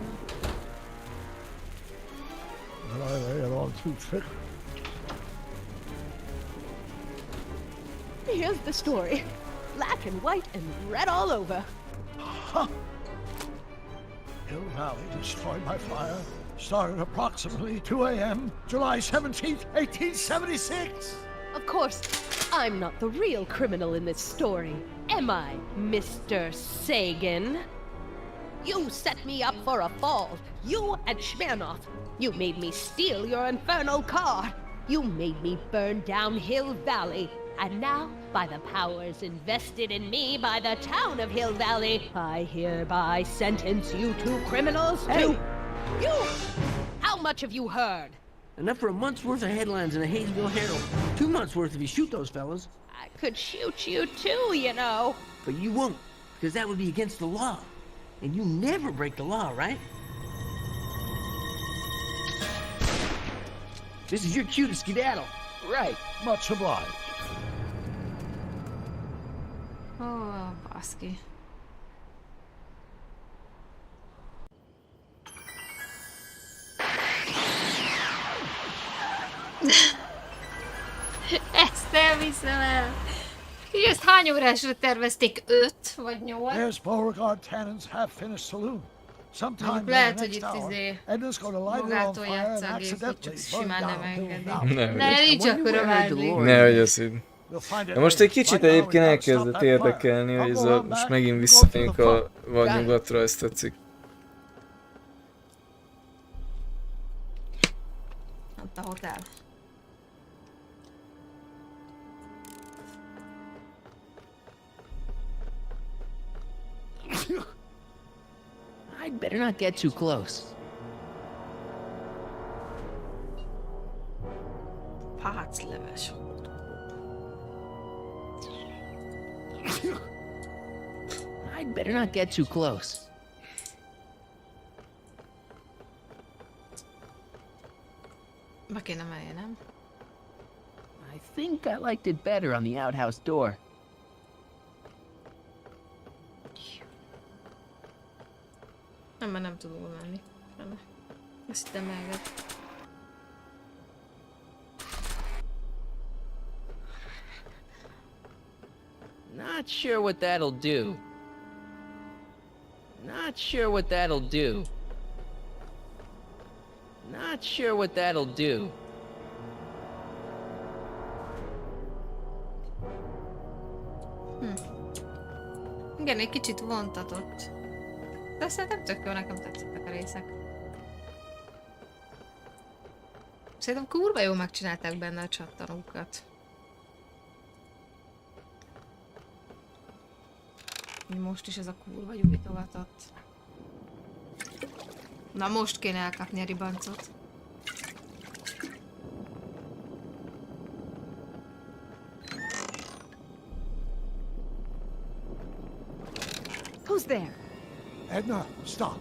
But I lay it on too thick. Here's the story. Black and white and red all over. Huh. Hill Valley destroyed by fire started approximately 2 a.m. July 17th, 1876. Of course, I'm not the real criminal in this story, am I, Mr. Sagan? You set me up for a fall. You and Smirnoff. You made me steal your infernal car. You made me burn down Hill Valley. And now, by the powers invested in me by the town of Hill Valley, I hereby sentence you two criminals to... You! How much have you heard? Enough for a month's worth of headlines in the Hayesville Herald. 2 months worth if you shoot those fellas. I could shoot you too, you know. But you won't, because that would be against the law. And you never break the law, right? This is your cue to skedaddle. Right. Much obliged. Ó, baszki. Ezt elviszem el. És ezt hány órásra tervezték? 5 vagy 8? There's Beauregard Tannen's half-finished saloon. Sometime in the Lehet, hogy next itt hour, izé Edna's going to light it on magától fire and játszál a gép, hogy accidentally csak burn simán down nem Hill engedi. Valley. Ne, nincs akkora várni. Nehogy azt hidd. Na most egy kicsit egyébként elkezdett érdekelni, hogy ez a, most megint visszatérünk a vadnyugatra, ezt tetszik. Ott a hotel. I'd better not get too close. Pácleves. I'd better not get too close. Be kéne menje, nem? I think I liked it better on the outhouse door. Nem, mert nem tudunk menni. Ezt hittem megett. Not sure what that'll do. Not sure what that'll do. Not sure what that'll do. Igen, egy kicsit vontatott. De szerintem tök jó, nekem tetszettek a részek. Szerintem kurva jól megcsinálták benne a csattanókat. Most is ez a kurva gyújtogatott. Na most kéne elkapni a ribancot. Who's there? Edna, stop.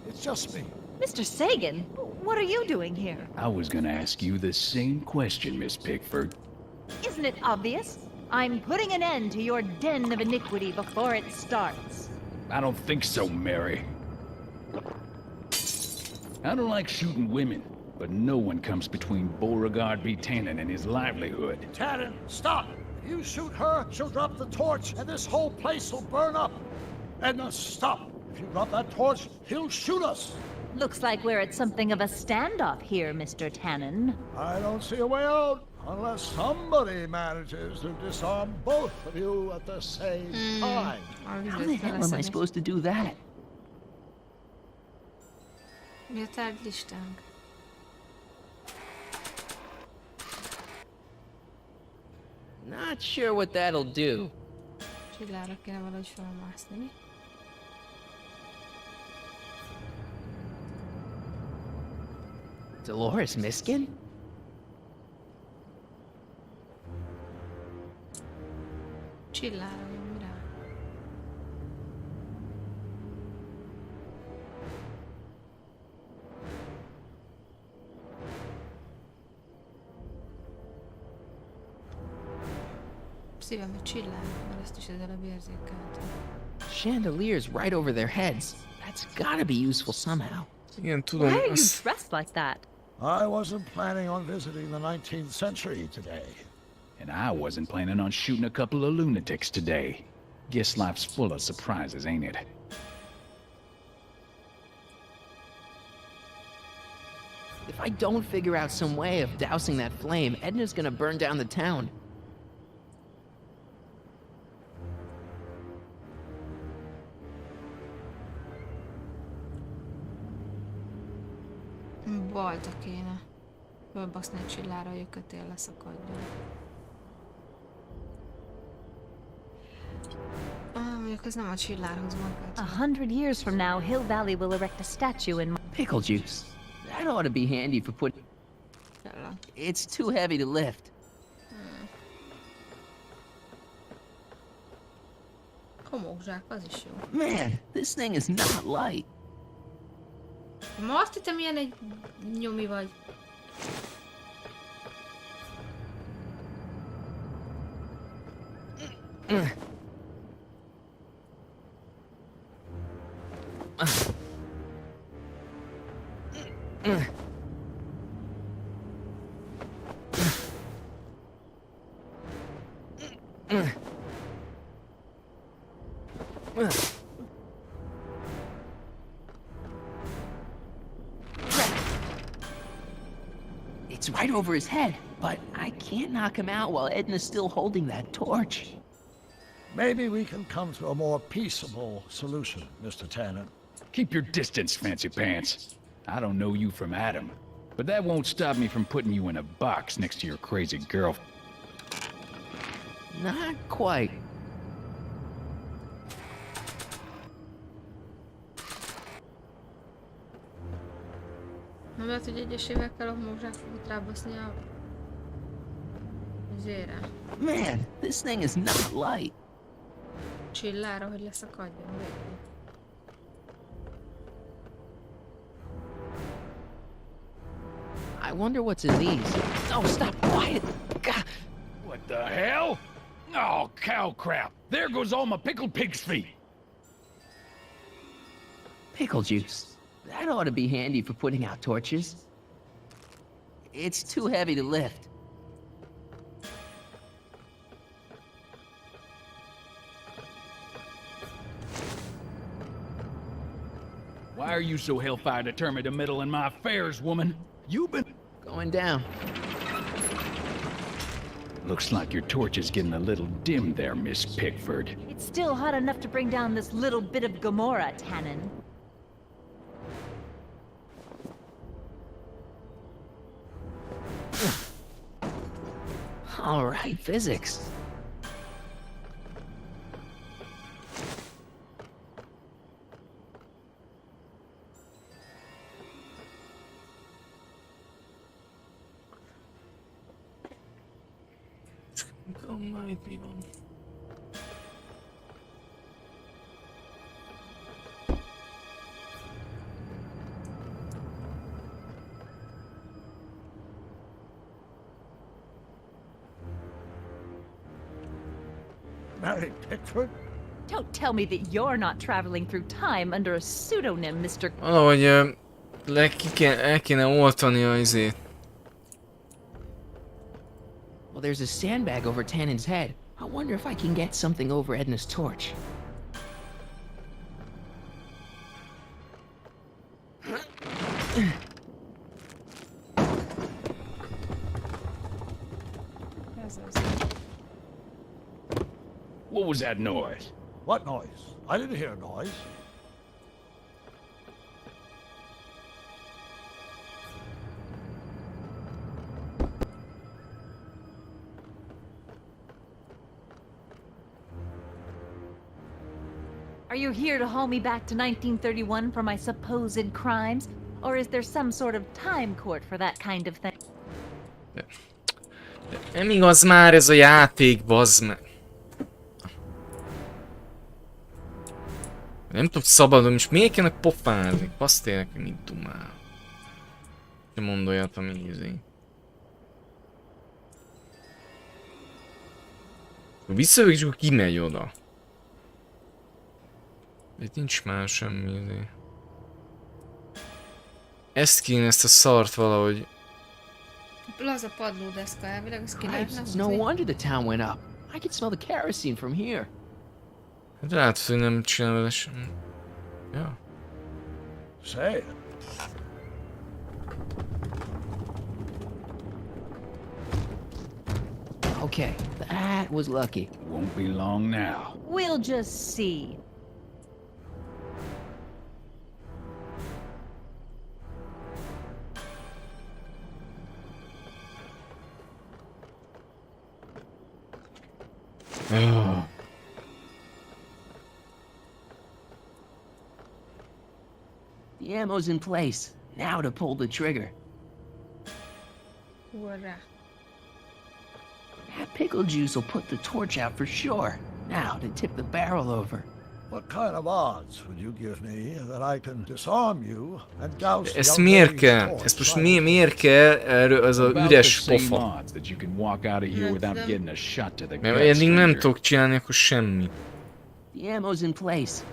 It's just me. Mr. Sagan, what are you doing here? I was gonna ask you the same question, Miss Pickford. Isn't it obvious? I'm putting an end to your den of iniquity before it starts. I don't think so, Mary. I don't like shooting women, but no one comes between Beauregard B. Tannen and his livelihood. Tannen, stop! You shoot her, she'll drop the torch, and this whole place will burn up. Edna, stop! If you drop that torch, he'll shoot us. Looks like we're at something of a standoff here, Mr. Tannen. I don't see a way out unless somebody manages to disarm both of you at the same time. How the hell am I supposed to do that? Mi a tárgylistánk? Not sure what that'll do. Csillára kéne valahogy felmászni. Dolores Miskin? Csillára nyomj rá. Szívem egy csillár, mert ezt is az előbb érzékeltem. Chandeliers right over their heads. That's gotta be useful somehow. Igen, tudom. Why are you dressed like that? I wasn't planning on visiting the 19th century today. And I wasn't planning on shooting a couple of lunatics today. Guess life's full of surprises, ain't it? If I don't figure out some way of dousing that flame, Edna's gonna burn down the town. Balta kéne. Fölbaszni egy csillára, hogy a kötél leszakadjon. Mondjuk ez nem a csillárhoz van kötve. 100 years from now, Hill Valley will erect a statue in Pickle juice. That ought to be handy for putting... It's too heavy to lift. Homokzsák, az is jó. Man, this thing is not light. Ma azt hittem, ilyen egy nyomi vagy. It's right over his head, but I can't knock him out while Edna's still holding that torch. Maybe we can come to a more peaceable solution, Mr. Tannen. Keep your distance, fancy pants. I don't know you from Adam, but that won't stop me from putting you in a box next to your crazy girl. Not quite. Nem lehet, hogy egyesével kell a homokzsákokat rábaszni a... zére. Man, this thing is not light. Csillára, hogy leszakadjon végül. I wonder what's in these. Oh, stop, quiet. God. What the hell? Oh, cow crap. There goes all my pickled pig's feet. Pickle juice. That ought to be handy for putting out torches. It's too heavy to lift. Why are you so hellfire determined to meddle in my affairs, woman? You've been... Going down. Looks like your torch is getting a little dim there, Miss Pickford. It's still hot enough to bring down this little bit of Gomorrah, Tannen. All right, physics. Might be on. Mary Pickford? Don't tell me that you're not traveling through time under a pseudonym, Mr. Valahogy el kéne oltani a izét. Well, there's a sandbag over Tannen's head. I wonder if I can get something over Edna's torch. What was that noise? What noise? I didn't hear a noise. Are you here to haul me back to 1931 for my supposed crimes? Or is there some sort of time court for that kind of thing? Nem igaz már ez a játék, bazd meg. Nem tudsz szabadon, és miért kellene pofázni? Azt tényleg, hogy mit dumál. Nem mondd olyat, ami ízé. Visszajövök, és akkor kimegy oda. Itt nincs már semmi ízé. Ezt kéne, ezt a szart valahogy. Az a padlódeszka elvileg, ezt ki Right, lehetne no hozni. wonder the town went up. I could smell the kerosene from here. Hát látod, hogy nem csinál vele semmi. Ja. Say it. Okay, that was lucky. Won't be long now. We'll just see. Oh. The ammo's in place. Now to pull the trigger. Urrá. That pickle juice will put the torch out for sure. Now to tip the barrel over. What kind of odds would you give me that I can disarm you and douse the Ezt young miért lady's kell? torch? Ezt most miért kell erről az a About üres the same pofa? odds that you can walk out of here without getting a shot to the Mert gut, eddig nem stranger. tudok csinálni akkor semmit. The ammo's in place.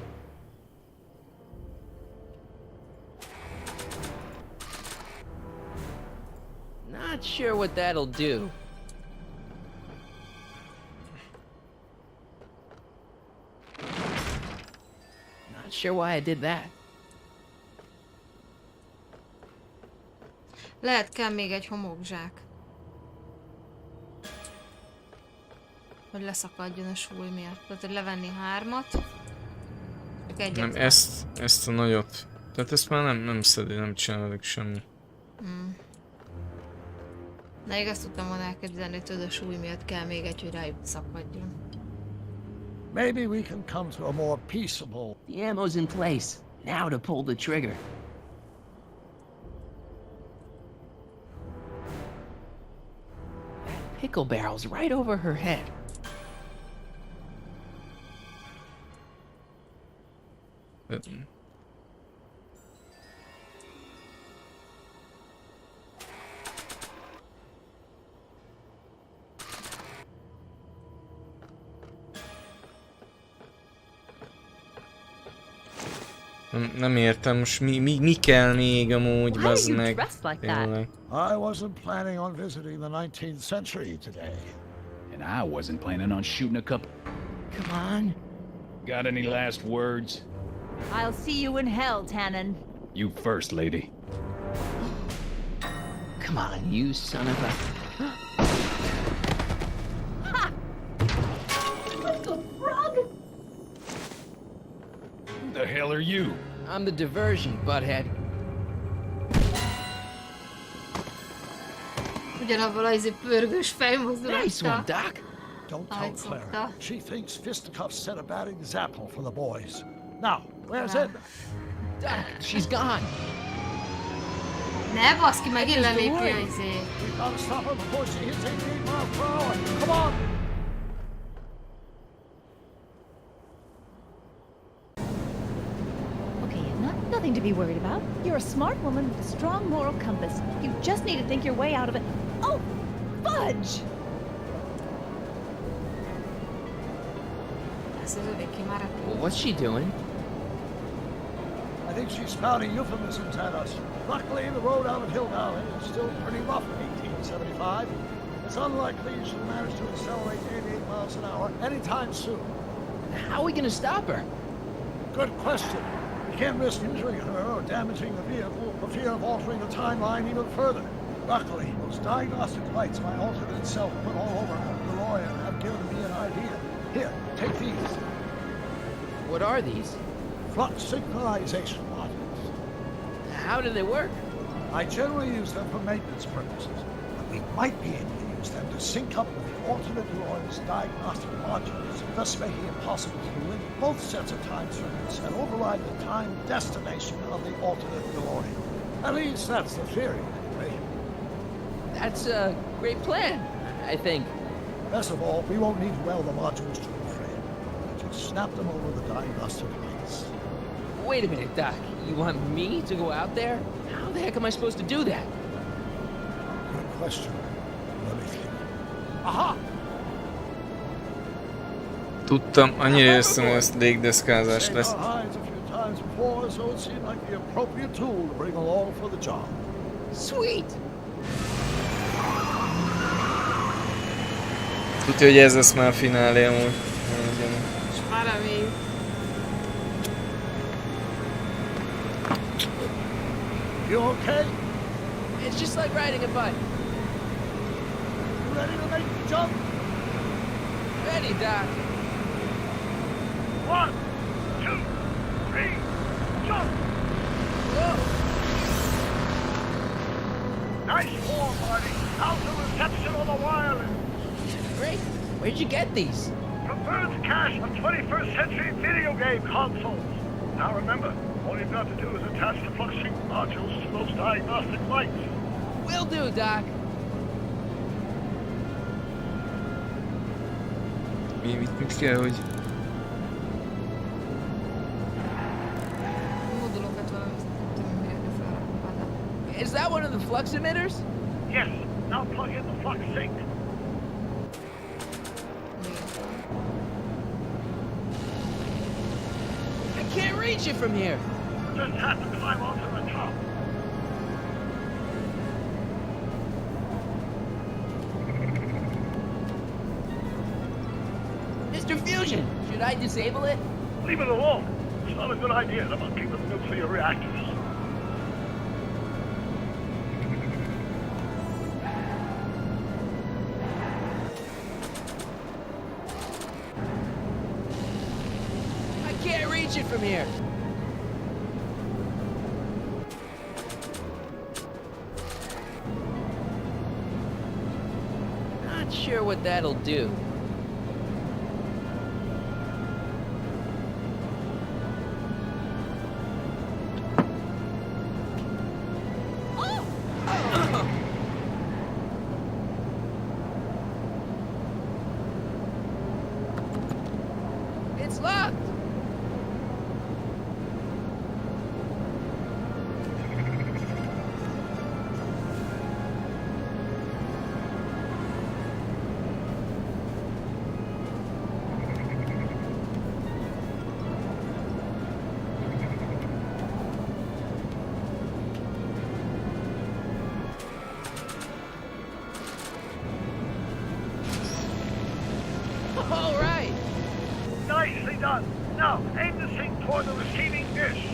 Not sure what that'll do. Not sure why I did that. Lehet kell még egy homokzsák. Hogy leszakadjon a súly miatt. Tehát, hogy levenni 3-at. Csak egyet. Nem, ezt a nagyot. Tehát ezt már nem szedi, nem csinálok semmi. Na, igaz tudtam volna elképzelni, hogy tudod, a súly miatt kell még egy, hogy rájuk szakadjon. Maybe we can come to a more peaceable. The ammo's in place. Now to pull the trigger. That pickle barrel's right over her head. Nem értem, most mi kell még amúgy, bazd meg. Tényleg. I wasn't planning on visiting the 19th century today. And I wasn't planning on shooting a couple. Come on. Got any last words? I'll see you in hell, Tannen. You first, lady. Come on, you son of a... Ha! What the frog? Who the hell are you? I'm the diversion, butthead. Ugyanabban az pörgős fejmozdulattal. Nice one, Doc. Don't tell Claire. She thinks fisticuffs set a bad example for the boys. Now, where's Edna? Doc, she's gone. Ne baszki, megint lelépi a izé. We gotta stop her before she hits 88 miles per hour. Come on! Okay, Edna, nothing to be worried about. You're a smart woman with a strong moral compass. You just need to think your way out of it. Oh, fudge! Well, what's she doing? I think she's spouting euphemisms at us. Luckily, the road out of Hill Valley is still pretty rough in 1875. Let's It's unlikely you should manage to accelerate 88 miles an hour anytime soon. How are we gonna stop her? Good question. We can't risk injuring her or damaging the vehicle for fear of altering the timeline even further. Luckily, those diagnostic lights my alternate self put all over her DeLorean have given me an idea. Here, take these. What are these? Flux synchronization modules. How do they work? I generally use them for maintenance purposes, but we might be able to use them to sync up with the alternate DeLorean's diagnostic modules, thus making it possible to link both sets of time circuits and override the time destination of the alternate DeLorean. At least that's the theory, anyway. That's a great plan, I think. Best of all, we won't need to weld the modules to the frame. We'll just snap them over the diagnostic lights. Wait a minute, Doc. You want me to go out there? How the heck am I supposed to do that? Good question. Let me think. Aha! Tudtam, annyira érzem, hogy ez légdeszkázás lesz. Hides a few times before, so it seemed like the appropriate tool to bring along for the job. Sweet! Tudja, hogy ez lesz már a finálé amúgy. És már remény. You okay? It's just like riding a bike. You ready to make the jump? Ready, Doc. 1, 2, 3, jump! Whoa! Nice form, buddy. How's the reception on the wireless? Great. Where'd you get these? From Bird's cache of 21st century video game consoles. Now remember, all you've got to do is attach the flux sync modules to those diagnostic lights. Will do, Doc. Mit kell, hogy... Is that one of the flux emitters? Yes. Now plug in the flux sync. I can't reach it from here. Just have to climb onto the top. Mr. Fusion, should I disable it? Leave it alone. It's not a good idea to monkey with nuclear reactors. I can't reach it from here. Not sure what that'll do. It's locked. All right. Nicely done. Now, aim the sync toward the receiving dish.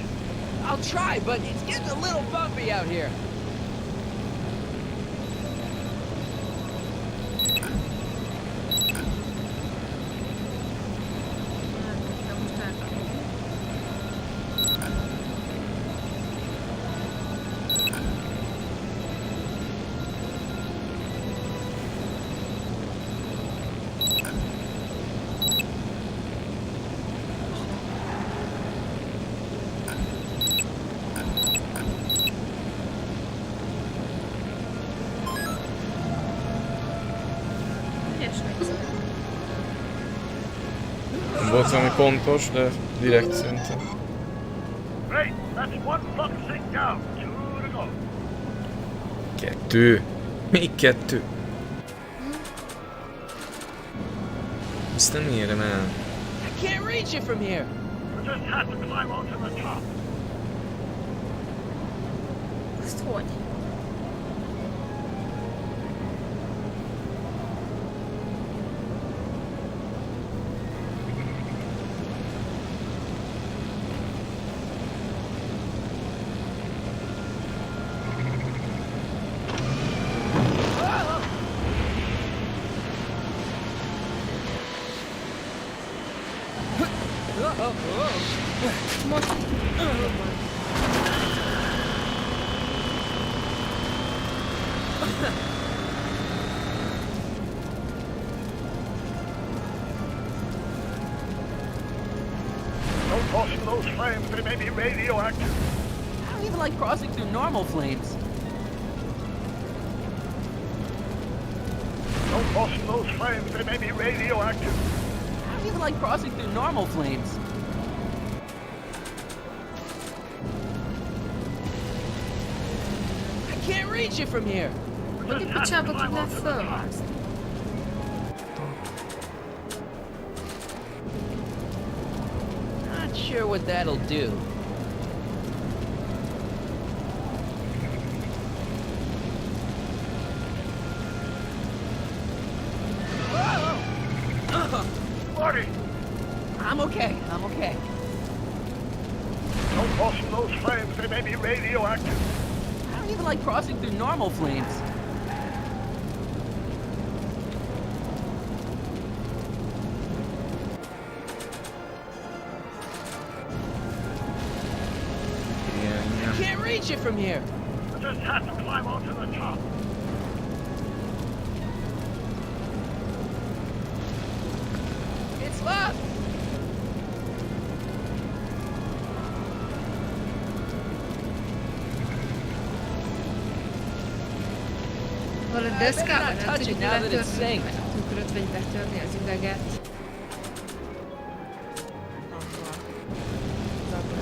I'll try, but it's getting a little bumpy out here. Volt valami pontos, de direkt szerintem. Great. That's one flux sync down. 2 to go. 2. Még 2. Ezt nem érem el. I can't reach it from here. You just have to climb onto the top. Ezt hogy? Don't cross through those flames, they may be radioactive. I don't even like crossing through normal flames. Don't cross through those flames, they may be radioactive. I don't even like crossing through normal flames. I can't reach it from here. Hogy a picsába tudnál fölmászni? Not sure what that'll do. Marty! I'm okay. I'm okay. Don't cross through those flames, they may be radioactive. I don't even like crossing through normal flames. I can't reach it from here. I just have to climb onto the top. It's locked. Valahogy deszkával nem touch tudjuk it now that it's letörni, synced. a tükröt, vagy betörni az üveget.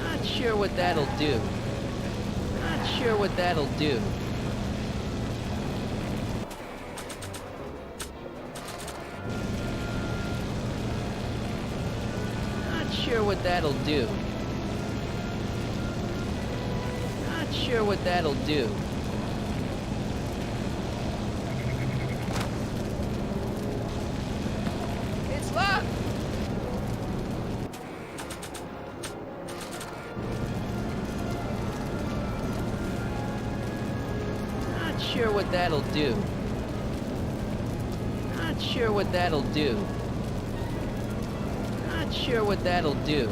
Not sure what that'll do. Not sure what that'll do. Not sure what that'll do. Not sure what that'll do. It's locked. Not sure what that'll do. Not sure what that'll do. Not sure what that'll do.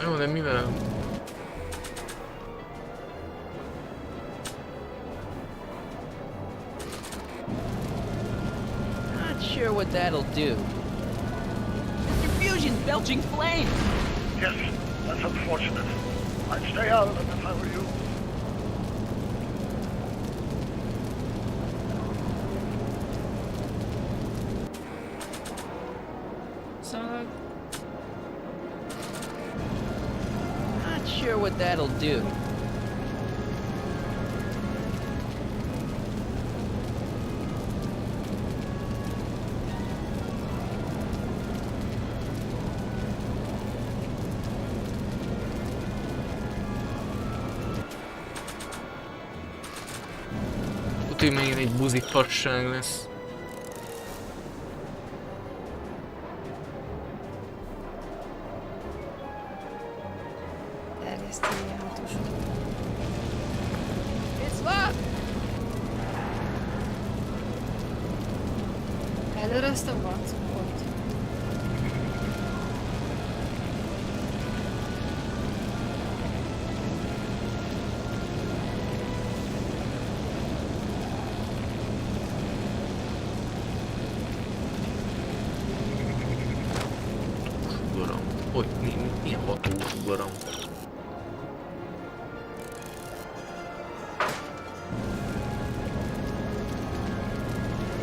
Jó, de mivel? Not sure what that'll do. Your fusion's belching flame. Yes, that's unfortunate. I'd stay out of it if I were you. Szóval... Not sure what that'll do. Úgyhogy megint egy buzi fasság lesz. Terjesztő ilyen hatósok. It's locked. Előre azt a vacukot. Ugaram, hogy milyen hatós ugaram.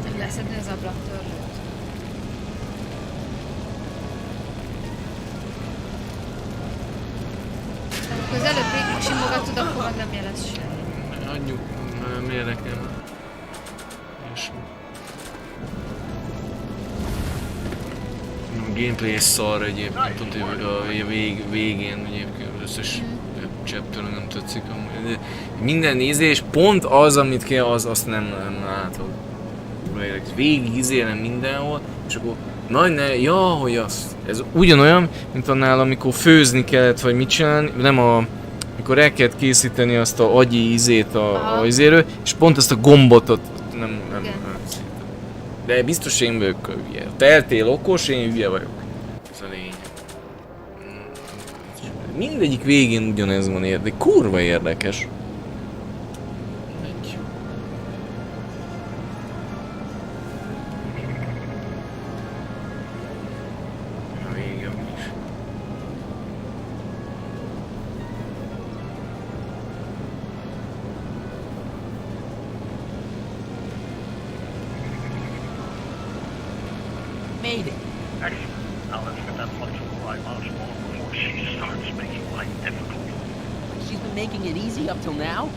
Nem leszedni az ablaktörlőt. Amikor az előbb végig simogatod, akkor nem jelez semmi. Adjuk, miért nekem? Ilyesmi. A gameplay és szar egyébként, ott a végén egyébként az összes chapter nem tetszik amúgy. Minden nézés, pont az, amit kell, azt nem látod. elmélek, végig izélem mindenhol, és akkor hogy az. Ez ugyanolyan, mint annál, amikor főzni kellett, vagy mit csinálni, nem amikor el kellett készíteni azt a agyi izét a izéről, és pont ezt a gombot ott nem. De biztos én vagyok a hülye. A Telltale okos, én hülye vagyok. Ez a lényeg. Mindegyik végén ugyanez van de kurva érdekes. Made it. Excellent. Now let's get that flexible right mouse ball before she starts making life difficult. She's been making it easy up till now?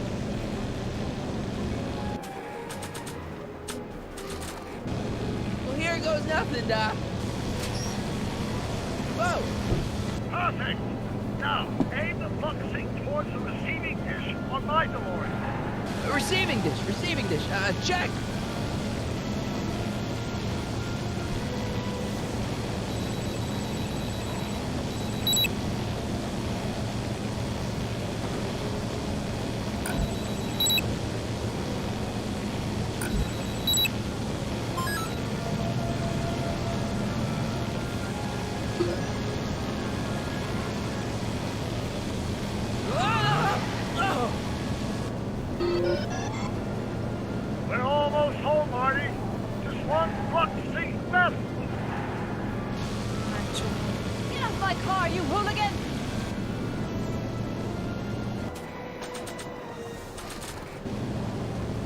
Well, here goes nothing, Doc. Whoa! Perfect. Now, aim the buck sink towards the receiving dish on my DeLorean. Receiving dish, check! We're almost home, Marty. Just one buck sink left. Get off my car, you hooligan!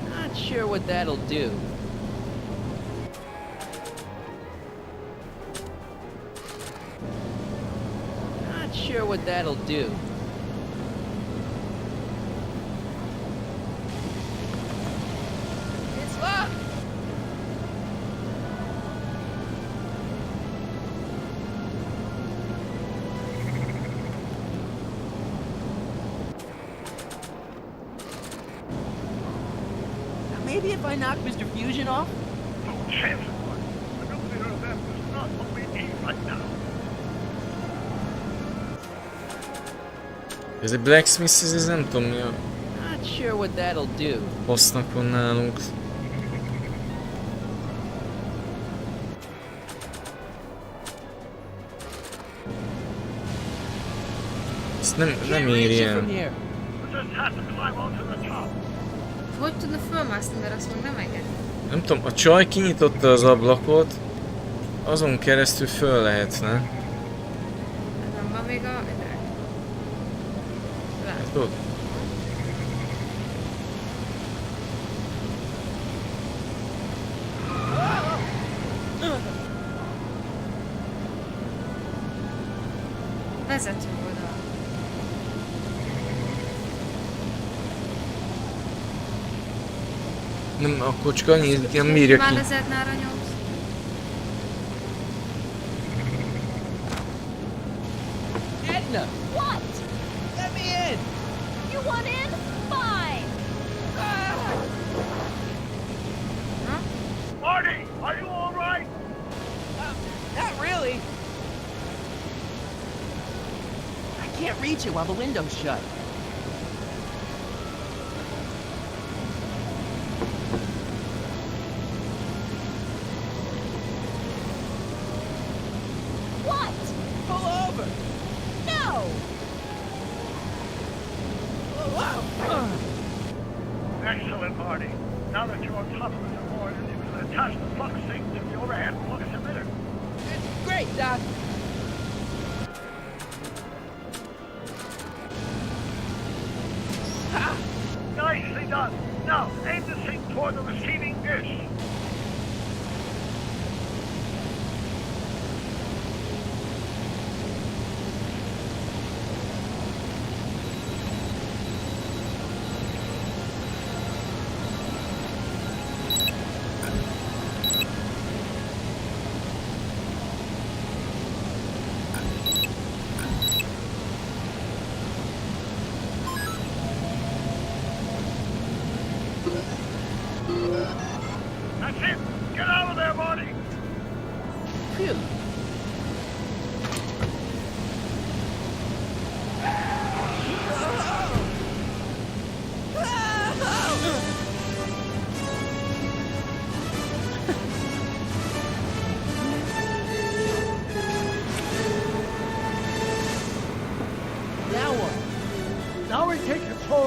Not sure what that'll do. Not sure what that'll do. It's locked! Maybe if I knock Mr. Fusion off? No chance of one. The nuclear event is not what we need right now. Ez egy Blacksmith, ez nem tudom mi a Not sure what that'll do. fasznak van nálunk. Ezt nem éri el. We just have to climb onto the top. Hogy tudna fölmászni, mert azt meg nem enged? Nem tudom, a csaj kinyitotta az ablakot, azon keresztül föl lehetne. Nem van még a... Hát ott. Vezető oldal. Nem, a kocska nem bírja ki. Már lezetnára nyomsz. Edna! What? Let me in! You want in? Fine. Marty, are you all right? Not really. I can't reach it while the window's shut. What? Pull over! No. Excellent, Marty. Now that you're on top of the DeLorean, you can attach the flux sink to the overhead flux emitter. Great, Doc. Nicely done. Now, aim the sink toward the receiving dish. That's it.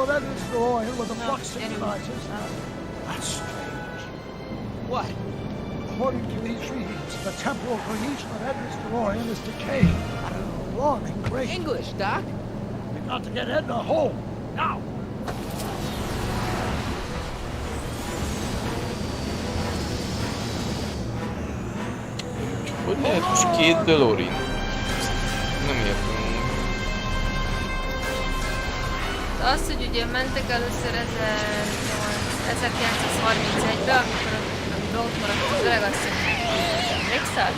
of Edward's DeLorean with the flux synchronizers. That's strange. What? According to these readings, the temporal cohesion of Edward's DeLorean is decaying at an alarming rate. English, Doc. We've got to get Edna home, now! Hogy lehet most két DeLorean? Nem értem. Az, hogy ugye mentek először 1931-be, amikor ott maradt az öreg asszony, emlékszel?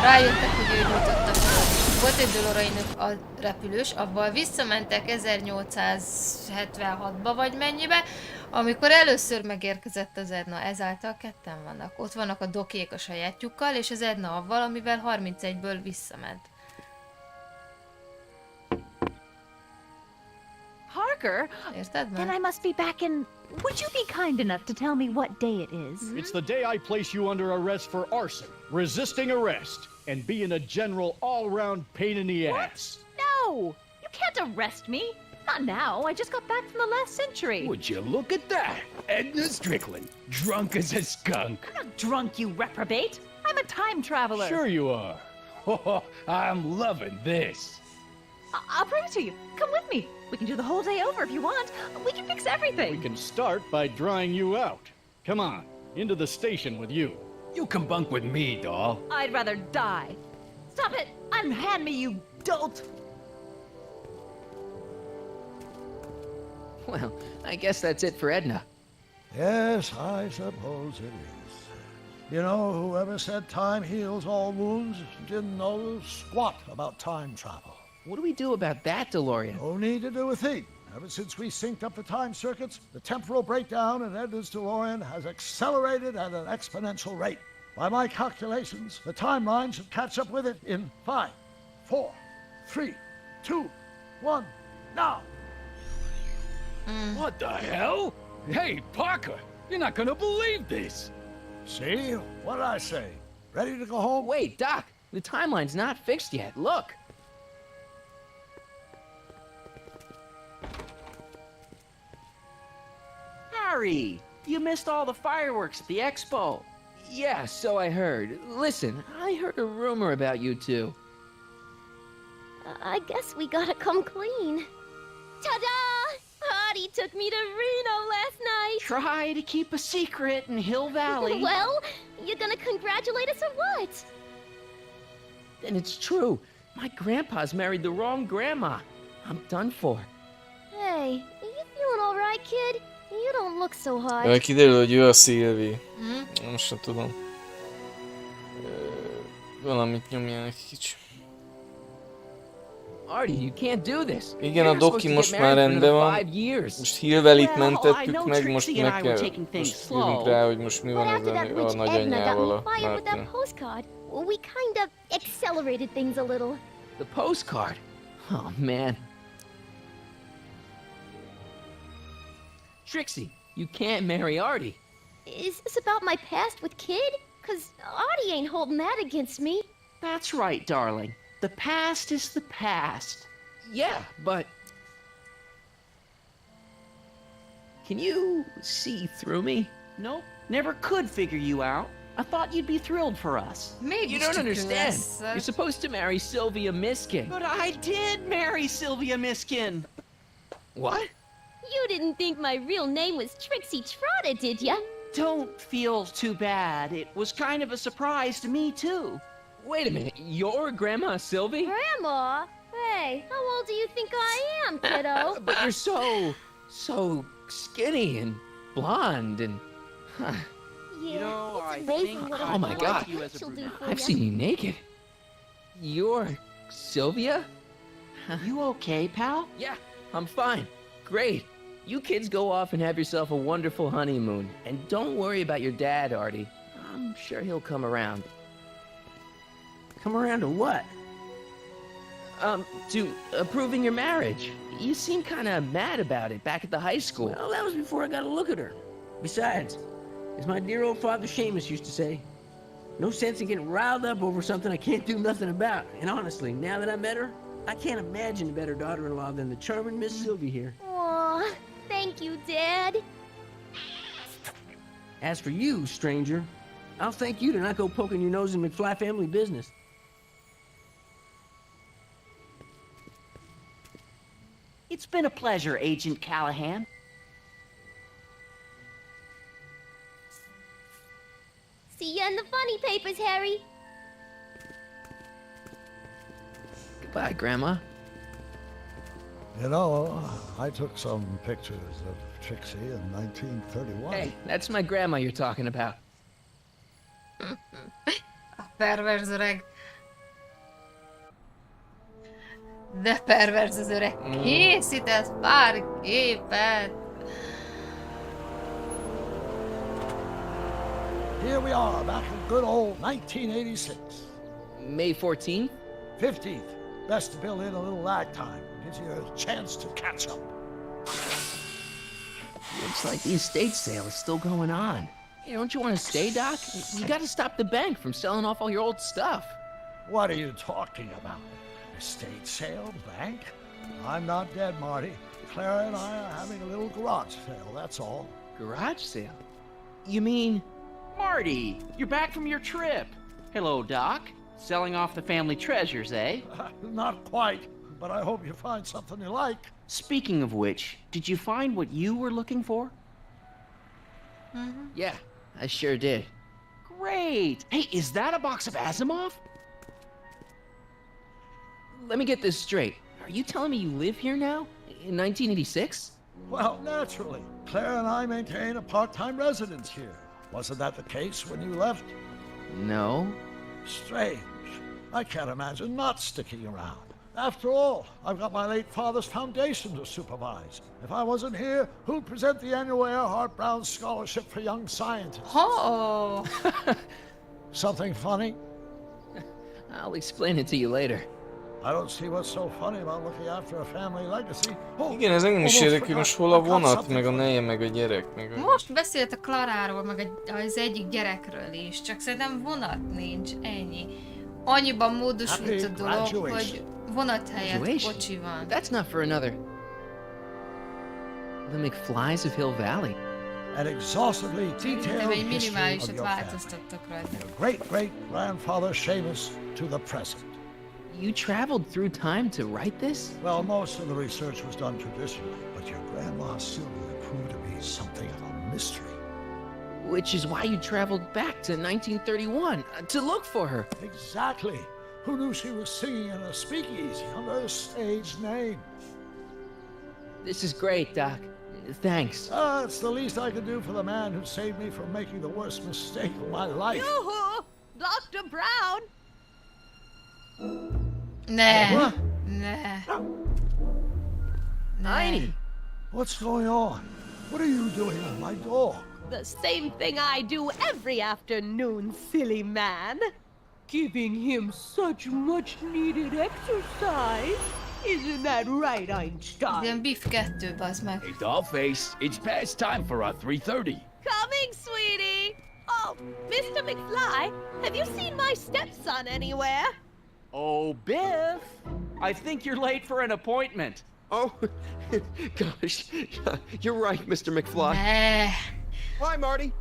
Rájöttek, hogy ő nyújtotta fel. Volt egy DeLorean a repülős, avval visszamentek 1876-ba vagy mennyibe, amikor először megérkezett az Edna, ezáltal ketten vannak. Ott vannak a dokiék a sajátjukkal, és az Edna avval, amivel 31-ből visszament. Parker? Then I must be back in... Would you be kind enough to tell me what day it is? It's the day I place you under arrest for arson, resisting arrest, and being a general all-round pain in the ass. No! You can't arrest me! Not now. I just got back from the last century. Would you look at that? Edna Strickland, drunk as a skunk. I'm not drunk, you reprobate. I'm a time traveler. Sure you are. Oh, I'm loving this. I'll prove it to you. Come with me. We can do the whole day over if you want. We can fix everything. We can start by drying you out. Come on, into the station with you. You come bunk with me, doll. I'd rather die. Stop it! Unhand me, you dolt! Well, I guess that's it for Edna. Yes, I suppose it is. You know, whoever said time heals all wounds didn't know squat about time travel. What do we do about that, DeLorean? No need to do a thing. Ever since we synced up the time circuits, the temporal breakdown in Edna's DeLorean has accelerated at an exponential rate. By my calculations, the timeline should catch up with it in 5, 4, 3, 2, 1, now! What the hell? Hey, Parker, you're not gonna believe this. See? What did I say? Ready to go home? Wait, Doc, the timeline's not fixed yet. Look. Harry, you missed all the fireworks at the expo. Yeah, so I heard. Listen, I heard a rumor about you two. I guess we gotta come clean. Ta-da! Artie took me to Reno last night. Try to keep a secret in Hill Valley. Well, you gonna congratulate us or what? And it's true. My grandpa's married the wrong grandma. I'm done for. Hey, you feeling all right, kid? You don't look so hot. Kiderül, hogy ő a Szilvi. Most sem tudom. Valamit nyomjál egy kicsit. Artie, you can't do this. Igen, a doki most már rendben van. Most Hillvelit mentettük meg, most meg kell... Most jövünk rá, hogy most mi van ezzel a nagyanyjával a Martin. We kind of accelerated things a little. The postcard? Oh, man. Trixie, you can't marry Artie. Is this about my past with Kid? 'Cause Artie ain't holding that against me. That's right, darling. The past is the past. Yeah, but... Can you see through me? Nope, never could figure you out. I thought you'd be thrilled for us. You don't understand. You're supposed to marry Sylvia Miskin. But I did marry Sylvia Miskin. What? You didn't think my real name was Trixie Trotter, did ya? Don't feel too bad. It was kind of a surprise to me, too. Wait a minute, you're Grandma Sylvie? Grandma? Hey, how old do you think I am, kiddo? But you're so skinny and blonde and... Yeah, You know, I it's amazing think what Oh my God, she'll do for I've ya. seen you naked. You're Sylvia? You okay, pal? Yeah, I'm fine. Great. You kids go off and have yourself a wonderful honeymoon. And don't worry about your dad, Artie. I'm sure he'll come around. Come around to what? To approving your marriage. You seem kind of mad about it back at the high school. Well, that was before I got a look at her. Besides, as my dear old father Seamus used to say, no sense in getting riled up over something I can't do nothing about. And honestly, now that I met her, I can't imagine a better daughter-in-law than the charming Miss Sylvie here. Aw, you, Dad. As for you, stranger, I'll thank you to not go poking your nose in McFly family business. It's been a pleasure, Agent Callahan. See ya in the funny papers, Harry. Goodbye, Grandma. You know, I took some pictures of Trixie in 1931. Hey, that's my grandma you're talking about. A perverz öreg. De perverz az öreg. Készített pár képet. Here we are, back in good old 1986. May 14th? 15th. Best to build in a little lag time. Gives you a chance to catch up. Looks like the estate sale is still going on. Hey, don't you want to stay, Doc? You gotta stop the bank from selling off all your old stuff. What are you talking about? Estate sale, bank? I'm not dead, Marty. Clara and I are having a little garage sale, that's all. Garage sale? You mean... Marty, you're back from your trip. Hello, Doc. Selling off the family treasures, eh? Not quite, but I hope you find something you like. Speaking of which, did you find what you were looking for? Yeah, I sure did. Great! Hey, is that a box of Asimov? Let me get this straight. Are you telling me you live here now? In 1986? Well, naturally. Claire and I maintain a part-time residence here. Wasn't that the case when you left? No. Strange. I can't imagine not sticking around. After all, I've got my late father's foundation to supervise. If I wasn't here, who'd present the annual Earhart Brown Scholarship for Young Scientists? Oh! Something funny? I'll explain it to you later. I don't see what's so funny about looking after a family legacy. Igen, ez engem is érdekel, most hol a vonat, meg a neje, meg a gyerek, meg a... Most beszélt a Klaráról, meg az egyik gyerekről is, csak szerintem vonat nincs, ennyi. Annyiban módosult a dolog, hogy vonat helyett kocsi van. That's not for another. The McFlys of Hill Valley. An exhaustively detailed egy history of minimálisat your family. változtattak rajta. Great-great-grandfather Seamus to the present. You traveled through time to write this? Well, most of the research was done traditionally, but your grandma Sylvia proved to be something of a mystery. Which is why you traveled back to 1931, to look for her. Exactly. Who knew she was singing in a speakeasy under a stage name? This is great, Doc. Thanks. It's the least I could do for the man who saved me from making the worst mistake of my life. Yoo-hoo! Dr. Brown! Ne. Ne. Tiny! What's going on? What are you doing with my dog? The same thing I do every afternoon, silly man. Giving him such much-needed exercise. Isn't that right, Einstein? Ilyen Biff 2, bazd meg. Hey, Dollface, it's past time for our 3:30. Coming, sweetie! Oh, Mr. McFly, have you seen my stepson anywhere? Oh, Biff! I think you're late for an appointment. Oh, gosh. You're right, Mr. McFly. Ne. Hi, Marty.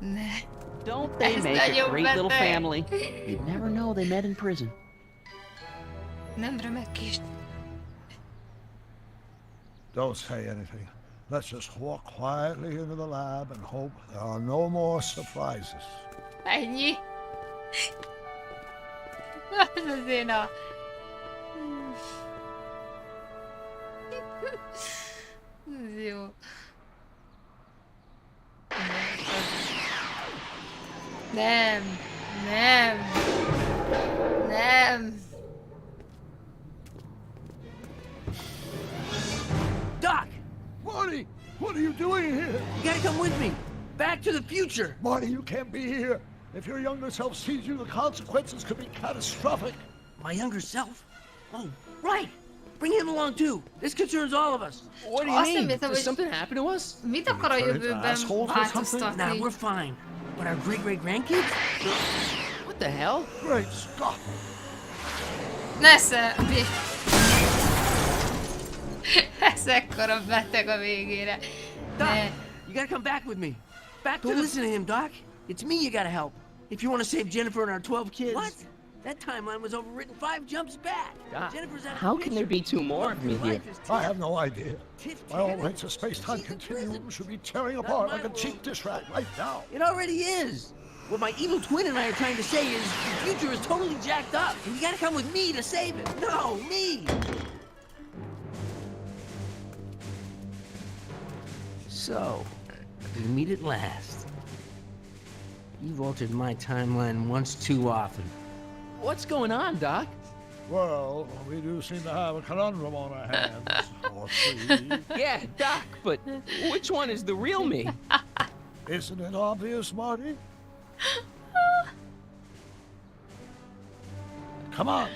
Ne. Don't they make a great little family? You'd never know they met in prison. Nem remek kis. Don't say anything. Let's just walk quietly into the lab and hope there are no more surprises. Ennyi. Az azért a... Ez jó. Nem. Nem. Nem. Doc! Marty! What are you doing here? You gotta come with me. Back to the future. Marty, you can't be here. If your younger self sees you, the consequences could be catastrophic. My younger self? Oh, right. Bring him along too. This concerns all of us. What do you mean? Did something happen to us? Mit akar a jövőben változtatni? Nah, we're fine. But our great-great-grandkids? What the hell? Great Scott! Nesze! Ez ekkora beteg a végére. Doc, you gotta come back with me. Back to listen to him, Doc. It's me you gotta help. If you want to save Jennifer and our 12 kids. What? That timeline was overwritten 5 jumps back. Doc, how can there be 2 more of me here? I have no idea. My own rights of space-time continuum should be tearing apart like a cheap dish rack right now. It already is. What my evil twin and I are trying to say is the future is totally jacked up, and you gotta come with me to save it. No, me! So, we meet at last. You've altered my timeline once too often. What's going on, Doc? Well, we do seem to have a conundrum on our hands. Or 3. Yeah, Doc, but which one is the real me? Isn't it obvious, Marty? Come on.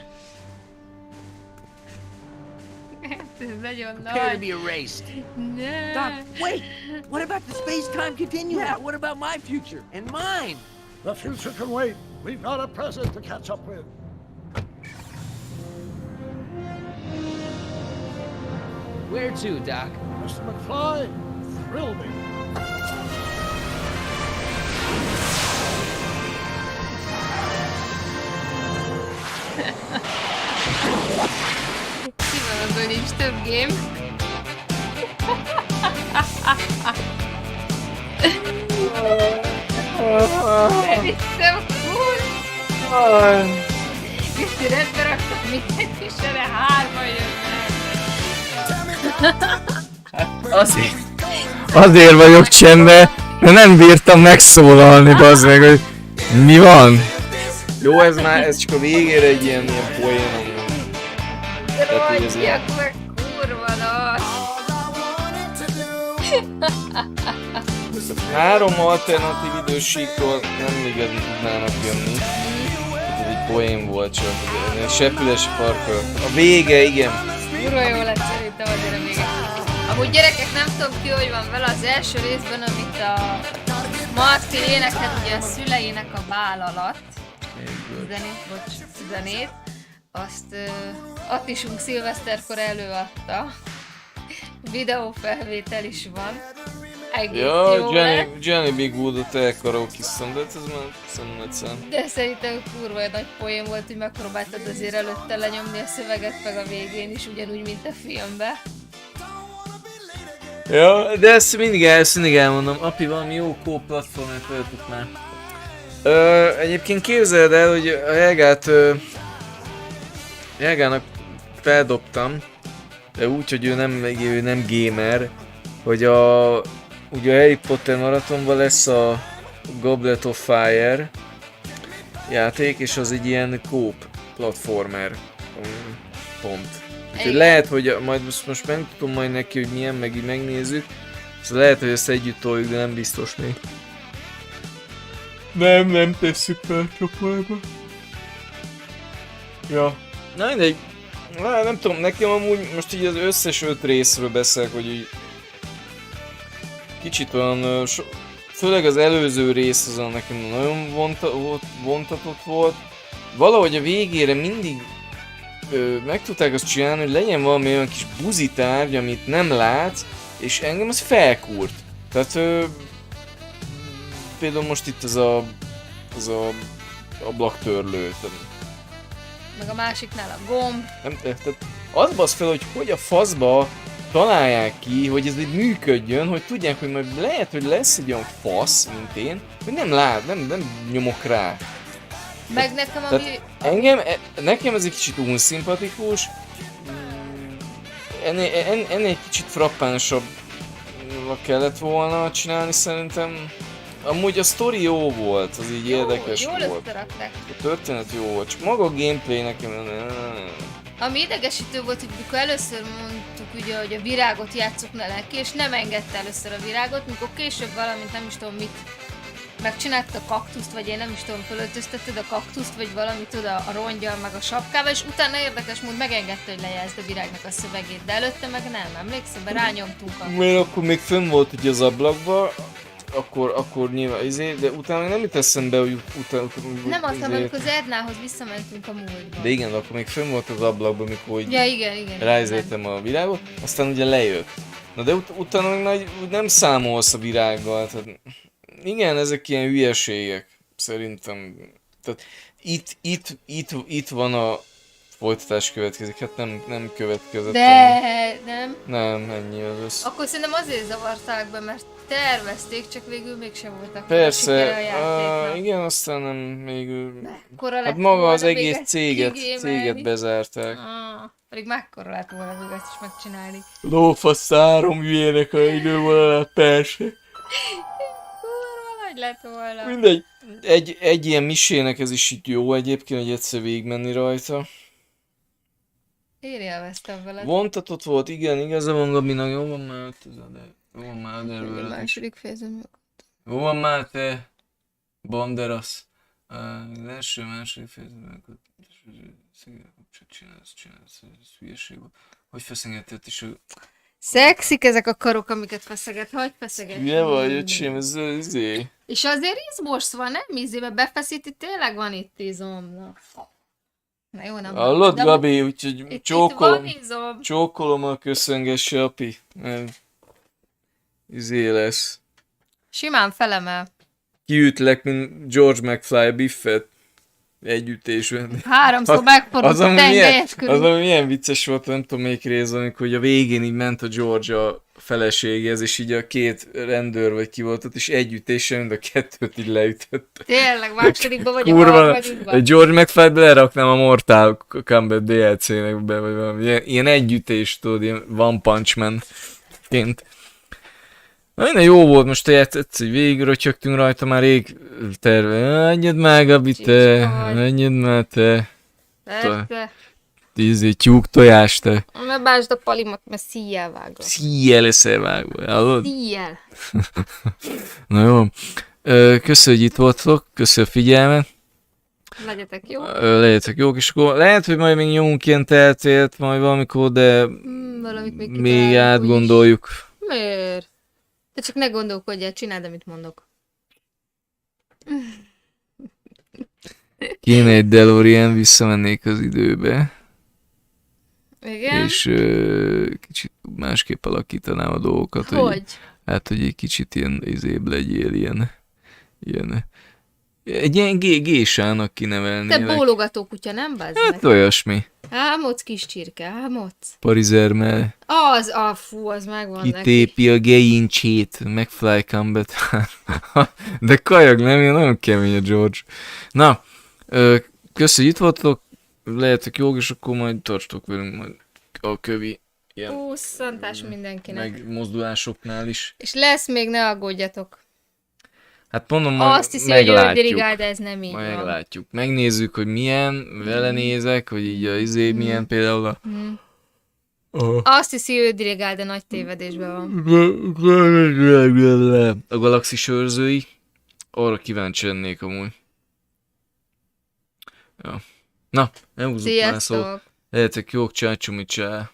Prepare to be erased. No. Doc, wait! What about the space-time continuum? Yeah, what about my future? And mine? The future can wait. We've got a present to catch up with. Where to, Doc? Mr. McFly, thrill me. Ki van az, hogy nincs több game? Szerintem cool! És rendbe raktak mindent, és erre 3-an jönnek. Azért vagyok csendben, mert nem bírtam megszólalni, bazd meg, hogy mi van? Jó, ez csak a végére egy ilyen poén, ami... Rontjak meg, kurva nagy! 3 alternatív idősíkról nem igazán tudnának jönni. Ez egy poén volt csak, egy sepülési parkkal. A vége, igen. Kurva jó lett szerintem azért a vége. Amúgy gyerekek, nem tudom ki, hogy van vele az első részben, amit a Marti énekelt ugye a szüleinek a bál alatt. Zenét. Azt Atisunk szilveszterkor előadta. Videófelvétel is van. Egész ja, jó lett. Johnny Big Woodot elkaraokisztam, de ez már szemletszám. De szerintem kurva nagy poén volt, hogy megpróbáltad azért előtte lenyomni a szöveget meg a végén is, ugyanúgy, mint a filmben. Ja, de ezt mindig elmondom, api, valami jó platformot öltük már. Egyébként képzeld el, hogy a Helgának feldobtam, de úgy, hogy ő nem gamer, hogy ugye a Harry Potter maratonban lesz a Goblet of Fire játék, és az egy ilyen coop platformer pont. Úgyhogy lehet, hogy majd most megtudom majd neki, hogy milyen, meg így megnézzük. Szóval lehet, hogy ezt együtt toljuk, de nem biztos még. Nem tesszük fel csoportba. Ja. Na mindegy. Nem tudom, nekem amúgy most így az összes 5 részről beszélek, hogy így kicsit olyan, főleg az előző rész azon nekem nagyon vontatott volt. Valahogy a végére mindig meg tudták azt csinálni, hogy legyen valami olyan kis buzitárgy, amit nem látsz, és engem az felkúrt. Tehát például most itt az a ablaktörlő. Meg a másiknál a gomb. Nem, tehát az basz fel, hogy a faszba találják ki, hogy ez így működjön, hogy tudják, hogy majd lehet, hogy lesz egy olyan fasz, mint én, hogy nem nyomok rá. Meg nekem ami... Nekem ez egy kicsit unszimpatikus, ennél egy kicsit frappánsabb kellett volna csinálni szerintem. Amúgy a sztori jó volt, az így érdekes jól volt. Összerakták. A történet jó volt, csak maga a gameplay nekem... Ami idegesítő volt, hogy mikor először mondtuk ugye, hogy a virágot játsszuk neki, és nem engedte először a virágot, mikor később valamint nem is tudom mit megcsináltad a kaktuszt, vagy én nem is tudom, fölöltöztetted a kaktuszt, vagy valamit oda a rongyal, meg a sapkával, és utána érdekes mód megengedte, hogy lejátszd a virágnak a szövegét, de előtte meg nem, emlékszem, rányomtunk a... Mert akkor még fönn volt ugye az ablakba, akkor nyilván de utána nem jut eszembe, hogy utána... Nem aztán, amikor az Ednához visszamentünk a múltba. De igen, akkor még fönn volt az ablakban, mikor ja, igen. ráizéltem a virágot, aztán ugye lejött. Na de utána meg nem számolsz a virággal, tehát igen, ezek ilyen hülyeségek, szerintem. Tehát itt van a folytatás következik, hát nem következett. Nem. Nem, ennyi az össz. Akkor szerintem azért zavarták be, mert tervezték, csak végül mégsem voltak. Persze, igen, aztán nem végül... Hát maga az egész céget bezárták. Pedig mekkora lett volna még ezt is megcsinálni. Lófasz 3 hülyének a idővonalát, persze. Kurva nagy lett volna. Mindegy. Egy ilyen misének ez is itt jó egyébként, hogy egyszer végigmenni rajta. Én élveztem veled. Vontatott volt, igen, igaza van Gabinak, jó van már jó van már erről. Második fejezem. Jó van már te, Banderas. Az első, második fejezem. Csinálsz, ez hülyeség volt. Hogy feszegetett is a... Szexik ezek a karok, amiket feszeget, hagyd feszegetni. Hülye vagy, öcsém, ez izé. És azért izmos van, nem? Izébe befeszíti, tényleg van itt izom. Na jó, nem. Hallod, Gabi, úgyhogy csókolom a köszöngesse, api. Izé lesz. Simán felemel. Kiütlek, mint George McFly Biffet. Együttésben. Háromszor megforult a tengelyes körül. Az, ami milyen vicces volt, nem tudom melyik rész, amikor a végén így ment a George a feleséghez, és így a két rendőr vagy ki volt ott, és együttésen mind a kettőt így leütött. Tényleg, másodikban vagy kurva, a harmadikban. George McFly-t leraknám a Mortal Kombat DLC-nek be, vagy valami. Ilyen együttés, tudod, ilyen One Punch Man-ként. Na minden jó volt, most egyszer végigrötyögtünk rajta, már rég terve. Menjed már, Gabi, te! Menjed már, te! Persze. Tízé tyúk tojás, te! Ne básd a palimat, mert szíjjel vágom. Szíjjel leszel vágva, hallod? Szíjjel. Na jó. Köszönjük, hogy itt voltatok, köszönjük a figyelmet. Legyetek jók. Legyetek jók, és akkor lehet, hogy majd még nyomunk ilyen Telltale-t majd valamikor, de még átgondoljuk. Miért? Te csak ne gondolkodjál, csináld, amit mondok. Kéne egy DeLorean, visszamennék az időbe. Igen? És kicsit másképp alakítanám a dolgokat. Hogy? Hát, hogy egy kicsit ilyen izébb legyél, ilyen egy ilyen gésának kinevelnélek. Te bólogató kutya, nem bazd meg? Hát olyasmi. Álmodsz, kis csirke, álmodsz. Parizermel. Az megvan neki. Kitépi a geincsét, McFly Combat. De kajag, nem? Ilyen nagyon kemény a George. Na, köszönjük, itt voltatok. Lehetek jók, és akkor majd tartsatok velünk majd a kövi ilyen szantás mindenkinek. megmozdulásoknál is. És lesz még, ne aggódjatok. Hát mondom, majd azt hiszi, meglátjuk. hogy dirigál, de ez nem így majd van. meglátjuk. Megnézzük, hogy milyen, vele nézek, hogy így a milyen például a... Azt hiszi, ő dirigál, de nagy tévedésben van. A galaxis őrzői. Arra kíváncsi lennék amúgy. Ja. Na, elhúzzuk már szót. Lehetek jók, csácsumi csá.